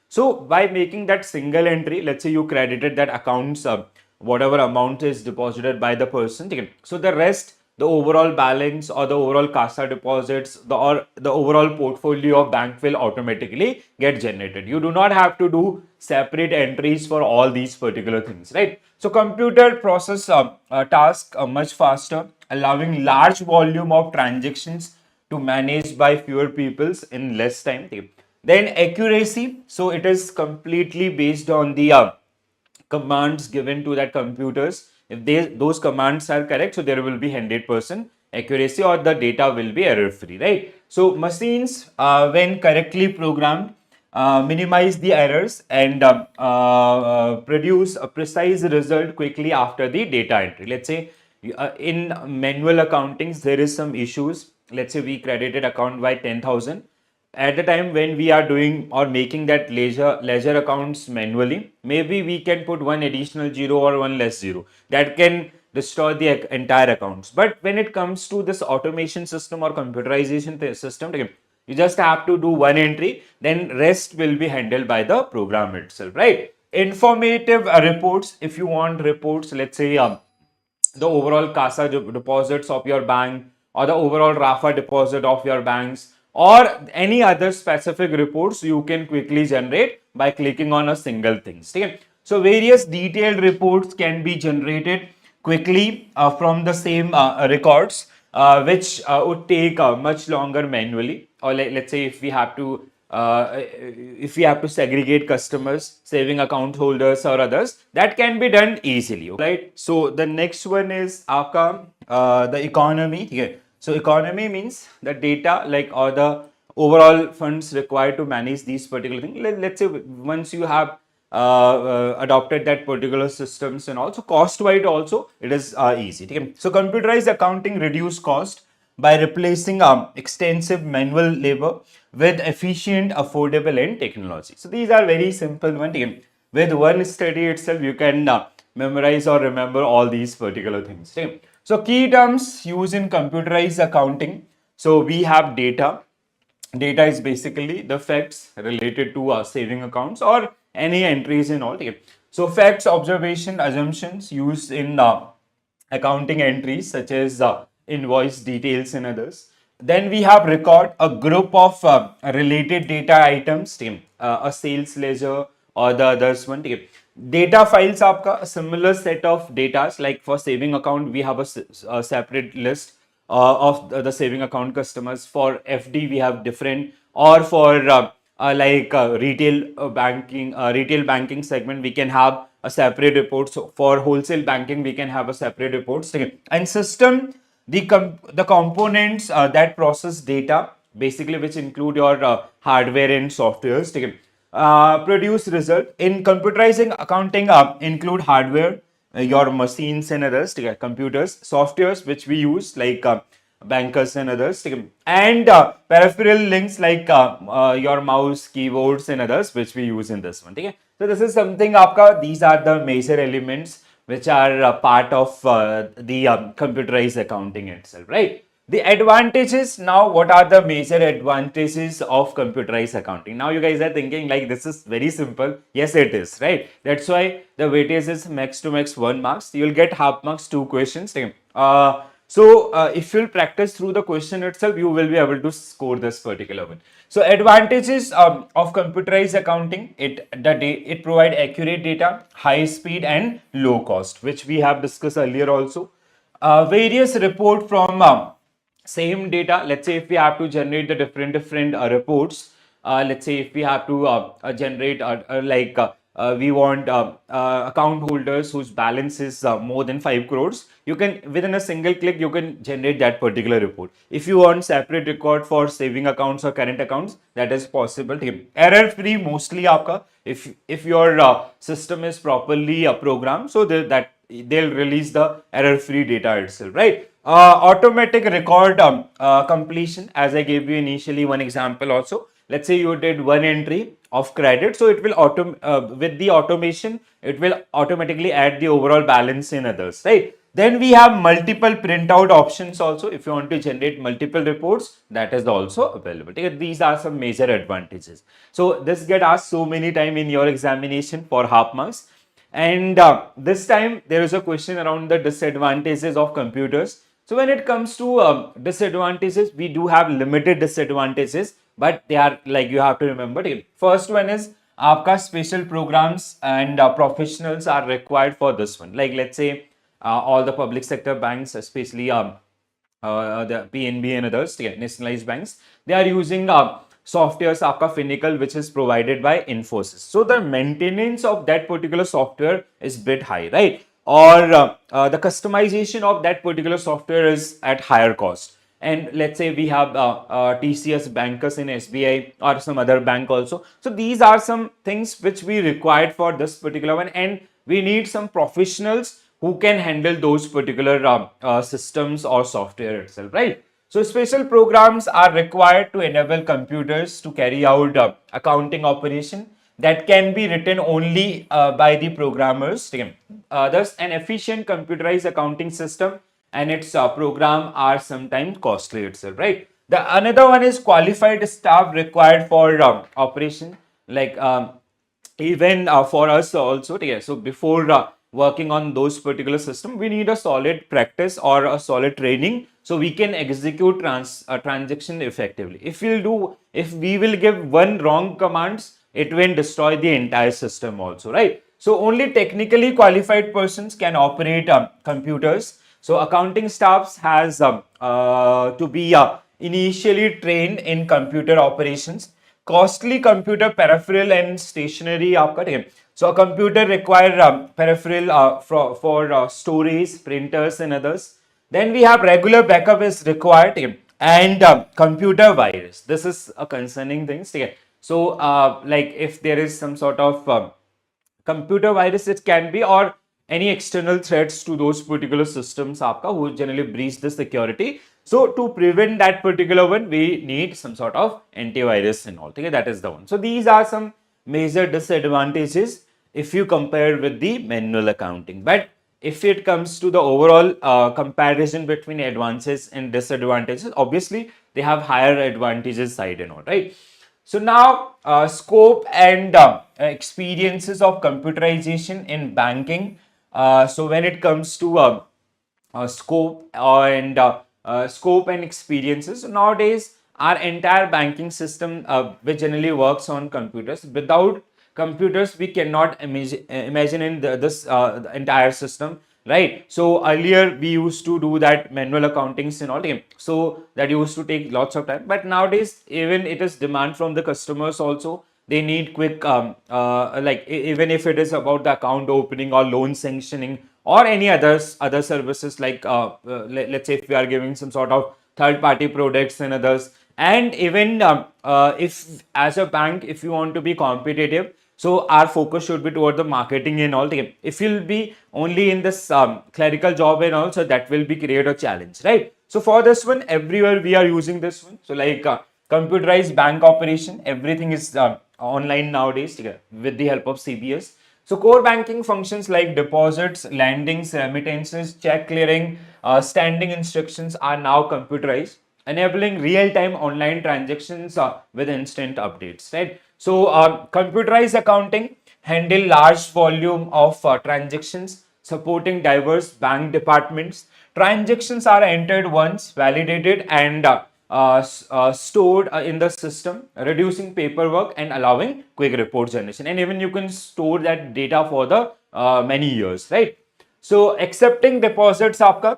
So by making that single entry, let's say you credited that accounts whatever amount is deposited by the person, so the rest, the overall balance or the overall CASA deposits, or the overall portfolio of bank will automatically get generated. You do not have to do separate entries for all these particular things, right? So computer process task much faster, allowing large volume of transactions to manage by fewer peoples in less time. Then accuracy, so it is completely based on the commands given to that computers. If those commands are correct, so there will be 100% accuracy or the data will be error free, right? So machines when correctly programmed minimize the errors and produce a precise result quickly after the data entry. Let's say in manual accountings there is some issues. Let's say we credited account by 10,000. At the time when we are doing or making that ledger accounts manually, maybe we can put one additional zero or one less zero that can destroy the entire accounts. But when it comes to this automation system or computerization system, you just have to do one entry, then rest will be handled by the program itself, right? Informative reports, if you want reports, let's say the overall CASA deposits of your bank, or the overall RAFA deposit of your banks, or any other specific reports you can quickly generate by clicking on a single thing. Okay? So various detailed reports can be generated quickly from the same records, which would take much longer manually. Or let's say if we have to segregate customers, saving account holders or others, that can be done easily, right? So the next one is आपका the economy. Okay. So economy means the data, like, or the overall funds required to manage these particular things. Let's say once you have adopted that particular systems and also cost wise also it is easy. Okay. So computerized accounting reduce cost by replacing extensive manual labor with efficient, affordable, and technology. So these are very simple one. Okay. With one study itself, you can memorize or remember all these particular things. Okay. So key terms used in computerized accounting. So we have data. Data is basically the facts related to saving accounts or any entries in all. Okay. So facts, observation, assumptions used in accounting entries such as invoice details and others. Then we have record, a group of related data items, a sales ledger or the others one. Data files आपका a similar set of data, like for saving account we have a separate list of the saving account customers. For FD we have different, or for retail banking segment we can have a separate report. So for wholesale banking we can have a separate reports. And system, the components that process data, basically, which include your hardware and softwares, produce result. In computerizing accounting include hardware, your machines and others, computers, softwares which we use like bankers and others, and peripheral links like your mouse, keyboards and others which we use in this one. Okay? So this is something आपका, these are the major elements which are part of the computerized accounting itself, right? The advantages now, what are the major advantages of computerized accounting? Now you guys are thinking like this is very simple. Yes, it is, right? That's why the weightage is max to max 1 marks. You'll get half marks, 2 questions. If you'll practice through the question itself, you will be able to score this particular one. So advantages of computerized accounting, it provide accurate data, high speed and low cost, which we have discussed earlier also. Various report from same data. Let's say if we have to generate the different reports, let's say if we have to generate we want account holders whose balance is more than 5 crores, you can within a single click you can generate that particular report. If you want separate record for saving accounts or current accounts, that is possible. Error free mostly आपका, if your system is properly programmed, so that they'll release the error free data itself, right? Automatic record completion, as I gave you initially one example also. Let's say you did one entry of credit, so it will with the automation it will automatically add the overall balance in others, right? Then we have multiple printout options also. If you want to generate multiple reports, that is also available. These are some major advantages. So this get asked so many times in your examination for half marks. And this time there is a question around the disadvantages of computers. So when it comes to disadvantages, we do have limited disadvantages, but they are like you have to remember. First one is आपका special programs and professionals are required for this one. Like let's say all the public sector banks, especially the PNB and others, nationalized banks, they are using softwares आपका Finacle, which is provided by Infosys. So the maintenance of that particular software is bit high, right? Or the customization of that particular software is at higher cost. And let's say we have TCS bankers in SBI or some other bank also. So these are some things which we required for this particular one, and we need some professionals who can handle those particular systems or software itself, right? So special programs are required to enable computers to carry out accounting operation that can be written only by the programmers. Thus, an efficient computerized accounting system and its program are sometimes costly itself, right? The another one is qualified staff required for operation, like even for us also. So before working on those particular system, we need a solid practice or a solid training so we can execute transaction effectively. If we will give one wrong commands, it will destroy the entire system also, right? So only technically qualified persons can operate computers. So accounting staffs has to be initially trained in computer operations. Costly computer peripheral and stationery आपका, ठीक है. So a computer require peripheral for storage, printers and others. Then we have regular backup is required, ठीक है. And computer virus. This is a concerning thing, ठीक है. So like if there is some sort of computer virus, it can be, or any external threats to those particular systems आपका who generally breach the security. So to prevent that particular one, we need some sort of antivirus and all. Okay, that is the one. So these are some major disadvantages if you compare with the manual accounting. But if it comes to the overall comparison between advantages and disadvantages, obviously they have higher advantages side and all, right? So now scope and experiences of computerization in banking. So when it comes to scope and experiences, so nowadays our entire banking system which generally works on computers. Without computers we cannot imagine in this the entire system, right? So earlier we used to do that manual accountings and all, so that used to take lots of time. But nowadays even it is demand from the customers also. They need quick even if it is about the account opening or loan sanctioning or any other services, like let's say if we are giving some sort of third party products and others. And even if as a bank, if you want to be competitive, so our focus should be toward the marketing and all. If you'll be only in this clerical job and also, that will be create a challenge, right? So for this one, everywhere we are using this one. So like computerized bank operation, everything is online nowadays, okay, with the help of CBS. So core banking functions like deposits, lendings, remittances, check clearing, standing instructions are now computerized, enabling real-time online transactions with instant updates, right? So computerized accounting handle large volume of transactions, supporting diverse bank departments. Transactions are entered once, validated, and stored in the system, reducing paperwork and allowing quick report generation. And even you can store that data for the many years, right? So accepting deposits आपका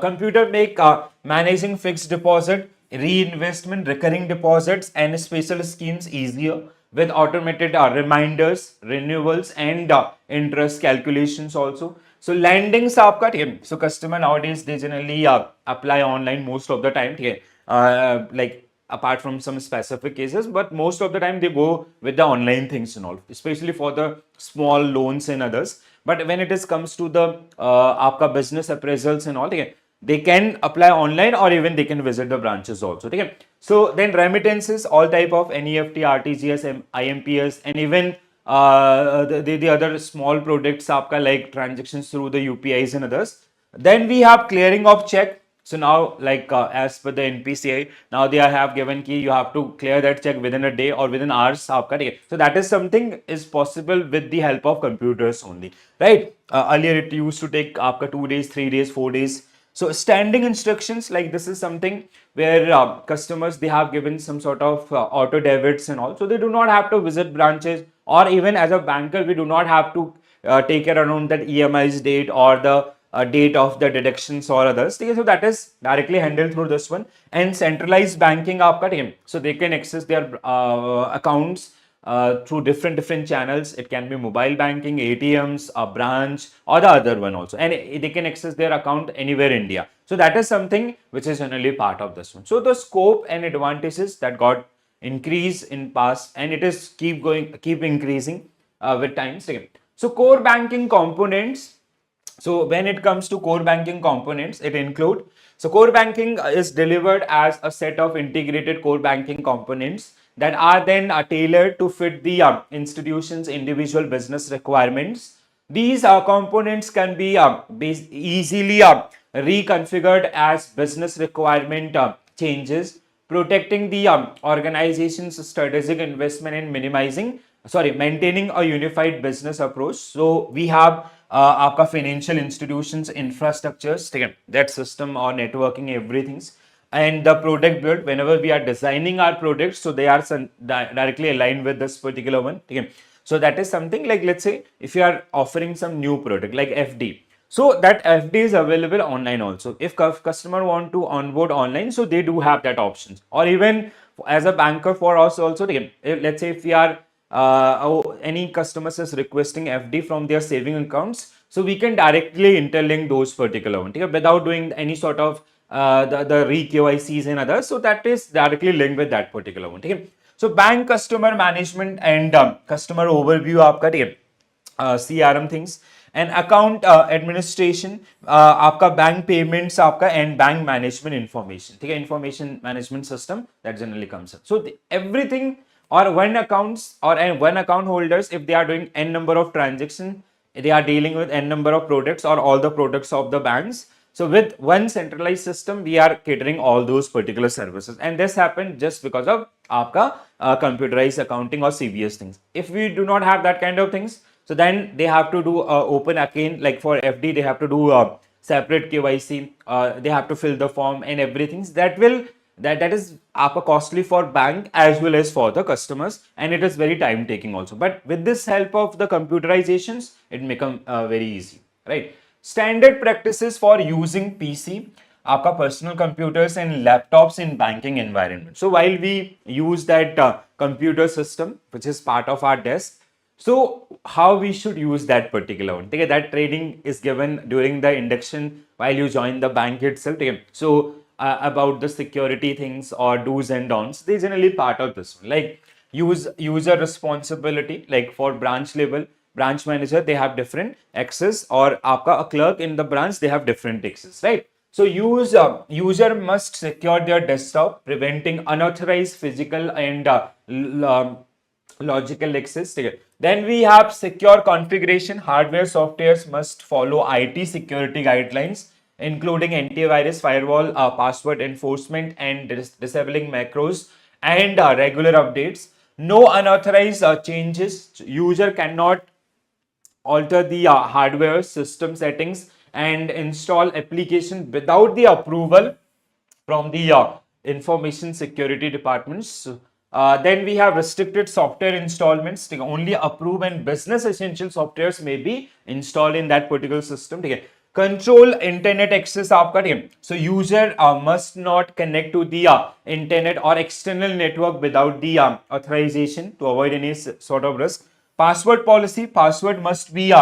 computer make managing fixed deposit, reinvestment, recurring deposits, and special schemes easier with automated reminders, renewals, and interest calculations also. So lendings आपका ठीक है. So customer nowadays they generally apply online most of the time, ठीक है. Like apart from some specific cases, but most of the time they go with the online things and all, especially for the small loans and others. But when it is comes to the आपका business appraisals and all, ठीक है, they can apply online or even they can visit the branches also, ठीक है. So then remittances, all type of NEFT, RTGS, IMPS, and even the other small products आपका like transactions through the UPIs and others. Then we have clearing of check. So now, like as per the NPCI, now they have given key you have to clear that check within a day or within hours. आपका ठीक है. So that is something is possible with the help of computers only, right? Earlier it used to take आपका 2 days, 3 days, 4 days. So standing instructions, like this is something where customers they have given some sort of auto debits and all, so they do not have to visit branches, or even as a banker we do not have to take care around that EMI's date or the date of the deductions or others. So that is directly handled through this one. And centralized banking आपका ठीक है, so they can access their accounts through different channels. It can be mobile banking, ATMs, a branch, or the other one also, and they can access their account anywhere in India. So that is something which is generally part of this one. So the scope and advantages that got increase in past, and it is keep increasing with times. So core banking components. So when it comes to core banking components, it include, so core banking is delivered as a set of integrated core banking components that are then tailored to fit the institution's individual business requirements. These components can be easily reconfigured as business requirement changes, protecting the organization's strategic investment and maintaining a unified business approach. So we have आपका financial institutions infrastructures, ठीक है, that system or networking everything, and the product build whenever we are designing our products, so they are directly aligned with this particular one, ठीक है. So that is something like, let's say if you are offering some new product like FD, so that FD is available online also. If customer want to onboard online, so they do have that options. Or even as a banker for us also, let's say if we are any customers is requesting FD from their saving accounts, so we can directly interlink those particular one without doing any sort of the re-KYCs and others. So that is directly linked with that particular one. So bank customer management and customer overview आपका ठीक है, CRM things, and account administration आपका bank payments आपका, and bank management information, ठीक है, information management system that generally comes up. So everything, or one accounts or one account holders, if they are doing n number of transactions, they are dealing with n number of products or all the products of the banks. So with one centralized system, we are catering all those particular services, and this happened just because of आपका computerized accounting or CBS things. If we do not have that kind of things, so then they have to do open account, like for FD they have to do separate KYC, they have to fill the form and everything. That is costly for bank as well as for the customers, and it is very time taking also. But with this help of the computerizations, it become very easy, right? Standard practices for using PC, आपका personal computers and laptops in banking environment. So while we use that computer system which is part of our desk, so how we should use that particular one? Okay, that training is given during the induction while you join the bank itself. Okay? So about the security things or do's and don'ts, they generally part of this one. Like user responsibility, like for branch level, branch manager, they have different access, or a clerk in the branch, they have different access, right? So user must secure their desktop, preventing unauthorized physical and logical access. Okay. Then we have secure configuration. Hardware softwares must follow IT security guidelines, including antivirus, firewall, password enforcement, and disabling macros and regular updates. No unauthorized changes. User cannot alter the hardware system settings and install application without the approval from the information security departments. Then we have restricted software installments. Only approved and business essential softwares may be installed in that particular system. Control internet access आपका, ठीक है. So user must not connect to the internet or external network without the authorization to avoid any sort of risk. Password policy. Password must be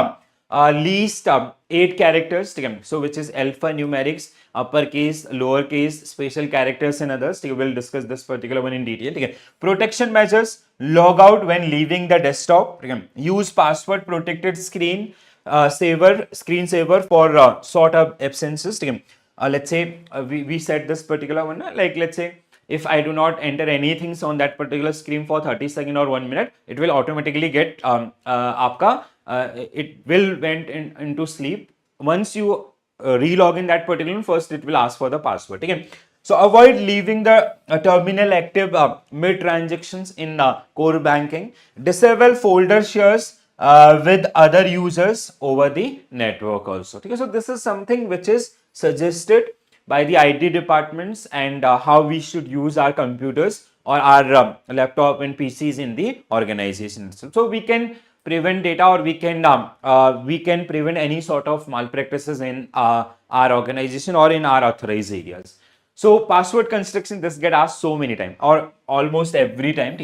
least 8 characters. So which is alphanumerics, uppercase, lowercase, special characters and others. We will discuss this particular one in detail. Protection measures. Log out when leaving the desktop. Use password protected screensaver for sort of absences. Let's say we set this particular one, like let's say if I do not enter anything on that particular screen for 30 seconds or 1 minute, it will automatically get it will went into sleep. Once you relog in that particular one, first it will ask for the password. Okay? So avoid leaving the terminal active mid transactions in core banking. Disable folder shares with other users over the network also. Okay? So this is something which is suggested by the IT departments and how we should use our computers or our laptop and PCs in the organization. So we can prevent data, or we can prevent any sort of malpractices in our organization or in our authorized areas. So password construction, this get asked so many times or almost every time.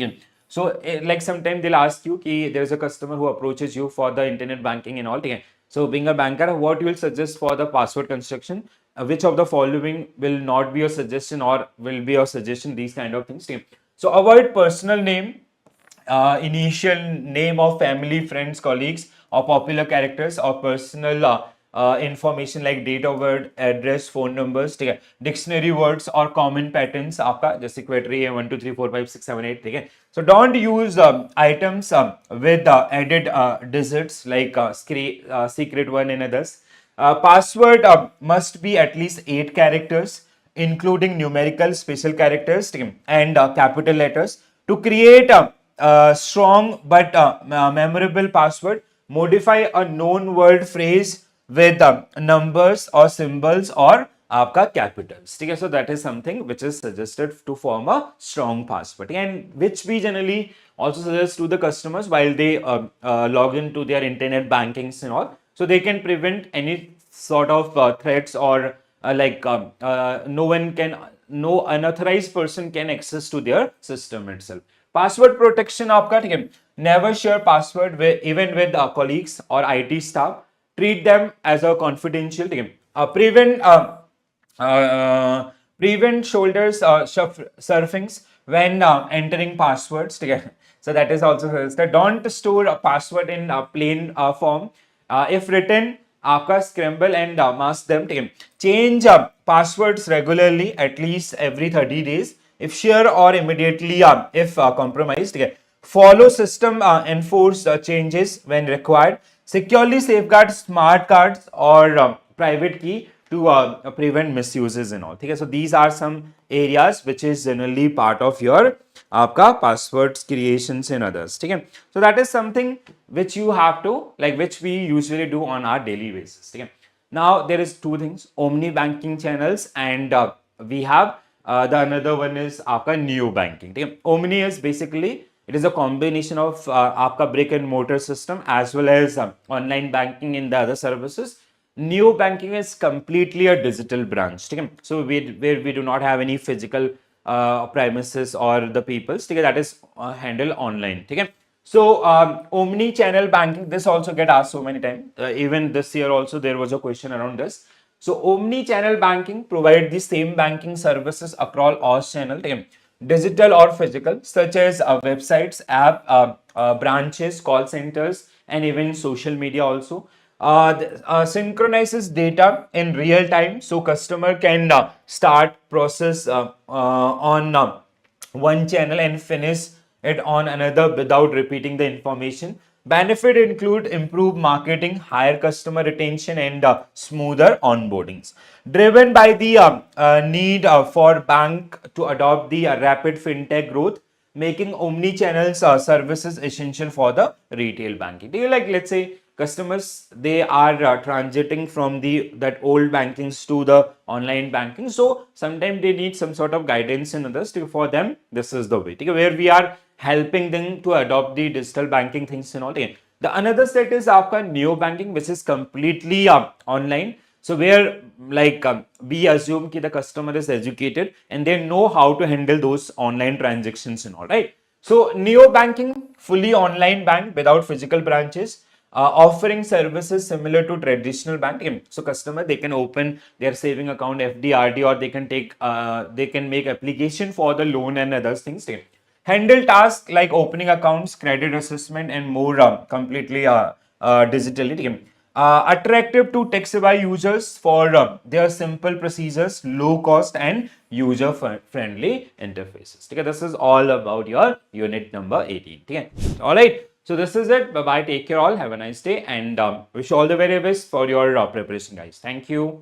So like sometimes they'll ask you ki there's a customer who approaches you for the internet banking and all. So being a banker, what you will suggest for the password construction? Which of the following will not be your suggestion or will be your suggestion? These kind of things. So avoid personal name, initial name of family, friends, colleagues, or popular characters, or personal information like date of birth, address, phone numbers. Dictionary words or common patterns आपका जैसे query है 1 2 3 4 5 6 7 8. ठीक है. So don't use items with added digits like secret one and others. Password must be at least 8 characters, including numerical, special characters, and capital letters. To create a strong but memorable password, modify a known word phrase with numbers or symbols or आपका capitals. ठीक है. So that is something which is suggested to form a strong password, and which we generally also suggest to the customers while they log into their internet bankings and all, so they can prevent any sort of threats or no unauthorized person can access to their system itself. Password protection आपका, ठीक है. Never share password even with colleagues or IT staff. Treat them as a confidential. ठीक है. Prevent shoulders surfings when entering passwords. Okay? So that is also suggested. Don't store a password in plain form. If written, आपका scramble and mask them. Okay? Change passwords regularly, at least every 30 days. If share or immediately if compromised. Okay? Follow system enforce changes when required. Securely safeguard smart cards or private key to prevent misuses and all. Okay? So these are some areas which is generally part of your आपका passwords creations and others. Okay? So that is something which you have to, like, which we usually do on our daily basis. Okay? Now there is two things: Omni banking channels, and we have the another one is आपका new banking. Okay? Omni is basically, it is a combination of आपका brick and mortar system as well as online banking in the other services. New banking is completely a digital branch. Okay? So where we do not have any physical premises or the peoples. Okay? That is handled online. Okay? So omni channel banking, this also get asked so many times. Even this year also there was a question around this. So omni channel banking provide the same banking services across all channels. Okay? Digital or physical, such as websites, app, branches, call centers, and even social media also. synchronizes data in real time, so customer can start process on one channel and finish it on another without repeating the information. Benefit include improved marketing, higher customer retention, and smoother onboardings. Driven by the need for bank to adopt the rapid fintech growth, making omni-channel services essential for the retail banking. Do you like, let's say, customers, they are transiting from the that old bankings to the online banking, so sometimes they need some sort of guidance and others. For them, this is the way, okay, where we are helping them to adopt the digital banking things and all. Okay. The another set is आपका neo banking, which is completely online. So where like we assume that the customer is educated and they know how to handle those online transactions and all, right? So neo banking, fully online bank without physical branches, offering services similar to traditional banking. So customer, they can open their saving account, FD, RD, or they can take they can make application for the loan and other things. Handle tasks like opening accounts, credit assessment, and more completely digitally. Attractive to tech-savvy users for their simple procedures, low cost, and user-friendly interfaces. Okay, this is all about your unit number 18. Okay. All right. So this is it. Bye bye. Take care all. Have a nice day, and wish you all the very best for your preparation, guys. Thank you.